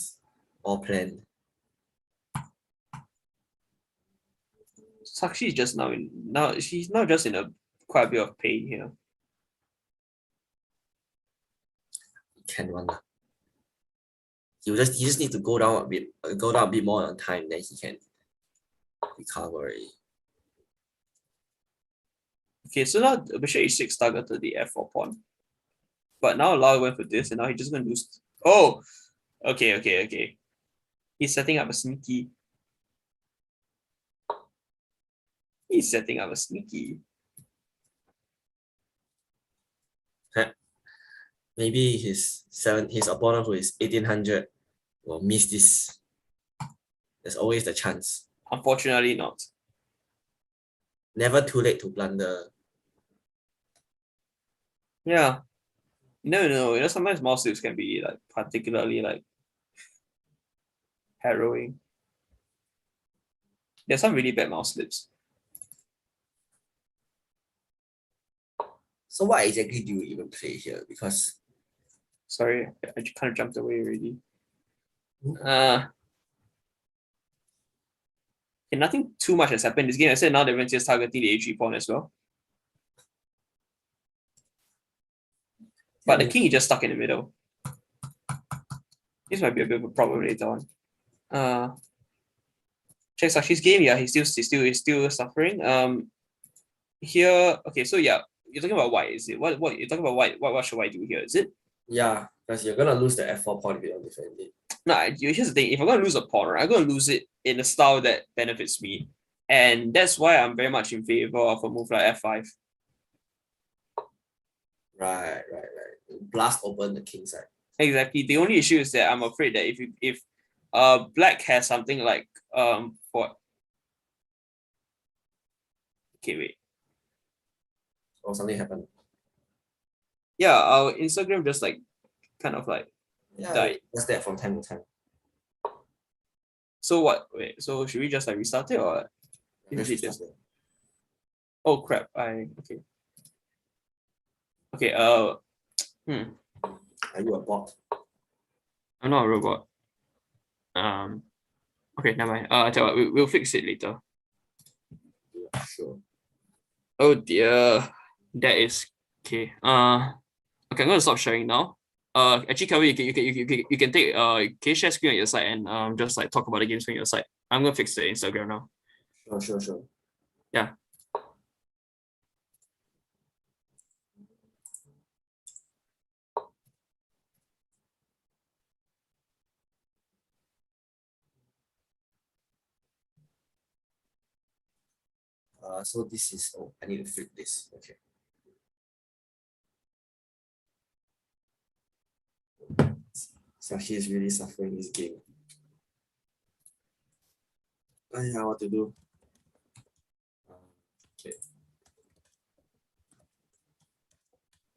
All planned. Sakshi is just she's now just in quite a bit of pain here. Can one. You just need to go down a bit more on time, then he can recover already. Okay, so now bishop h6 targeted the f4 pawn. But now Lau went for this, and now he's just gonna lose. Oh, okay. He's setting up a sneaky. Maybe his opponent who is 1800 will miss this. There's always the chance. Unfortunately not. Never too late to blunder. Yeah. No, sometimes mouse slips can be like particularly like harrowing. There's some really bad mouse slips. So what exactly do you even play here? Because sorry, I just kind of jumped away already. Okay, nothing too much has happened in this game. I said now the event is targeting the a3 pawn as well. But the king is just stuck in the middle. This might be a bit of a problem later on. Check Sakshi's game. Yeah, he's still suffering. Here, okay, so yeah, you're talking about white, is it? What you're talking about white? What should I do here? Is it? Yeah, because you're gonna lose the f4 pawn if you don't defend it. No, here's the thing. If I'm gonna lose a pawn, right, I'm gonna lose it in a style that benefits me, and that's why I'm very much in favor of a move like f5. Right. Blast open the king side. Exactly. The only issue is that I'm afraid that if black has something like for okay, wait. Or something happened. Yeah, our Instagram just like kind of like died. That's that from time to time. So what? Wait, so should we just like restart it or oh crap, okay. Okay, Are you a bot? I'm not a robot. Okay, never mind. I tell you what, we'll fix it later. Yeah, sure. Oh dear. That is okay. Okay, I'm gonna stop sharing now. Actually, Kevin, you can take can you share screen on your side and just like talk about the games on your side. I'm gonna fix the Instagram now. Sure. Yeah. So this is I need to flip this. Okay. So he is really suffering this game. I don't know what to do. Okay.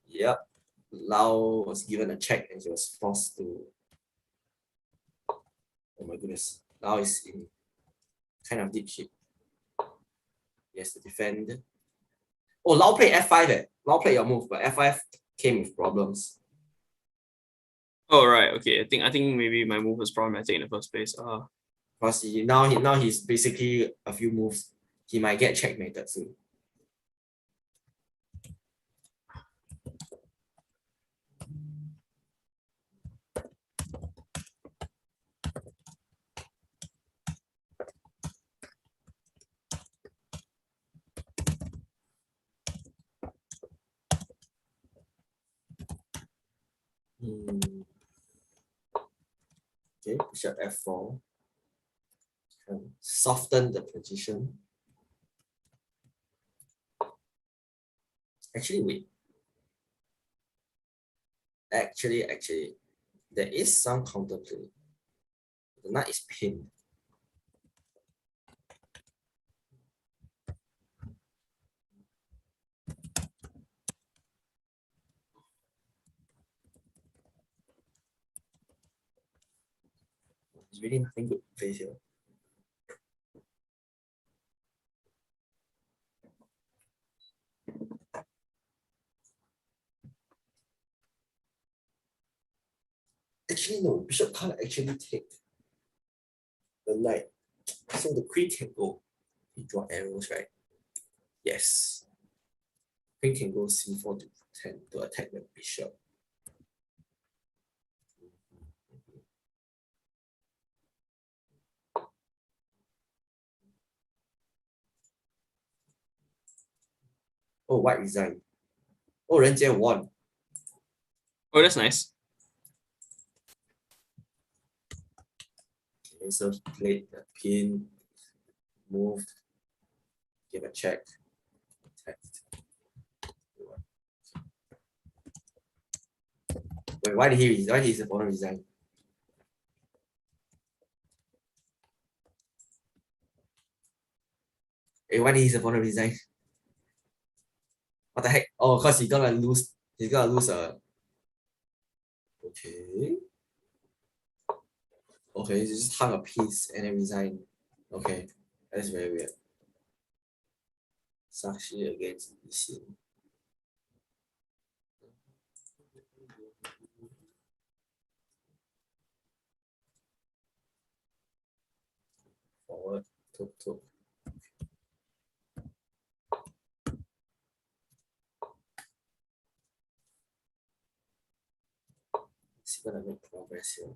Yep. Lau was given a check and he was forced to. Oh my goodness. Lau is in kind of deep shit. He has to defend. Oh, Lau played f5. Lau played your move, but f5 came with problems. Oh right, okay. I think maybe my move was problematic in the first place. Because now he's basically a few moves he might get checkmated soon. Okay, bishop f4. Soften the position. Actually, wait. Actually, there is some counterplay. The knight is pinned. There's really nothing good to play here. Actually, no, bishop can't actually take the knight. So the queen can go. You draw arrows, right? Yes. Queen can go c4 to 10 to attack the bishop. Oh, white resigned. Oh, 人家 won. Oh, that's nice. Okay, so he played the pin, moved, give a check, attacked. Wait, why did he resign? Why did his opponent resign? Hey, why did his opponent resign? What the heck? Oh, because he's gonna lose. He's gonna lose a. Okay. Okay, he just hung a piece and then resign. Okay, that's very weird. Sakshi against BC. Forward, took. He's gonna make progress here.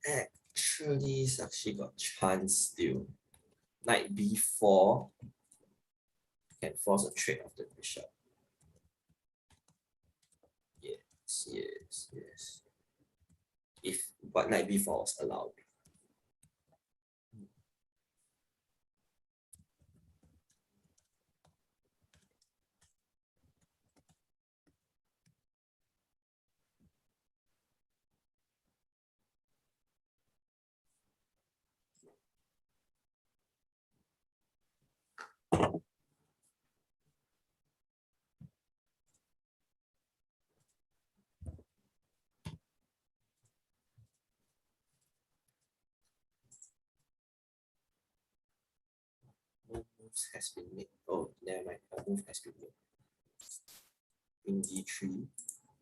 Actually, Sakshi got chance still. Knight b4 can force a trade of the bishop. Yes. If but knight b4 was allowed. No moves has been made. Oh, never mind. A move has been made. Queen d3.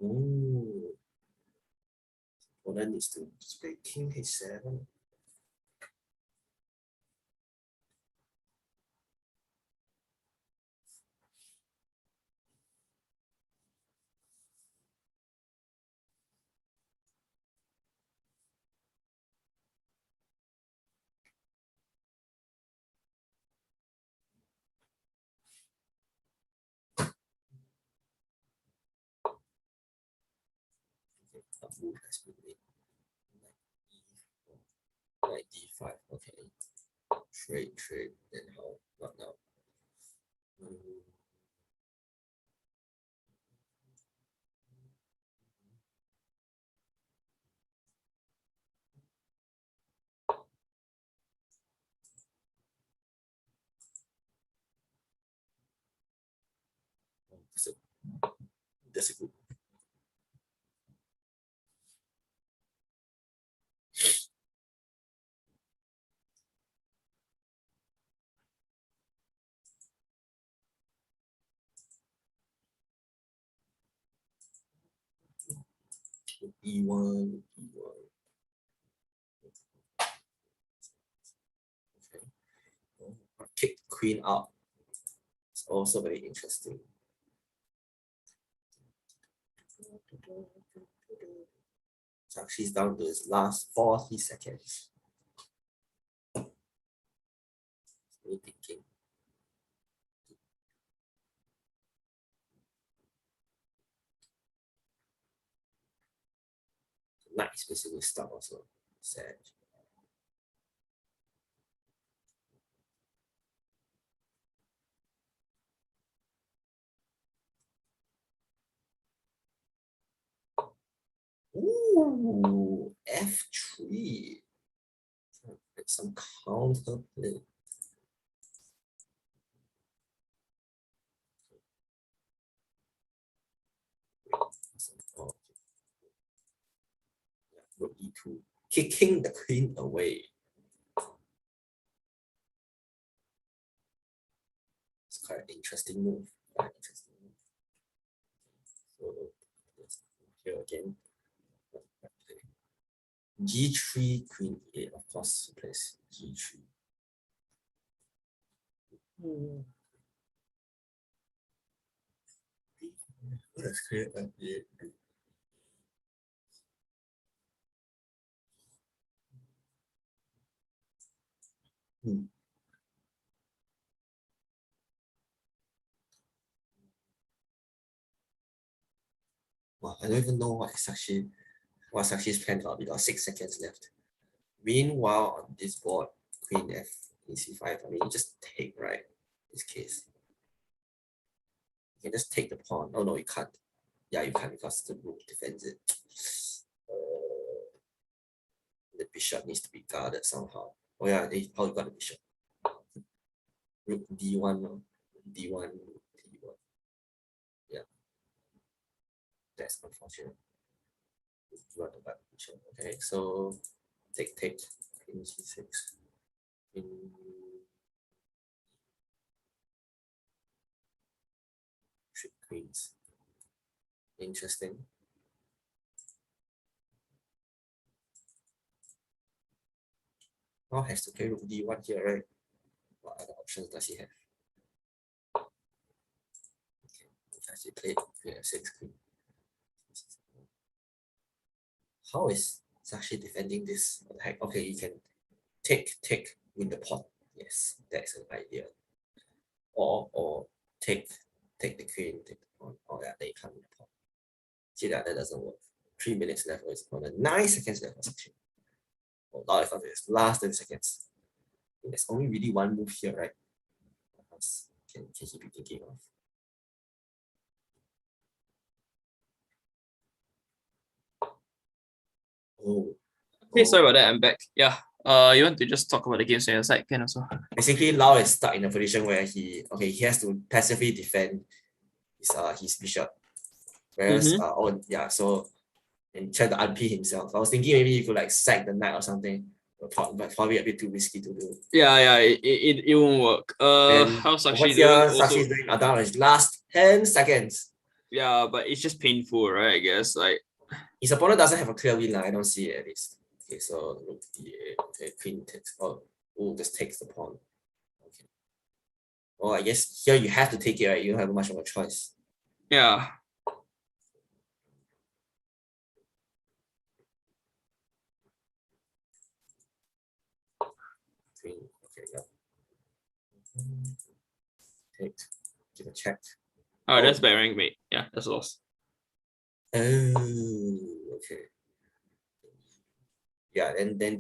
Oh, opponent needs to play king h7. A move has been made. Knight d5. Okay. Trade. Then how? Not now. That's a good. E1. Okay. Kick queen out. It's also very interesting. So she's down to his last 40 seconds. Really thinking. Knight is basically stuck also. Sad. Ooh, F3. Some counter play. Rook E2, kicking the queen away. It's quite an interesting move. So here again. G3, queen E8, of course, plays G3. Let's create a Wow, I don't even know what Sakshi's plan are. We got 6 seconds left. Meanwhile, on this board, queen F, C5. I mean, you just take, right? In this case. You can just take the pawn. Oh no, you can't. Yeah, you can't because the rook defends it. The bishop needs to be guarded somehow. Oh yeah, they probably got the bishop. Rook D1, no? D1, D1. Yeah. That's unfortunate. D1 to guard the bishop. Okay, so take, queen C6. Three queens. Interesting. Now has to play rook D1 here, right? What other options does he have? Okay, has he played queen F6, queen? How is Sakshi defending this? Okay, you can take, win the pawn. Yes, that's an idea. Or take the queen, take the pawn. Oh yeah, they can't win the pawn. See that doesn't work. 3 minutes left for his opponent. 9 seconds left for Sakshi. Oh, now it's not this. Last 10 seconds. There's only really one move here, right? What else can he be thinking of? Oh. Hey, sorry about that. I'm back. Yeah. You want to just talk about the games on your side, can also. Basically, Lau is stuck in a position where he has to passively defend his bishop. Whereas so and try to unpin himself. I was thinking maybe you could like sack the knight or something, but probably a bit too risky to do. Yeah, it won't work. How's Sakshi doing? Sakshi's doing down his last 10 seconds. Yeah, but it's just painful, right? I guess like his opponent doesn't have a clear win. I don't see it at least. Okay, so rook D8. Okay, queen takes. Oh, just takes the pawn. Okay. Well, I guess here you have to take it, right? You don't have much of a choice. Yeah. Queen. Okay, yeah. Take. Give a check. Oh, that's bad rank, mate. Yeah, that's a loss. Oh, okay. Yeah, and then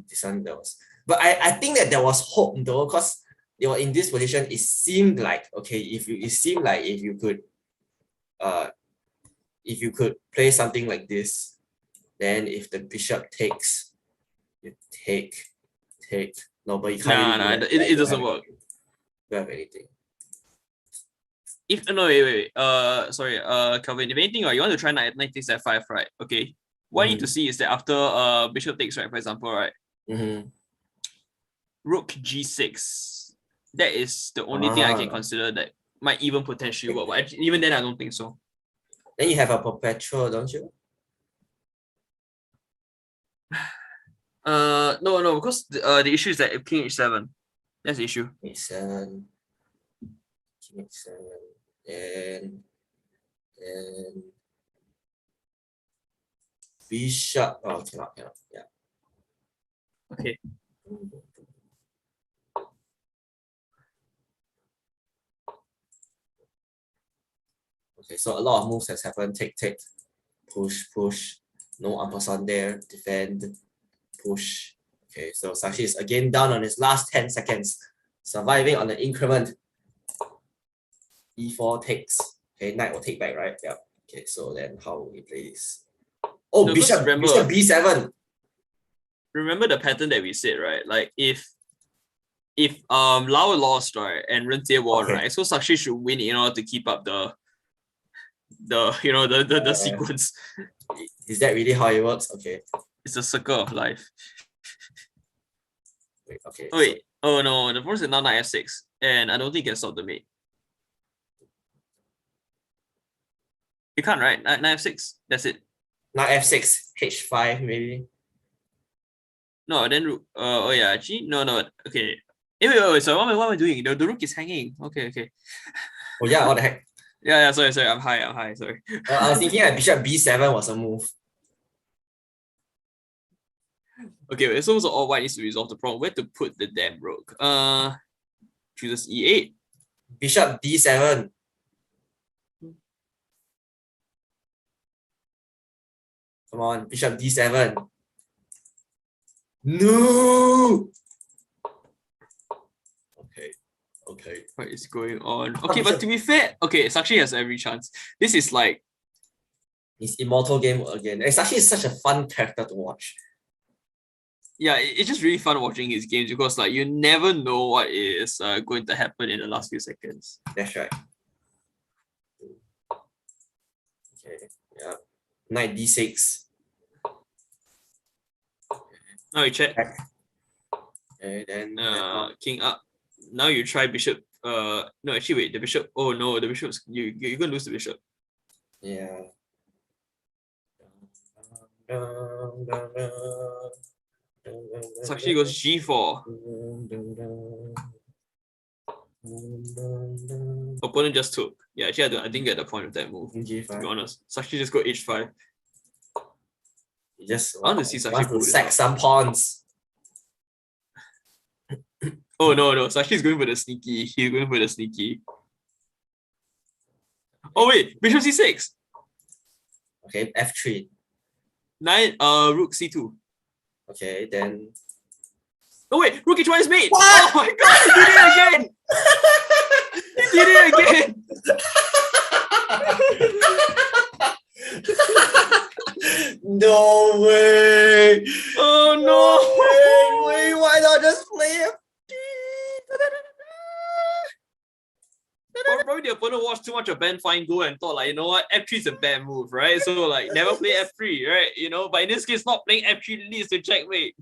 this one there was, but I think that there was hope though, because they were in this position. It seemed like okay, if you could play something like this, then if the bishop takes, you take. No, but you can't. It doesn't work. You have anything. if no wait. Sorry. Calvin, if anything, you want to try knight takes f5, right? Okay. What I need to see is that after bishop takes, right, for example, right? Rook g6. That is the only thing I can consider that might even potentially work. But even then, I don't think so. Then you have a perpetual, don't you? No, because the issue is that king h7. That's the issue. h7, king h7, and bishop. Oh, cannot. Yeah. Okay. Okay, so a lot of moves has happened. Take, push. No ampersand there. Defend, push. Okay, so Sakshi is again down on his last 10 seconds, surviving on the increment. E4 takes. Okay, knight will take back, right? Yeah. Okay, so then how will we play this? Oh, no, bishop b7. Remember the pattern that we said, right? Like if Lau lost, right, and Ren Jie won, right? So Sakshi should win in order to keep up the sequence. Is that really how it works? Okay. It's a circle of life. Wait, okay. Oh, wait. Oh no, the first is now knight f6, and I don't think you can stop the mate. You can't, right? Knight f6. That's it. Knight f6, h5 maybe. No, then oh yeah, actually no. Okay. Wait. So what am I doing? The rook is hanging. Okay. Oh yeah, what the heck? Yeah. Sorry. I'm high. Sorry. I was thinking that bishop b7 was a move. Okay, wait, so all white needs to resolve the problem. Where to put the damn rook? Chooses e8. Bishop d7. Come on, bishop d7. No. Okay. What is going on? Okay, but to be fair, okay, Sakshi has every chance. This is like his immortal game again. Sakshi is such a fun character to watch. Yeah, it's just really fun watching his games because like you never know what is going to happen in the last few seconds. That's right. Okay, yeah. Knight d6. Now you check. Okay, then king up. Now you try bishop. No, actually wait, the bishop. Oh no, the bishop's you're gonna lose the bishop. Yeah. Sakshi goes g4. Opponent just took. Yeah, actually I didn't get the point of that move. G5. To be honest, Sakshi just go h5. You just I want to see Sakshi pull sack some pawns. Oh no, Sakshi going for the sneaky. He's going for the sneaky. Oh wait, bishop c6. Okay, f3. Knight, rook c2. Okay, then. Oh wait, rook h1 is mate. What? Oh my god, he did it again. He did it again. No way. Oh no. Wait, why not just play it? Probably the opponent watched too much of Ben Feingold and thought like, you know what, f3 is a bad move, right? So like never play f3, right? You know, but in this case, not playing f3 leads to checkmate.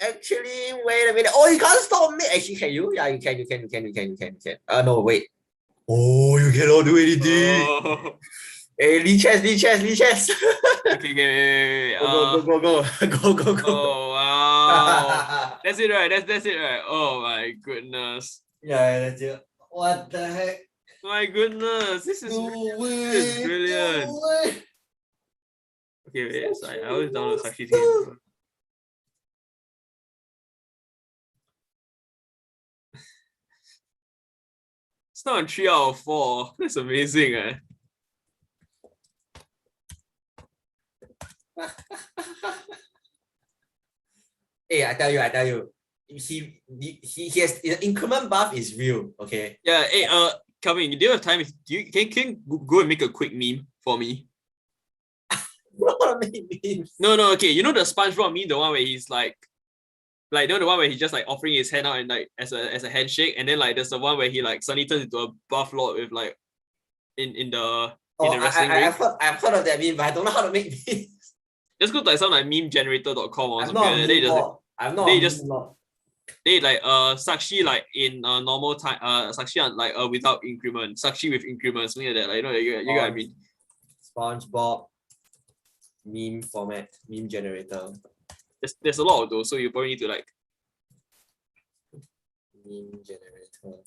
Actually, wait a minute. Oh, you can't stop me. Actually, can you? Yeah, you can. No, wait. Oh, you cannot do anything. Oh. Hey, Lee chess. Okay. Go. Oh wow. That's it, right? That's it, right? Oh my goodness. Yeah, that's it. What the heck? My goodness, this is brilliant. No way. Okay, wait, sorry, I always download Sakshi's game. It's not 3 out of 4. That's amazing, eh? Hey, I tell you. He has the increment buff is real, okay? Yeah, hey, Calvin, do you have time? Can go and make a quick meme for me? What a meme? No, okay. You know the SpongeBob meme, the one where he's like Like, you know the one where he's just like offering his hand out and like as a handshake, and then like there's the one where he like suddenly turns into a buff lord with like in the wrestling ring. I've heard of that meme, but I don't know how to make memes. Just go to like some like memegenerator.com or I'm something not like a that. meme lord. I'm not a meme lord. They like Sakshi like in normal time Sakshi on like without increment, Sakshi with increment, something like that. Like, you know, you get what I mean. SpongeBob meme format, meme generator. There's a lot of those, so you probably need to like meme generator.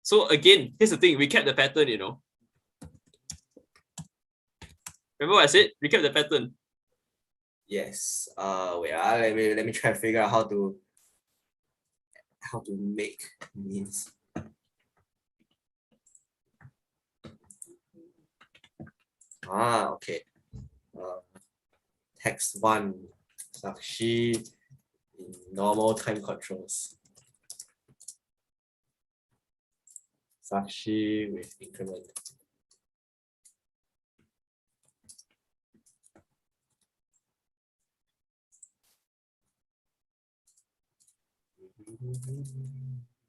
So again, here's the thing, we kept the pattern, you know. Remember what I said? We kept the pattern. Yes. Wait. Let me try to figure out how to make memes. Okay. Text 1, Sakshi in normal time controls. Sakshi with increment.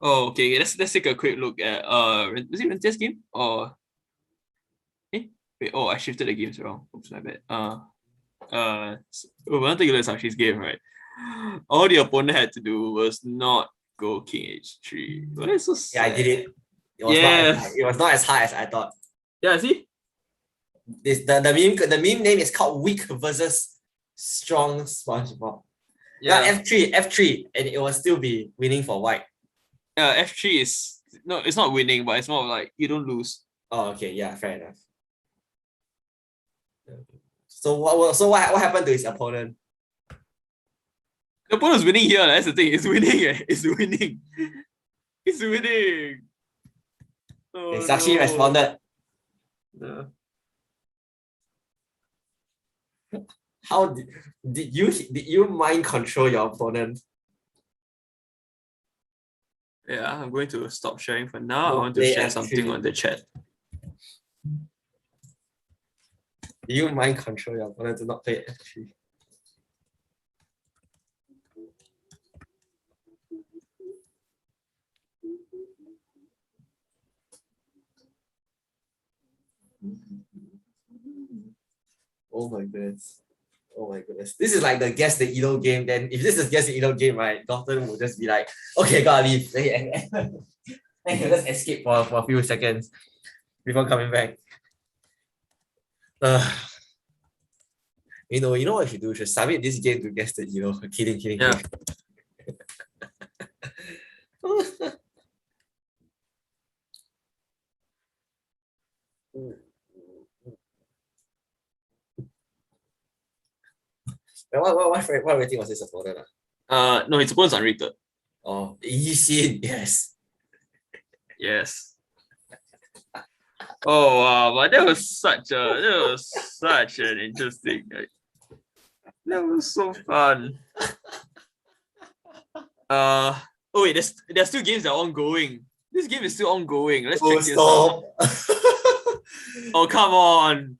Oh, okay. Let's take a quick look at is it Rentiers game or wait, oh, I shifted the games around. Oops, my bad. When I take a look at Sakshi's game, right? All the opponent had to do was not go King H3. Why is so sad? Yeah, I did it. It was not as hard as I thought. Yeah, see? The meme name is called Weak versus Strong SpongeBob. Yeah, F3, and it will still be winning for white. F3 is no, it's not winning, but it's more like you don't lose. Oh, okay, yeah, fair enough. So what happened to his opponent? The opponent's winning here. That's the thing. It's winning. It's winning. It's winning. Oh, Sakshi responded. Yeah. How did you mind control your opponent? Yeah, I'm going to stop sharing for now. I want to share something on the chat. Do you mind control your opponent to not play F3? Oh my goodness. Oh my goodness. This is like the guess the Elo game. Then if this is guess the Elo game, right, Dalton will just be like, okay, gotta leave. Then he'll just escape for a few seconds before coming back. You know what you should do? You should submit this game to guess the Elo. Kidding. Yeah. What rating was his opponent? No, his opponent's unrated. Oh, Yi yes. Yes. Oh wow, but that was such an interesting. That was so fun. Oh wait, there's still games that are ongoing. This game is still ongoing. Let's check this out. Oh, come on.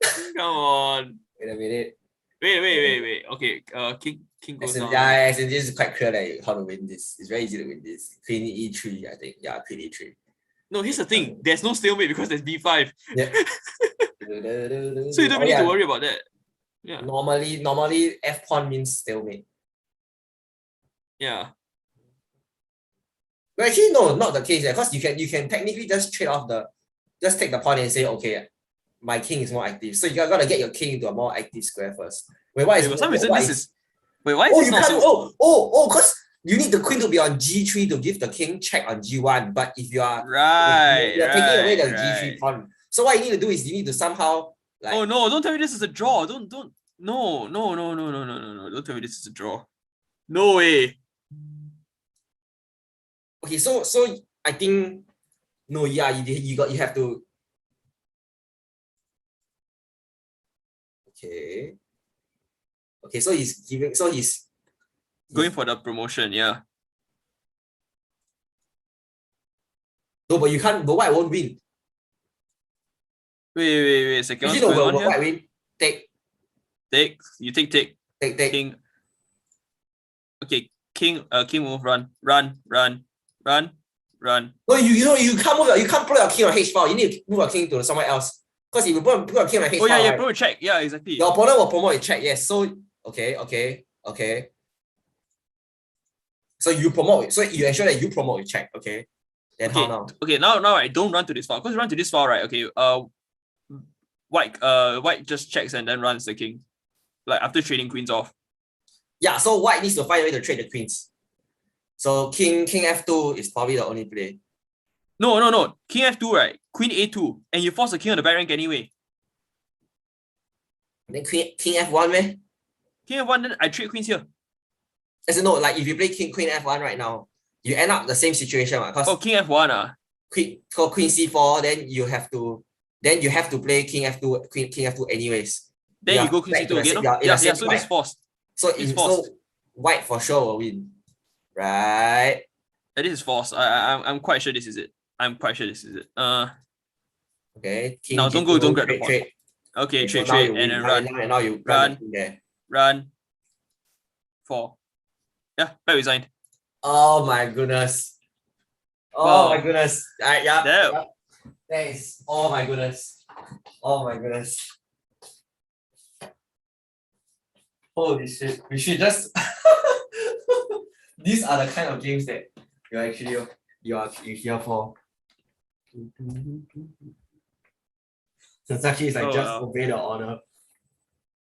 Wait a minute. Wait. Okay, King goes down. Yeah, this is quite clear like how to win this. It's very easy to win this. Queen E3, I think. Yeah, Queen E3. No, here's the thing. There's no stalemate because there's B5. Yeah. So you don't need to worry about that. Yeah. Normally F pawn means stalemate. Yeah. But actually, no, not the case. Because you can technically just trade off just take the pawn and say, okay, my king is more active. So you gotta get your king into a more active square first. Wait, why is for some reason this is wait, why is this not so? Because you need the queen to be on G3 to give the king check on G1. But if you are taking away the G3 pawn. So what you need to do is you need to somehow like. Oh no, don't tell me this is a draw. Don't no. Don't tell me this is a draw. No way. Okay, so I think no, yeah, you have to. Okay, so he's going for the promotion, yeah. No, but you can't. But white won't win. Wait. Second You know, but white win. Take. You take. King. Okay, king move, run. No, you can't move. You can't put your king on h4. You need to move your king to somewhere else. Because if you put your king on h4, yeah, right, promote check. Yeah, exactly. Your opponent will promote in check. Yes. So okay. So you promote. So you ensure that you promote in check. Okay. Then how now? Okay, now right, don't run to this file. Because run to this file, right? Okay. White just checks and then runs the king, like after trading queens off. Yeah. So white needs to find a way to trade the queens. So king f2 is probably the only play. No. King f2, right? Queen a2, and you force the king on the back rank anyway. Then king f1, man. King f1, then I trade queens here. As in, no, like if you play queen f1 right now, you end up the same situation, right? Oh, king f1 queen c4, then you have to play king f2, king f2 anyways. Then you go queen c2 again. Yeah, so this forced. So white for sure will win. Right? This is forced. I'm quite sure this is it. Okay. King now don't grab the point. Okay, trade, and then run. And now you run. 4. Yeah, back resigned. Oh my goodness. Oh my goodness. Yeah. Thanks. Oh my goodness. Holy shit. We should just these are the kind of games that you're here for. So Saki is like just obey the order.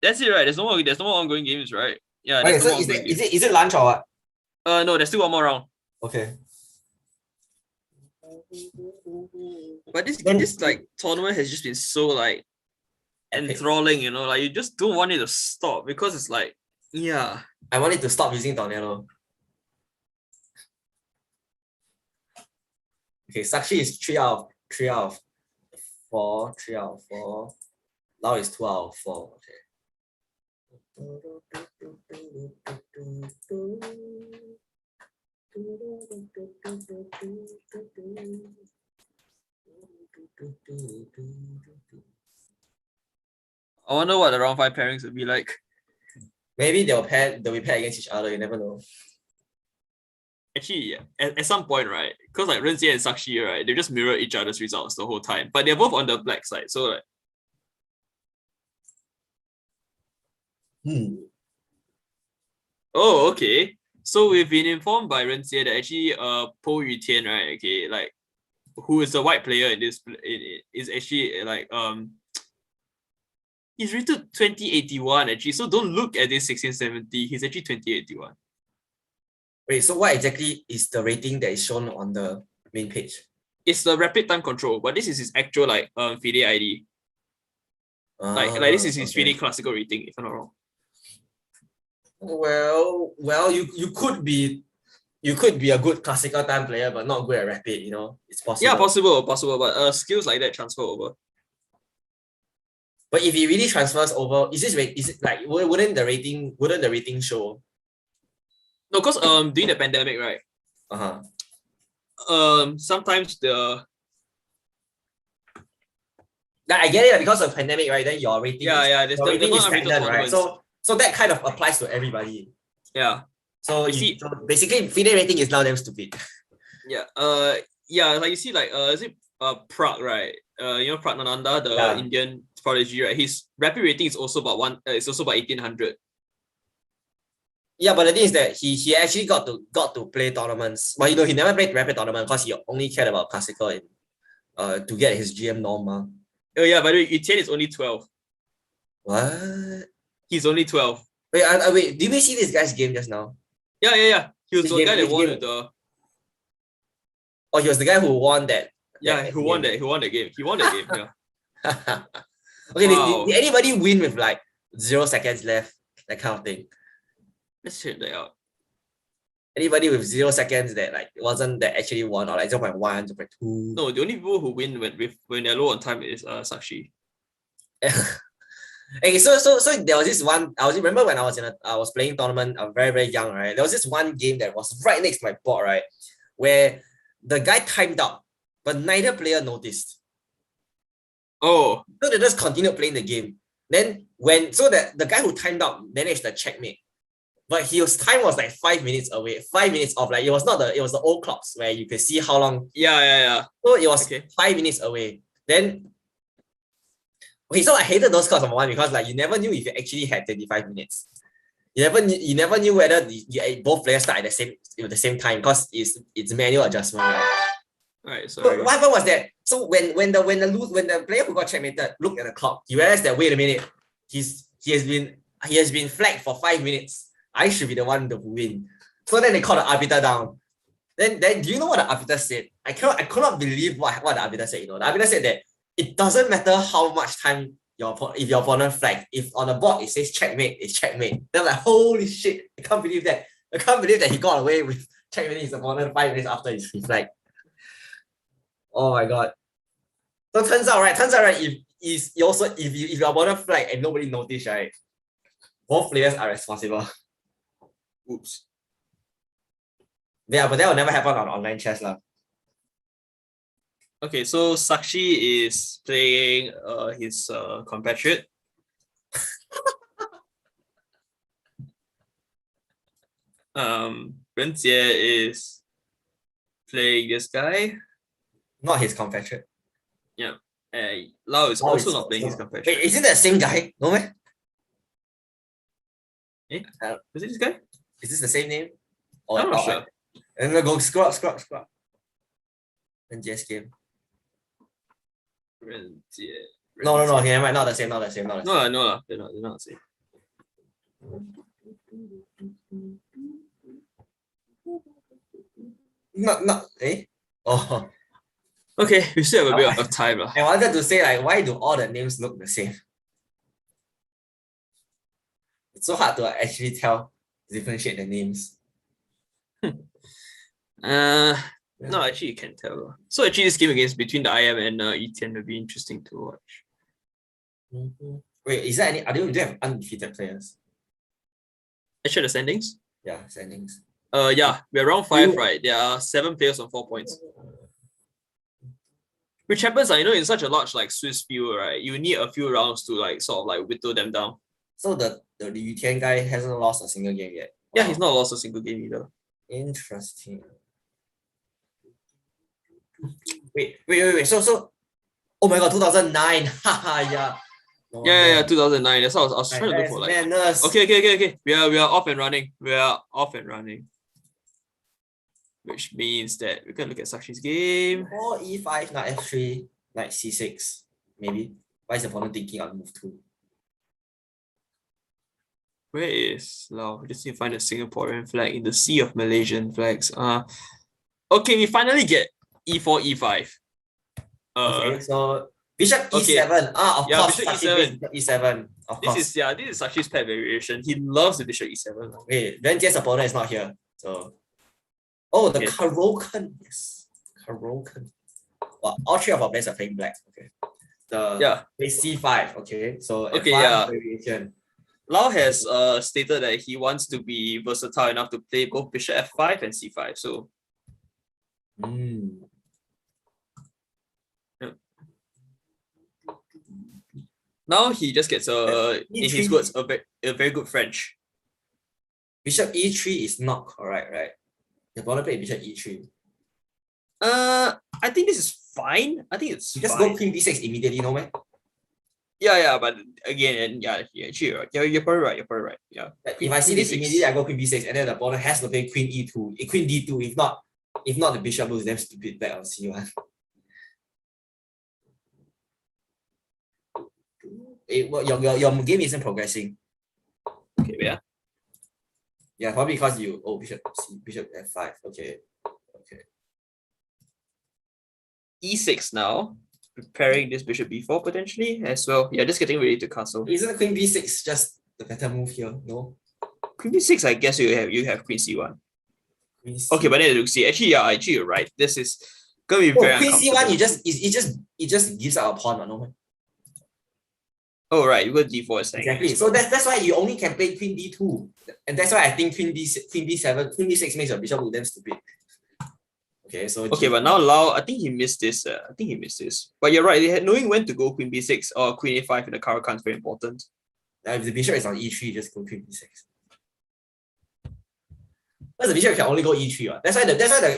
That's it, right? There's no more ongoing games, right? Yeah. Okay, so is it lunch or what? No, there's still one more round. Okay. But this like tournament has just been so like enthralling, you know, like you just don't want it to stop because it's like, yeah. I want it to stop using tornado. Okay, Sakshi is 3 out of 4. 3 out of 4. Now it's 2 out of 4. Okay. I wonder what the round 5 pairings would be like. Maybe they'll be paired against each other, you never know. Actually, yeah, at some point, right? Because like Renjie and Sakshi, right, they just mirror each other's results the whole time. But they're both on the black side, so like. Oh, okay. So we've been informed by Renjie that actually Po Yutian, right? Okay, like who is the white player in this is actually like he's rated 2081 actually. So don't look at this 1670. He's actually 2081. Wait, so what exactly is the rating that is shown on the main page? It's the rapid time control, but this is his actual like FIDE ID. Like this is his FIDE classical rating, if I'm not wrong. Well, you could be a good classical time player, but not good at rapid. You know, it's possible. Yeah, possible. But skills like that transfer over. But if he really transfers over, is it like wouldn't the rating show? No, because during the pandemic, right? Sometimes the. I get it because of pandemic, right? Then your rating. There's stagnant, right? So that kind of applies to everybody. Yeah. So basically, FIDE rating is now damn stupid. Yeah. Like you see, like is it Prague, right? You know Pragnananda, the Indian prodigy, right? His rapid rating is also about 1800. Yeah, but the thing is that he actually got to play tournaments. But he never played rapid tournament because he only cared about classical and to get his GM norm. Oh yeah, by the way, Yutian is only 12. What? He's only 12. Wait, did we see this guy's game just now? Yeah. He was the guy that won with the. Oh, he was the guy who won that. Yeah, who won that game. He won that game, yeah. Okay, wow. Did anybody win with like 0 seconds left? That kind of thing. Let's check that out. Anybody with 0 seconds that like wasn't that actually won or like 0.1, 0.2? No, the only people who win when they're low on time is Sakshi. Okay, so there was this one. I remember when I was playing tournament. I'm very, very young, right? There was this one game that was right next to my board, right, where the guy timed out but neither player noticed. Oh. So they just continued playing the game. Then the guy who timed out managed the checkmate. But his time was like 5 minutes away, 5 minutes off. Like it was the old clocks where you could see how long. Yeah. So it was 5 minutes away. Then so I hated those clocks, number one, because like you never knew if you actually had 25 minutes. You never knew whether both players start at the same time because it's manual adjustment, right? Right, sorry. So what happened was that when the player who got checkmated looked at the clock, he realized that wait a minute, he has been flagged for 5 minutes. I should be the one to win. So then they called the arbiter down. Then do you know what the arbiter said? I cannot believe what the arbiter said. The arbiter said that it doesn't matter how much time if your opponent flagged. If on the board it says checkmate, it's checkmate. They're like, holy shit! I can't believe that. I can't believe that he got away with checkmating his opponent 5 minutes after he flagged. Oh my god! So turns out, if your opponent flag and nobody noticed, right, both players are responsible. Oops. Yeah, but that will never happen on online chess, lah. Okay, so Sakshi is playing his compatriot. Renjie is playing this guy. Not his compatriot. Yeah. Lau is also not playing his compatriot. Wait, is it the same guy? No man. Is it this guy? Is this the same name? I'm not sure. And then go scroll up. Renjie's game. Renjie. No, not the same. No, they're not the same. No, eh? Oh. Okay, we still have a bit of time. I wanted to say, like, why do all the names look the same? It's so hard to actually differentiate the names. No, actually you can tell. So actually this game against between the IM and Etienne will be interesting to watch. Wait, is there any? Do you have undefeated players? Actually the standings? Yeah, standings. Yeah, we're round 5, right? There are 7 players on 4 points. Which happens, in such a large like Swiss field, right? You need a few rounds to like sort of like whittle them down. So the Etienne guy hasn't lost a single game yet. Yeah, he's not lost a single game either. Interesting. Wait. So, oh my god, 2009. Haha, yeah. Oh, yeah, 2009. That's what I was trying to look for. Like, madness. Okay. We are off and running. Which means that we can look at Sakshi's game. Or E5, not F3, like C6, maybe. Why is the opponent thinking on move 2? Where is Lau? We just need to find a Singaporean flag in the sea of Malaysian flags. Okay, we finally get E4, E5. Okay, so Bishop E7. Of course, Bishop E7. Of course. This is Sakshi's pet variation. He loves the Bishop E7. Okay, Renjie's opponent is not here. So the Karoken. Yes. Karoken. Well, all 3 of our players are playing black. Okay. C5. Okay. So variation. Lau has stated that he wants to be versatile enough to play both Bishop F5 and C5. So now he just gets in his words a very good French. Bishop E3 is not correct, right? The opponent played Bishop E3. I think this is fine. I think it's just go Queen B6 immediately, no way. Yeah, but again, you're probably right. Yeah. If I see this immediately, I go Queen B6, and then the opponent has to play Queen E2, Queen D2. If not, the bishop loses. Damn stupid back on C1. Your game isn't progressing. Okay, yeah. Yeah, probably because Bishop F5. Okay. E6 now. Preparing this Bishop B4 potentially as well. Yeah, just getting ready to castle. Isn't Queen B6 just the better move here? No. Queen B6, I guess you have Queen C1. Okay, but then actually you're right. This is gonna be very Queen C1. It just gives out a pawn, no. Oh right, you go D4 exactly. So that's why you only can play Queen D2, and that's why I think Queen B7, Queen B6 makes your bishop look damn stupid. Okay, so okay, but now Lau, I think he missed this. I think he missed this. But you're right. Knowing when to go Queen B6 or Queen A5 in the Caro-Kann is very important. If the bishop is on E3, just go Queen B6. Because the bishop can only go E3. That's why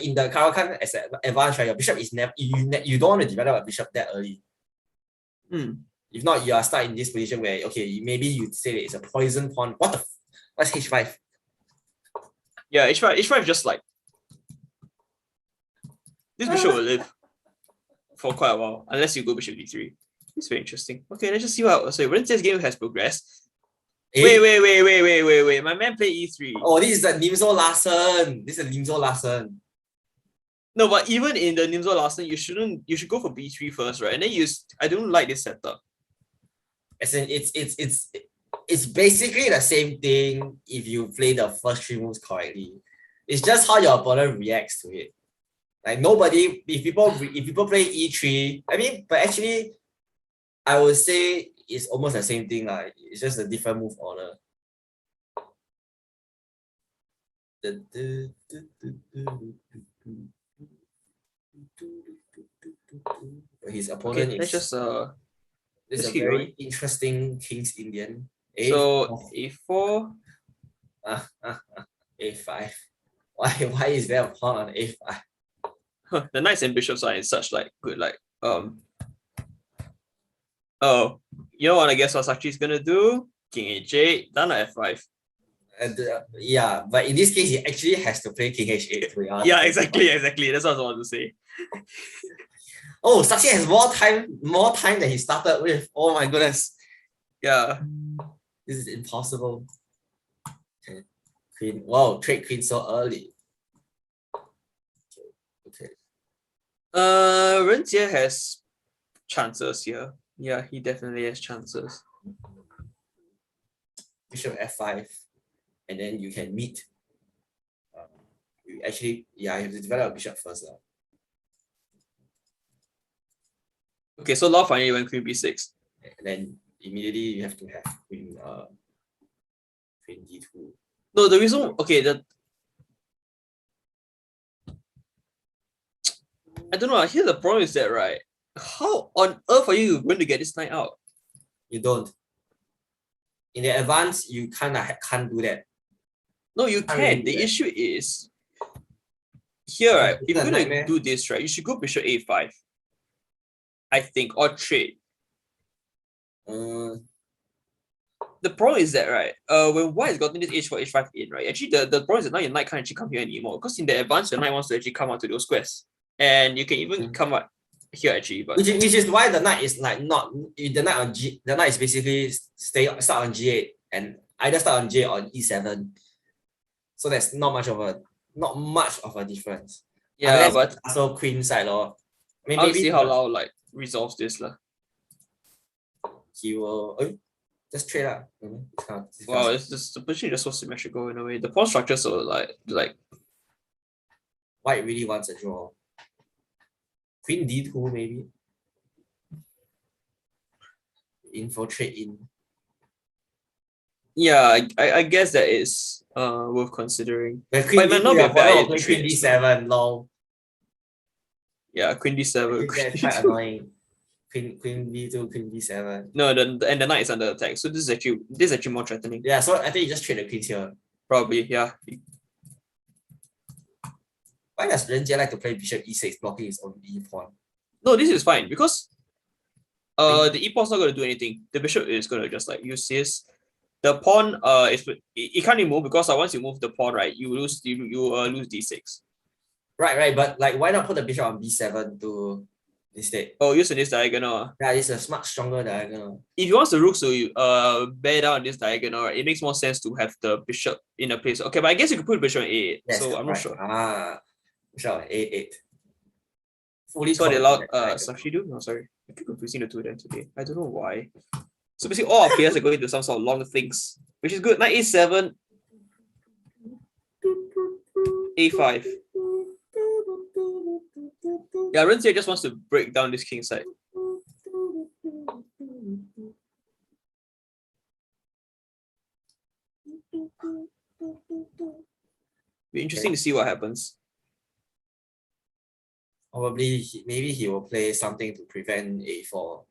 in the Caro-Kann as an advance, right, your bishop is never you don't want to develop a bishop that early. If not, you are stuck in this position where okay, maybe you say that it's a poison pawn. What's H5? Yeah, H5 just like this bishop will live for quite a while, unless you go bishop D3. It's very interesting. Okay, let's just see what. So Ren's game has progressed. Wait. My man played E3. Oh, this is the Nimzo Larsen. No, but even in the Nimzo Larsen, you should go for B3 first, right? And then I don't like this setup. As in, it's basically the same thing if you play the first 3 moves correctly. It's just how your opponent reacts to it. Like nobody, if people play E3, I mean, but actually, I would say it's almost the same thing. Like it's just a different move order. His opponent okay, let's just this is a very interesting King's Indian. So A4. A5. Why is there a pawn on A5? The knights and bishops are in such like good like oh, you know what I guess what Sachi's gonna do? King H8, done at F5. Yeah, but in this case, he actually has to play King H8. Yeah, exactly. That's what I wanted to say. Oh, Sachi has more time than he started with. Oh my goodness. Yeah. This is impossible. Okay. Queen. Wow, trade queen so early. Okay. Renjie has chances here. Yeah, he definitely has chances. Bishop F5, and then you can meet. You actually, yeah, you have to develop a bishop first. Okay, so Lau finally went Queen B6. And then immediately you have to have Queen D2. No, the reason I don't know. Here the problem is that, right? How on earth are you going to get this knight out? You don't. In the advance, you kind of can't do that. No, you can. The issue is here, right? If you're going to do this, right, you should go bishop A5. I think, or trade. The problem is that, right, when white has gotten this H4, H5 in, right, actually the problem is that now your knight can't actually come here anymore, because in the advance, your knight wants to actually come out to those squares. And you can even come out here actually, but which is why the knight is like not the knight is basically start on G8 and either start on J or on E7. So that's not much of a difference. Yeah, unless but also queen side or I mean, maybe see how Lau like resolves this lah. He will just trade lah. Wow, it's just the position is just so symmetrical in a way. The pawn structure so like white really wants a draw. Queen D2 maybe. Infiltrate in. Yeah, I guess that is worth considering. But it might not be a bad Queen D7, lol. Yeah, Queen D7. That's quite annoying. Queen B2, Queen B7. No, and the knight is under attack, so this is actually more threatening. Yeah, so I think you just trade the queens here. Probably, yeah. Why does Renjie like to play bishop E6, blocking his own E pawn? No, this is fine because the E pawn's not going to do anything. The bishop is going to just like use this. The pawn it can't move because once you move the pawn, right, you lose D6. Right, but like why not put the bishop on B7 to instead? Oh, using this diagonal. Yeah, it's a much stronger diagonal. If you want the rook to bear down this diagonal, right, it makes more sense to have the bishop in a place. Okay, but I guess you could put bishop on A8. Yes, so I'm not sure. Bishop on A8. So they allowed Sashi No, sorry. I keep confusing the two of them today. I don't know why. So basically all our players are going to some sort of long things, which is good. Knight A7, A5. Yeah, Renjie just wants to break down this king side. Be interesting to see what happens. Probably maybe he will play something to prevent a4.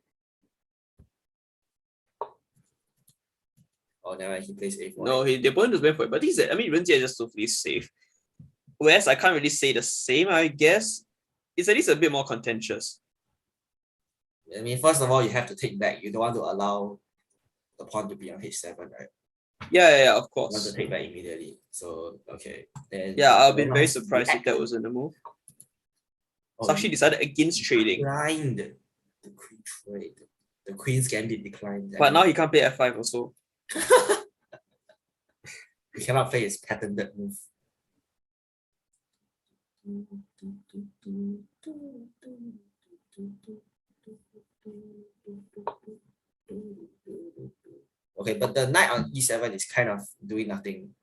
Oh, never mind, he plays a4. No, the opponent is went for it. But the thing is that, I mean, Ren Jie is just totally safe. Whereas I can't really say the same, I guess. It's at least a bit more contentious. I mean, first of all, you have to take back. You don't want to allow the pawn to be on h7, right? Yeah, of course. You want to take back immediately. So, okay. Then yeah, I've been very surprised if that wasn't the move. Sakshi decided against trading. Declined the queen trade. The queen's gambit declined. But now he can't play f5 also. He cannot play his patented move. Okay, but the knight on e7 is kind of doing nothing.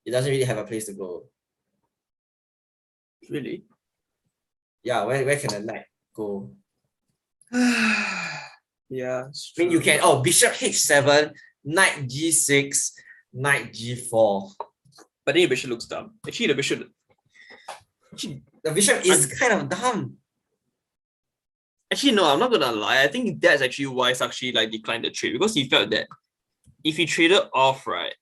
It doesn't really have a place to go. Really? Yeah, where can the knight go? Yeah. I mean, you can, bishop h7, knight g6, knight g4. But then the bishop looks dumb. Actually, the bishop is kind of dumb. Actually, no, I'm not gonna lie. I think that's actually why Sakshi declined the trade, because he felt that if he traded off, right,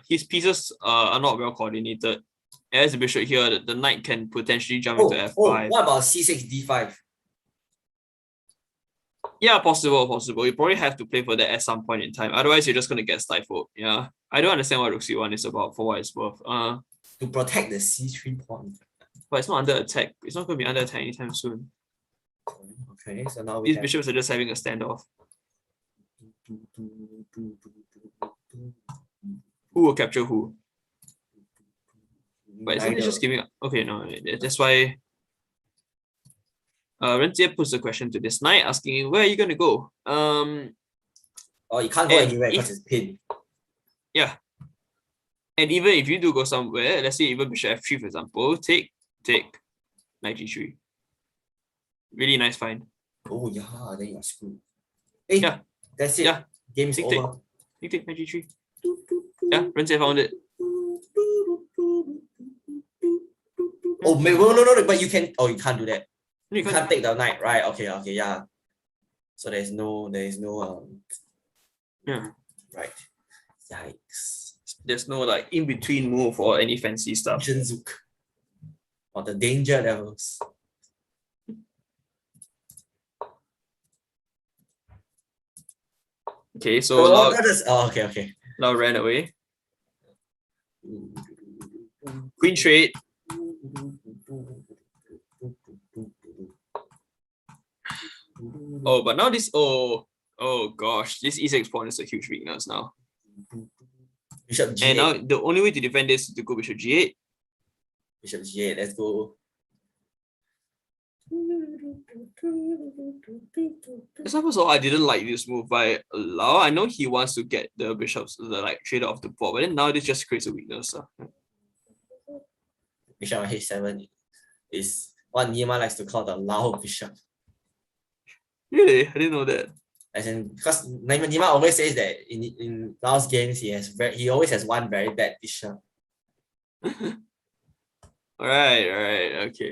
his pieces are not well coordinated. As the bishop here, the knight can potentially jump into f5. What about c6, d5? Yeah, possible. You probably have to play for that at some point in time. Otherwise, you're just gonna get stifled. Yeah, I don't understand what rook c1 is about, for what it's worth. To protect the c3 pawn. But it's not under attack. It's not going to be under attack anytime soon. Okay, so now these bishops are just having a standoff. Who will capture who? But isn't it just giving up? Okay, no, that's why Ren Jie puts the question to this knight, asking, where are you going to go? You can't go anywhere because it's pinned. Yeah. And even if you do go somewhere, let's say even bishop f3, for example, take, knight g3. Really nice find. Oh, yeah, then you're screwed. Hey, yeah. That's it. Yeah. Game's over. Take, knight g3. Yeah, Ren Jie found it. Oh, no, but you can, you can't do that. You can't take the knight, right? Okay, yeah. So there is no, yeah. Right. Yikes. There's no in-between move or any fancy stuff. Jinzuk. Or the danger levels. Okay, so okay. Now ran away. Queen trade. Oh, but now this gosh, this e6 pawn is a huge weakness now. Bishop g8. And now the only way to defend this is to go bishop g8. Bishop g8, let's go. First of all, I didn't like this move by Lau. I know he wants to get the bishops traded off the board, but then now this just creates a weakness. Bishop on h7 is what Nima likes to call the Lau bishop. Really? I didn't know that. As in, because Nima always says that in Lau's games he always has one very bad bishop. Alright, okay.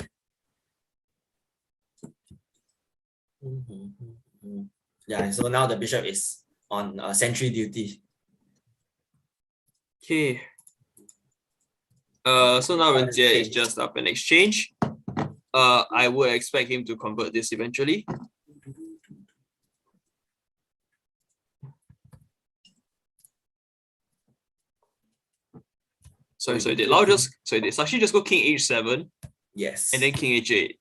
Yeah, so now the bishop is on sentry duty. Okay. So now Ren Jie is just up an exchange. I would expect him to convert this eventually. Did Sakshi just go king h7? Yes. And then king h8.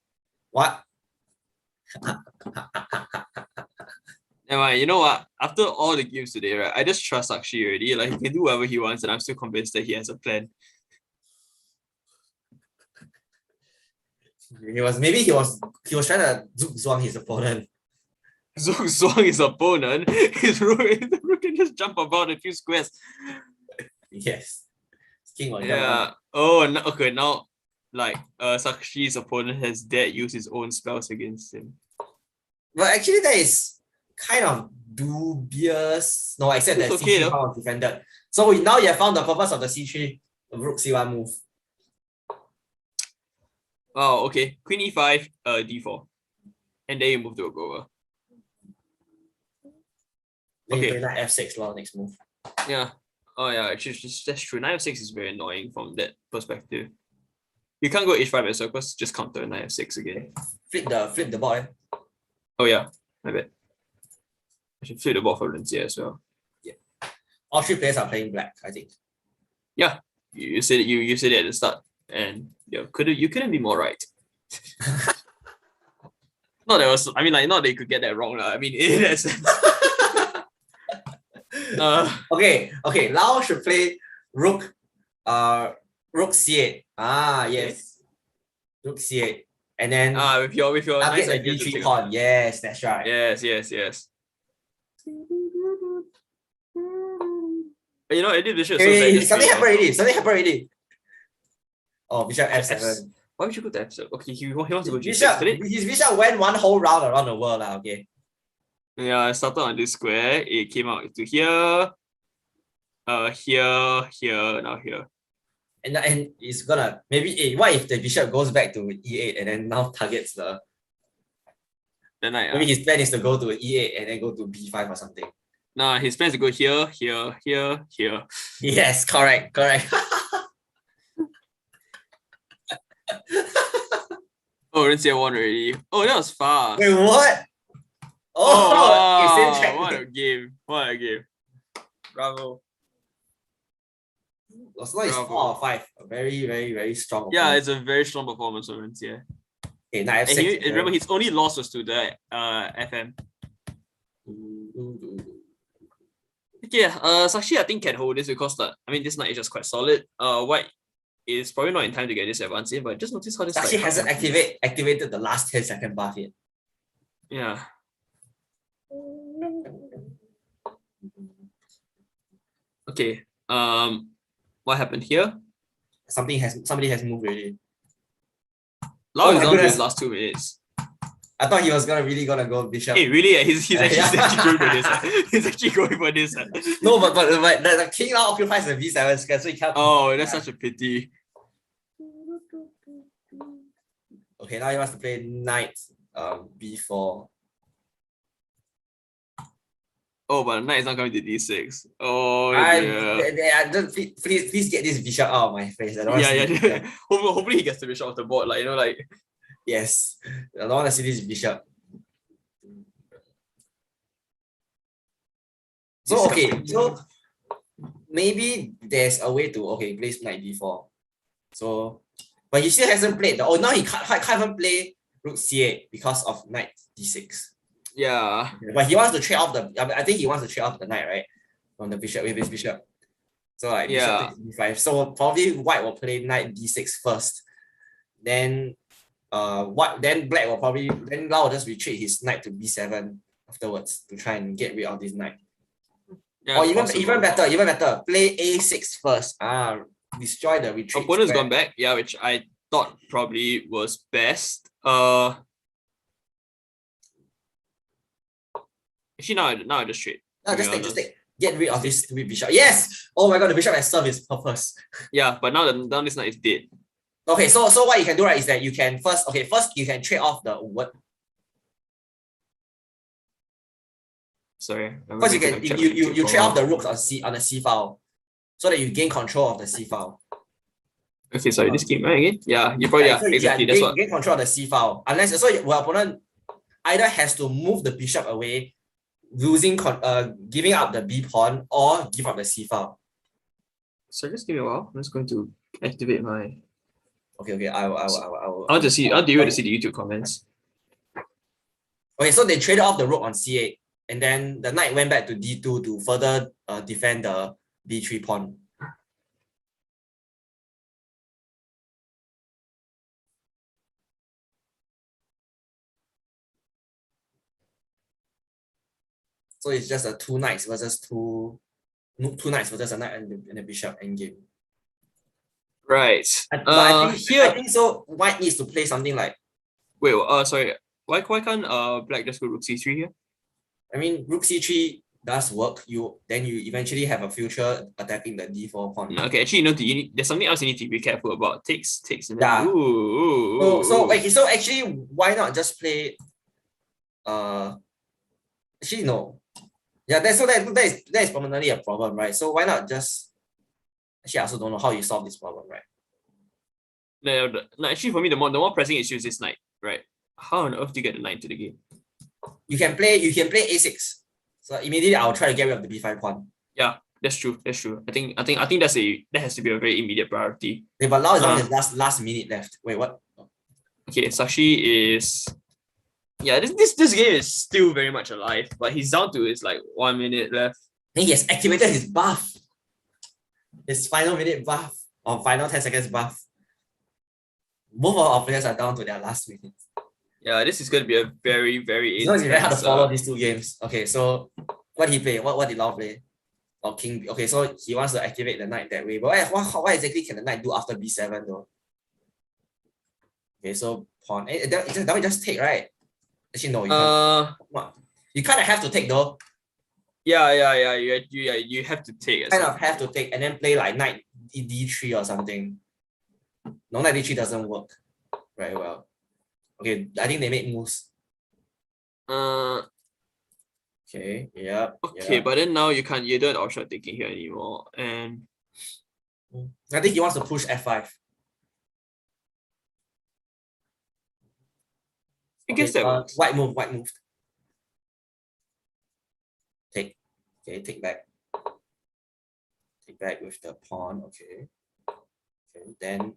What? Anyway, you know what? After all the games today, right, I just trust Sakshi already. He can do whatever he wants, and I'm still convinced that he has a plan. He was trying to zook zwang his opponent. Zook zwang his opponent. His rook can just jump about a few squares. Yes. King on yeah. Oh, no, okay. Now, Sakshi's opponent has dared use his own spells against him. But actually, that is kind of dubious. No, except that C3 pawn was defended. So now you have found the purpose of the C3 rook C1 move. Oh, okay. Queen e5, d4. And then you move to a go over. Then Okay. you play knight f6 lor, next move. Yeah. Oh yeah, actually that's true. Knight f6 is very annoying from that perspective. You can't go h5 as well because just counter knight f6 again. Flip the board. Oh yeah, my bad. I should flip the board for Lindsay as well. Yeah. All three players are playing black, I think. Yeah. You said it, you said it at the start. And yeah, you couldn't be more right. Not that was, I mean, like, not that you could get that wrong. I mean, in that sense. Okay. Lau should play rook c8. Ah, yes. Okay. Rook c8. And then with your target nice the d3 pawn. Yes, that's right. Yes. You know, I did bishop. Something happened already. Oh, bishop f7. Why would you go to f7? Okay, he wants to go g6. His bishop went one whole round around the world. Okay. Yeah, I started on this square. It came out to here. Here, now here. And it's gonna maybe what if the bishop goes back to e8 and then now targets the. Then maybe his plan is to go to e8 and then go to b5 or something. Nah, his plan is to go here. Yes, correct. Oh, Ren Xie won already. Oh, that was fast. Wait, what? Oh, wow. What a game. Bravo. So it's 4 or 5. A very, very, very strong. Yeah, it's a very strong performance of Ren Xie. Okay, knight f6. Remember, his only loss was to the FM. Okay, Sakshi I think can hold this because this knight is just quite solid. White is probably not in time to get this advance in, but just notice how this Sakshi hasn't activated the last 10-second buff yet. Yeah. Okay. What happened here? Somebody has moved already. Lau is down to his last 2 minutes. I thought he was really gonna go bishop. Hey, really? He's actually going for this. He's actually going for this. No, but the king now occupies the b7 square, so he can't. Oh, that's such a pity. Okay, now he wants to play knight b4. Oh, but knight is not coming to d6. Oh, please get this bishop out of my face. I don't want to see Hopefully he gets the bishop off the board. Yes, I don't want to see this bishop. So maybe there's a way to place knight d4. So, but he still hasn't played. Now he can't even play rook c8 because of knight d6. Yeah. But he wants to trade off I think he wants to trade off the knight, right? From the bishop with his bishop. So bishop takes d5. So probably white will play knight d6 first. Then black will probably Lau will just retreat his knight to b7 afterwards to try and get rid of this knight. Yeah, or even better, play a6 first. Destroy the retreat. Opponent's gone back, which I thought probably was best. Actually, now I just trade. No, just take. Get rid of this stupid bishop. Yes! Oh my god, the bishop has served its purpose. Yeah, but now this knight is dead. Okay, so what you can do, right, is that you can first you can trade off the word. Sorry. First you trade off the rooks on the C file, so that you gain control of the C file. Okay, sorry, this game right again? Yeah, you probably exactly. That's what. Gain control of the C file. Unless your opponent either has to move the bishop away, giving up the B pawn, or give up the C file. So just give me a while. I'm just going to activate my. Okay. I will. I want to see. I want you to see the YouTube comments. Okay, so they traded off the rook on C8, and then the knight went back to D2 to further defend the B3 pawn. So it's just a two knights versus a knight and a bishop endgame. Right. I think so. White needs to play something like. Wait. Sorry. Why can't black just go rook c3 here? I mean, rook c3 does work, then you eventually have a future attacking the d4 pawn. Okay, actually, there's something else you need to be careful about. Takes, and then, Yeah. So actually, why not just play? Actually no. Yeah, that is permanently a problem, right? So why not just? Actually, I also don't know how you solve this problem, right? No, actually, for me, the more pressing issue is this knight, right? How on earth do you get the knight to the game? You can play a6. So immediately I'll try to get rid of the b5 pawn. Yeah, that's true. I think that has to be a very immediate priority. Yeah, but now is on the last minute left. Wait, what? Okay, Sashi is. Yeah, this game is still very much alive, but he's down to it's like 1 minute left. Then he has activated his buff. His final minute buff or final 10 seconds buff. Both of our players are down to their last minute. Yeah, this is going to be a very, very it's going to be very hard to follow these two games. Okay, so what did he play? What did Lau play? Or King? Okay, so he wants to activate the knight that way. But what exactly can the knight do after b7 though? Okay, so pawn. That will just take, right? Actually, no, you can't. You kind of have to take though. Yeah. You have to take. Kind of have to take and then play like knight d3 or something. No, knight d3 doesn't work very well. Okay, I think they made moves. Okay, yeah. Okay, but then now you don't have option taking here anymore. And I think he wants to push f5. I guess that works. White moved. Take. Okay, take back. Take back with the pawn. Okay. Okay, then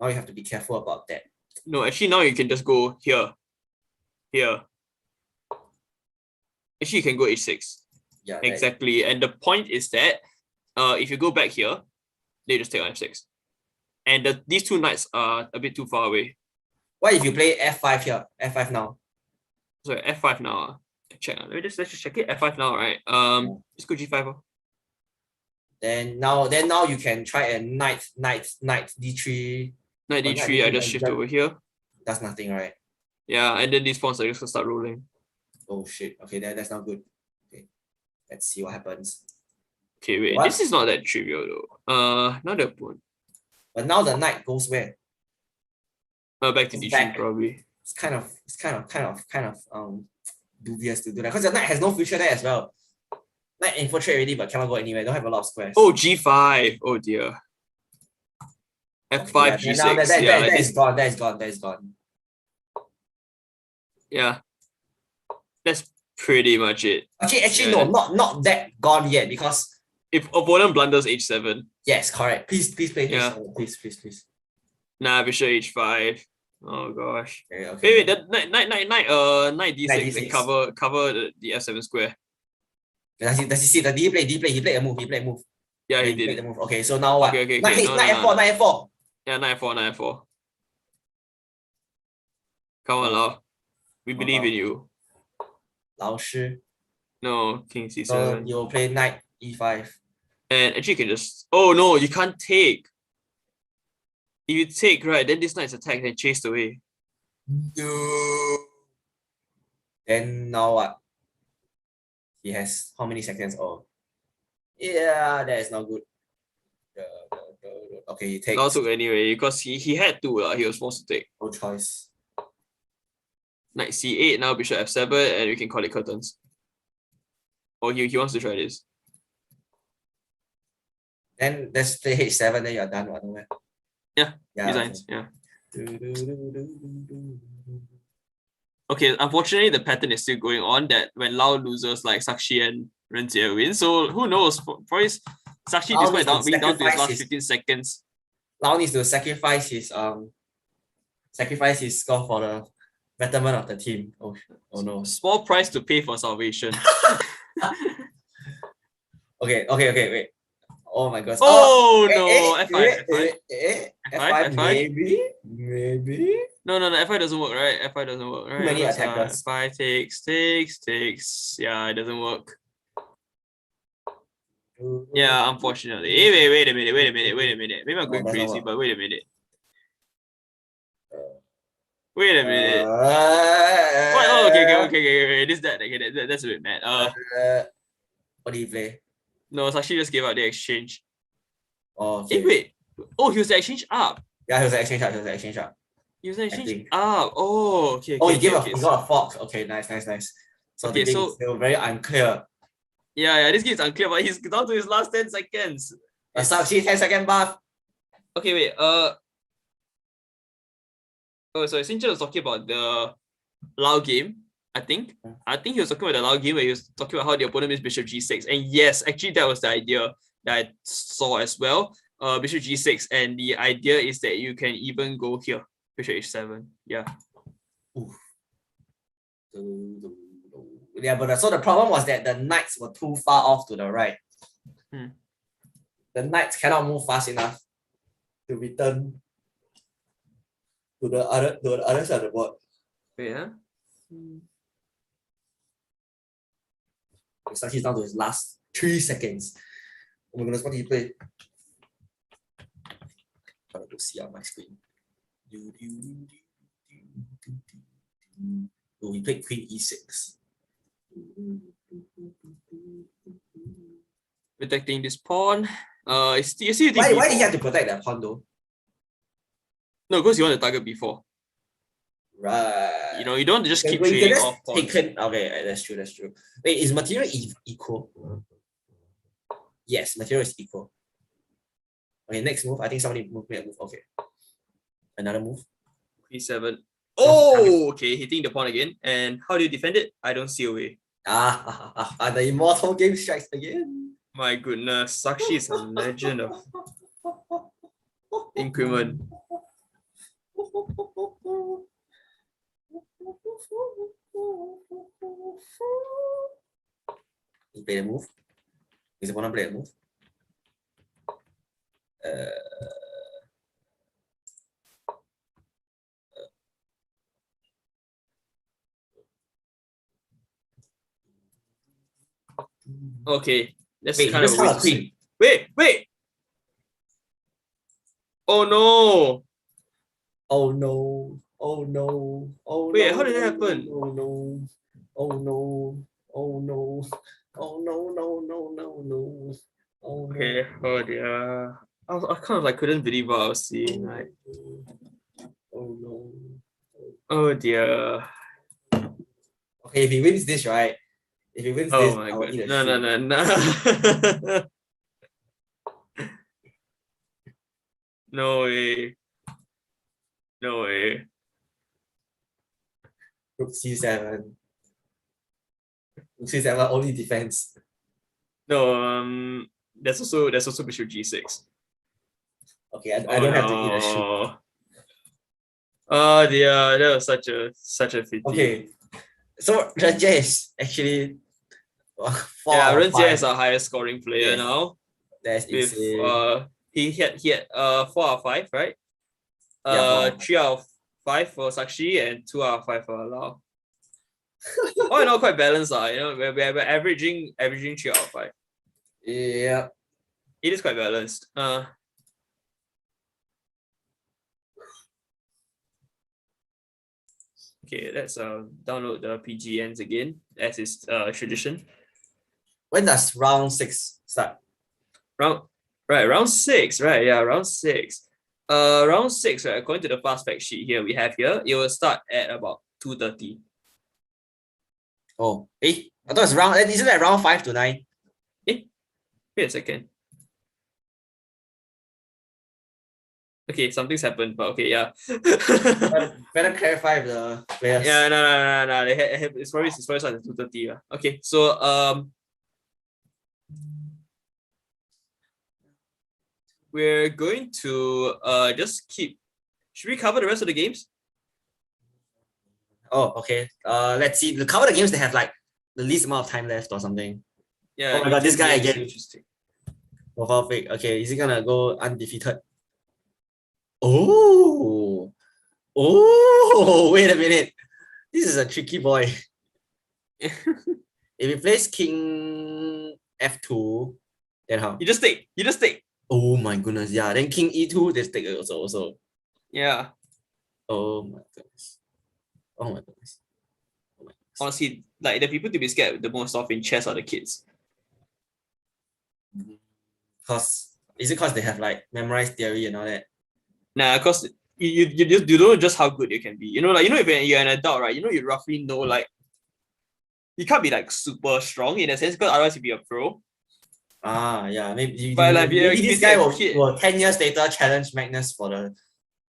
now you have to be careful about that. No, actually now you can just go here. Actually, you can go h6. Yeah, exactly. And the point is that if you go back here, they just take on f6. And these two knights are a bit too far away. What if you play f5 here? F5 now. Sorry, f5 now. Check. Let's just check it. F5 now, right? Just go g5. Then now you can try a knight d3. Knight d3. I just shift over here. That's nothing, right? Yeah, and then these pawns are just gonna start rolling. Oh shit. Okay, that's not good. Okay, let's see what happens. Okay, wait. This is not that trivial though. Not the pawn. But now the knight goes where? Back to d3 probably. It's kind of dubious to do that because the knight has no future there as well. Knight infiltrate already, but cannot go anywhere. Don't have a lot of squares. Oh, g5. Oh dear. f5, g6. That is gone. Yeah. That's pretty much it. Actually, no, not that gone yet because if opponent blunders h7. Yes, correct. Please play yeah. h7. Please. Nah, bishop h5. Oh gosh. Okay. Wait, knight d6 and cover the f7 square. Does he see the he played a move. Yeah, he did. The move. Okay, so now what? Okay. Knight f4. Yeah, knight f4. Come on, Lau. We believe in you. 老师. No, king c7. So you'll play knight e5. And actually you can just... Oh no, you can't take. If you take, right, then this knight's attacked and chased away. No. Then now what? He has how many seconds? Oh. Yeah, that is not good. Okay, he takes. Lau took anyway, because he had to. He was forced to take. No choice. Knight c8, now bishop f7, and we can call it curtains. Oh, he wants to try this. Then let's play h7, then you're done, right? Yeah, designs, yeah. Okay, unfortunately, the pattern is still going on that when Lau loses, like Sakshi and Renjie win. So who knows? Probably Sakshi, despite being down to his last 15 seconds. Lau needs to sacrifice his score for the betterment of the team. Oh no. Small price to pay for salvation. Okay, wait. Oh my gosh. Oh no, F5, maybe. No, F5 doesn't work, right? F5 doesn't work, right? Too many attackers. F5 takes. Yeah, it doesn't work. Yeah, unfortunately. Hey, wait a minute. Maybe I'm going crazy, but wait a minute. Wait a minute. What? Oh, okay. okay. That's a bit mad. What do you play? No, Sakshi just gave out the exchange. Oh, okay. Wait. Oh, he was the exchange up. Yeah, he was the exchange up. He was the exchange up. Oh, okay. Oh, he got a fox. Okay, nice. So okay, the game is still very unclear. Yeah, this game is unclear, but he's down to his last 10 seconds. Sakshi 10-second buff. Okay, wait. Oh, sorry. Sincha was talking about the Lao game. I think he was talking about the Lao game where he was talking about how the opponent is Bishop G6. And yes, actually that was the idea that I saw as well. Bishop G6, and the idea is that you can even go here. Bishop H7. Yeah. Oof. Yeah, but so the problem was that the knights were too far off to the right. The knights cannot move fast enough to return to the other side of the board. Yeah. He's down to his last 3 seconds. Oh my goodness, what did he play? I'm gonna go see on my screen. Oh, he played Queen E6. Protecting this pawn. Why did he have to protect that pawn though? No, because you want to target before. Right. You know, you don't want to just keep trading off pawns. Okay, that's true. Wait, is material equal? Yes, material is equal. Okay, next move. I think somebody made a move. Okay. Another move. E7. Oh, okay, hitting the pawn again. And how do you defend it? I don't see a way. The immortal game strikes again. My goodness, Sakshi is a legend of increment. He played a move. He's gonna play a move. Okay, that's wait, kind of a queen. Wait. Oh no. Oh no. Oh no. Oh wait, no. how did that happen? Oh no. Oh no. Oh no. Oh no. Oh, okay. no. Oh dear. I kind of like couldn't believe what I was seeing. Like, oh no. Oh dear. Okay, if he wins this, right? If he wins this, my I will eat a No. No way. No way. Rook C7. Rook C7 only defense. No, there's also Bishop G6. Okay, I don't have to eat a shoe. Oh dear, that was such a pity. Okay, so Ren Jie is actually 4 Ren Jie is our highest scoring player now. That's with insane. he had 4 out of 5, right? 3 out of 5 for Sakshi and 2 out of 5 for Lau. All in all, quite balanced, you know. We're averaging 3 out of 5. Yeah, it is quite balanced. Okay, let's download the PGNs again, as is tradition. When does round 6 start? Round 6, right? Yeah, round 6. Round 6, right? According to the fast fact sheet here we have here, it will start at about 2:30. Oh, I thought it's round. Isn't that round 5 to 9? Wait a second. Okay, something's happened, but okay, yeah. Better clarify the players. Yeah, no. It's probably starting at 2:30. Yeah. Okay, so we're going to just keep. Should we cover the rest of the games? Oh, okay. Let's see. Cover the games that have like the least amount of time left or something. Yeah. Oh my god, this guy again. Interesting. Okay, is he gonna go undefeated? Oh, wait a minute. This is a tricky boy. If he plays King F2, then how? You just take. Oh my goodness, yeah. Then King E2, just take also. Yeah. Oh my goodness. honestly, like the people to be scared the most of in chess are the kids. Is it because they have like memorized theory and all that? Nah, because you don't know just how good you can be. You know, like if you're an adult, right? You roughly know like you can't be like super strong in a sense because otherwise you'd be a pro. Yeah, maybe this guy will 10 years later challenge Magnus for the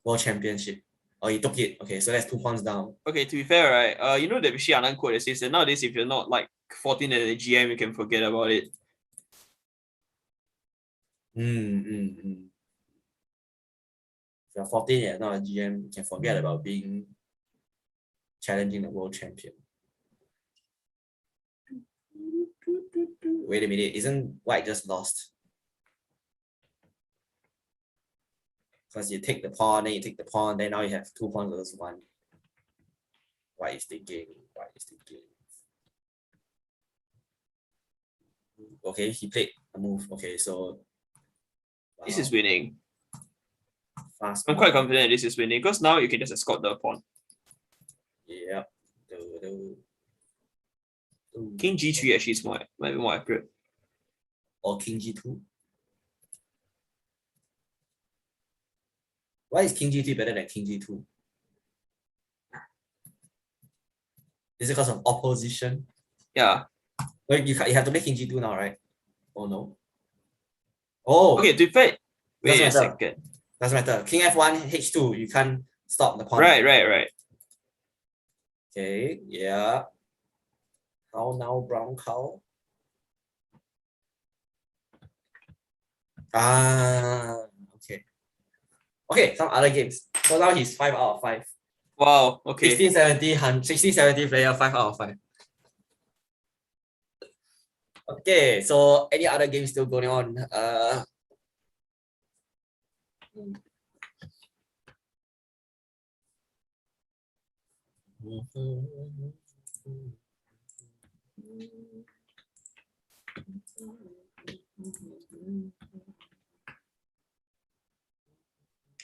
world championship. Oh, he took it. Okay, so that's 2 points down. Okay, to be fair, right? The Vishy Anand quote that says that nowadays if you're not like 14 at the GM, you can forget about it. If you're 14 and not a GM, you can forget about being challenging the world champion. Wait a minute, isn't White just lost? Because you take the pawn, then you take the pawn, then now you have 2 pawns versus 1. White is thinking. Okay, he played a move. Okay, so this is winning. Fast. I'm quite confident this is winning because now you can just escort the pawn. Yeah. King G3 actually is might be more accurate. Or King G2. Why is King G3 better than King G2? Is it because of opposition? Yeah. Wait, you have to make King G2 now, right? Oh no. Oh. Okay, to be fair, wait a second. Doesn't matter. King F1, H2. You can't stop the pawn. Right. Okay, yeah. How now, brown cow? Okay. Okay, some other games. So now he's 5 out of 5. Wow, okay. 1670 player, 5 out of 5. Okay, so any other games still going on?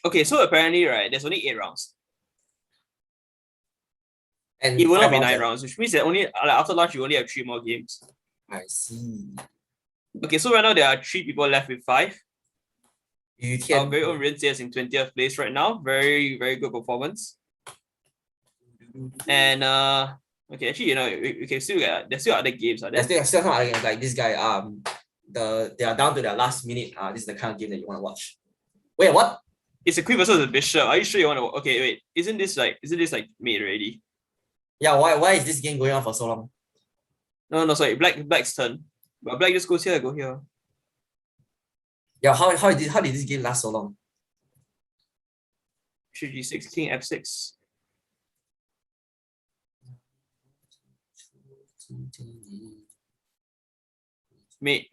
Okay, so apparently, right, there's only 8 rounds. And it will not be 9 rounds, which means that only after lunch you only have 3 more games. I see. Okay, so right now there are 3 people left with 5. Our very own Ren is in 20th place right now. Very, very good performance. And okay, actually, we can still get there's still other games. There's still some other games like this guy. They are down to their last minute. This is the kind of game that you want to watch. Wait, what? It's a queen versus a bishop. Are you sure you want to? Okay, wait. Isn't this like made already? Yeah. Why is this game going on for so long? No, sorry. Black's turn. But black just goes here, go here. Yeah. How did this game last so long? 3G6, King F6. Mate.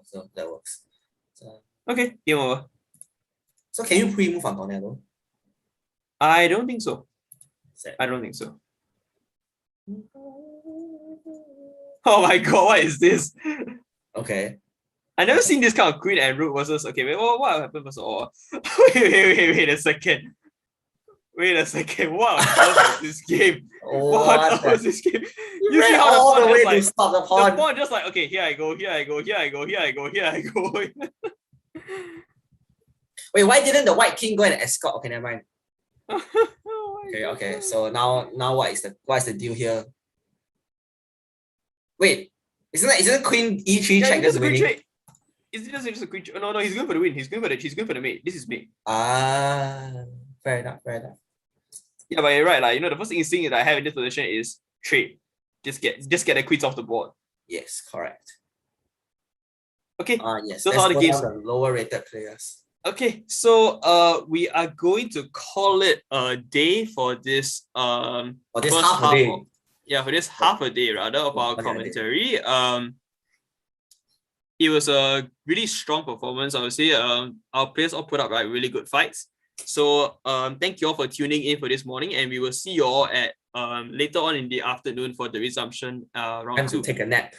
So that works. Okay, game over. So can you pre-move on Tornado? I don't think so. I don't think so. Oh my god, what is this? Okay. I never seen this kind of queen and rook versus. Okay, wait, what happened versus all? Wait a second. What was this game? What was this game? You see how all the way to stop the pawn. The pawn just like, okay, here I go. Wait, why didn't the white king go and escort? Okay, never mind. Okay. So now what's the deal here? Wait, isn't queen e3 check this winning? Is it just a queen? No, he's going for the win. He's going for the mate. This is mate. Fair enough. Yeah, but you're right. Like, the first instinct that I have in this position is trade. Just get the queens off the board. Yes, correct. Okay. Yes. Those are the games. The lower rated players. Okay, so we are going to call it a day for this for this half a day. For this half a day rather of our commentary. It was a really strong performance. I would say our players all put up like really good fights. So thank you all for tuning in for this morning, and we will see you all at later on in the afternoon for the resumption round 2. Time to take a nap.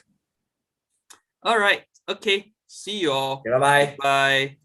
All right. Okay. See you all. Okay, bye. Bye.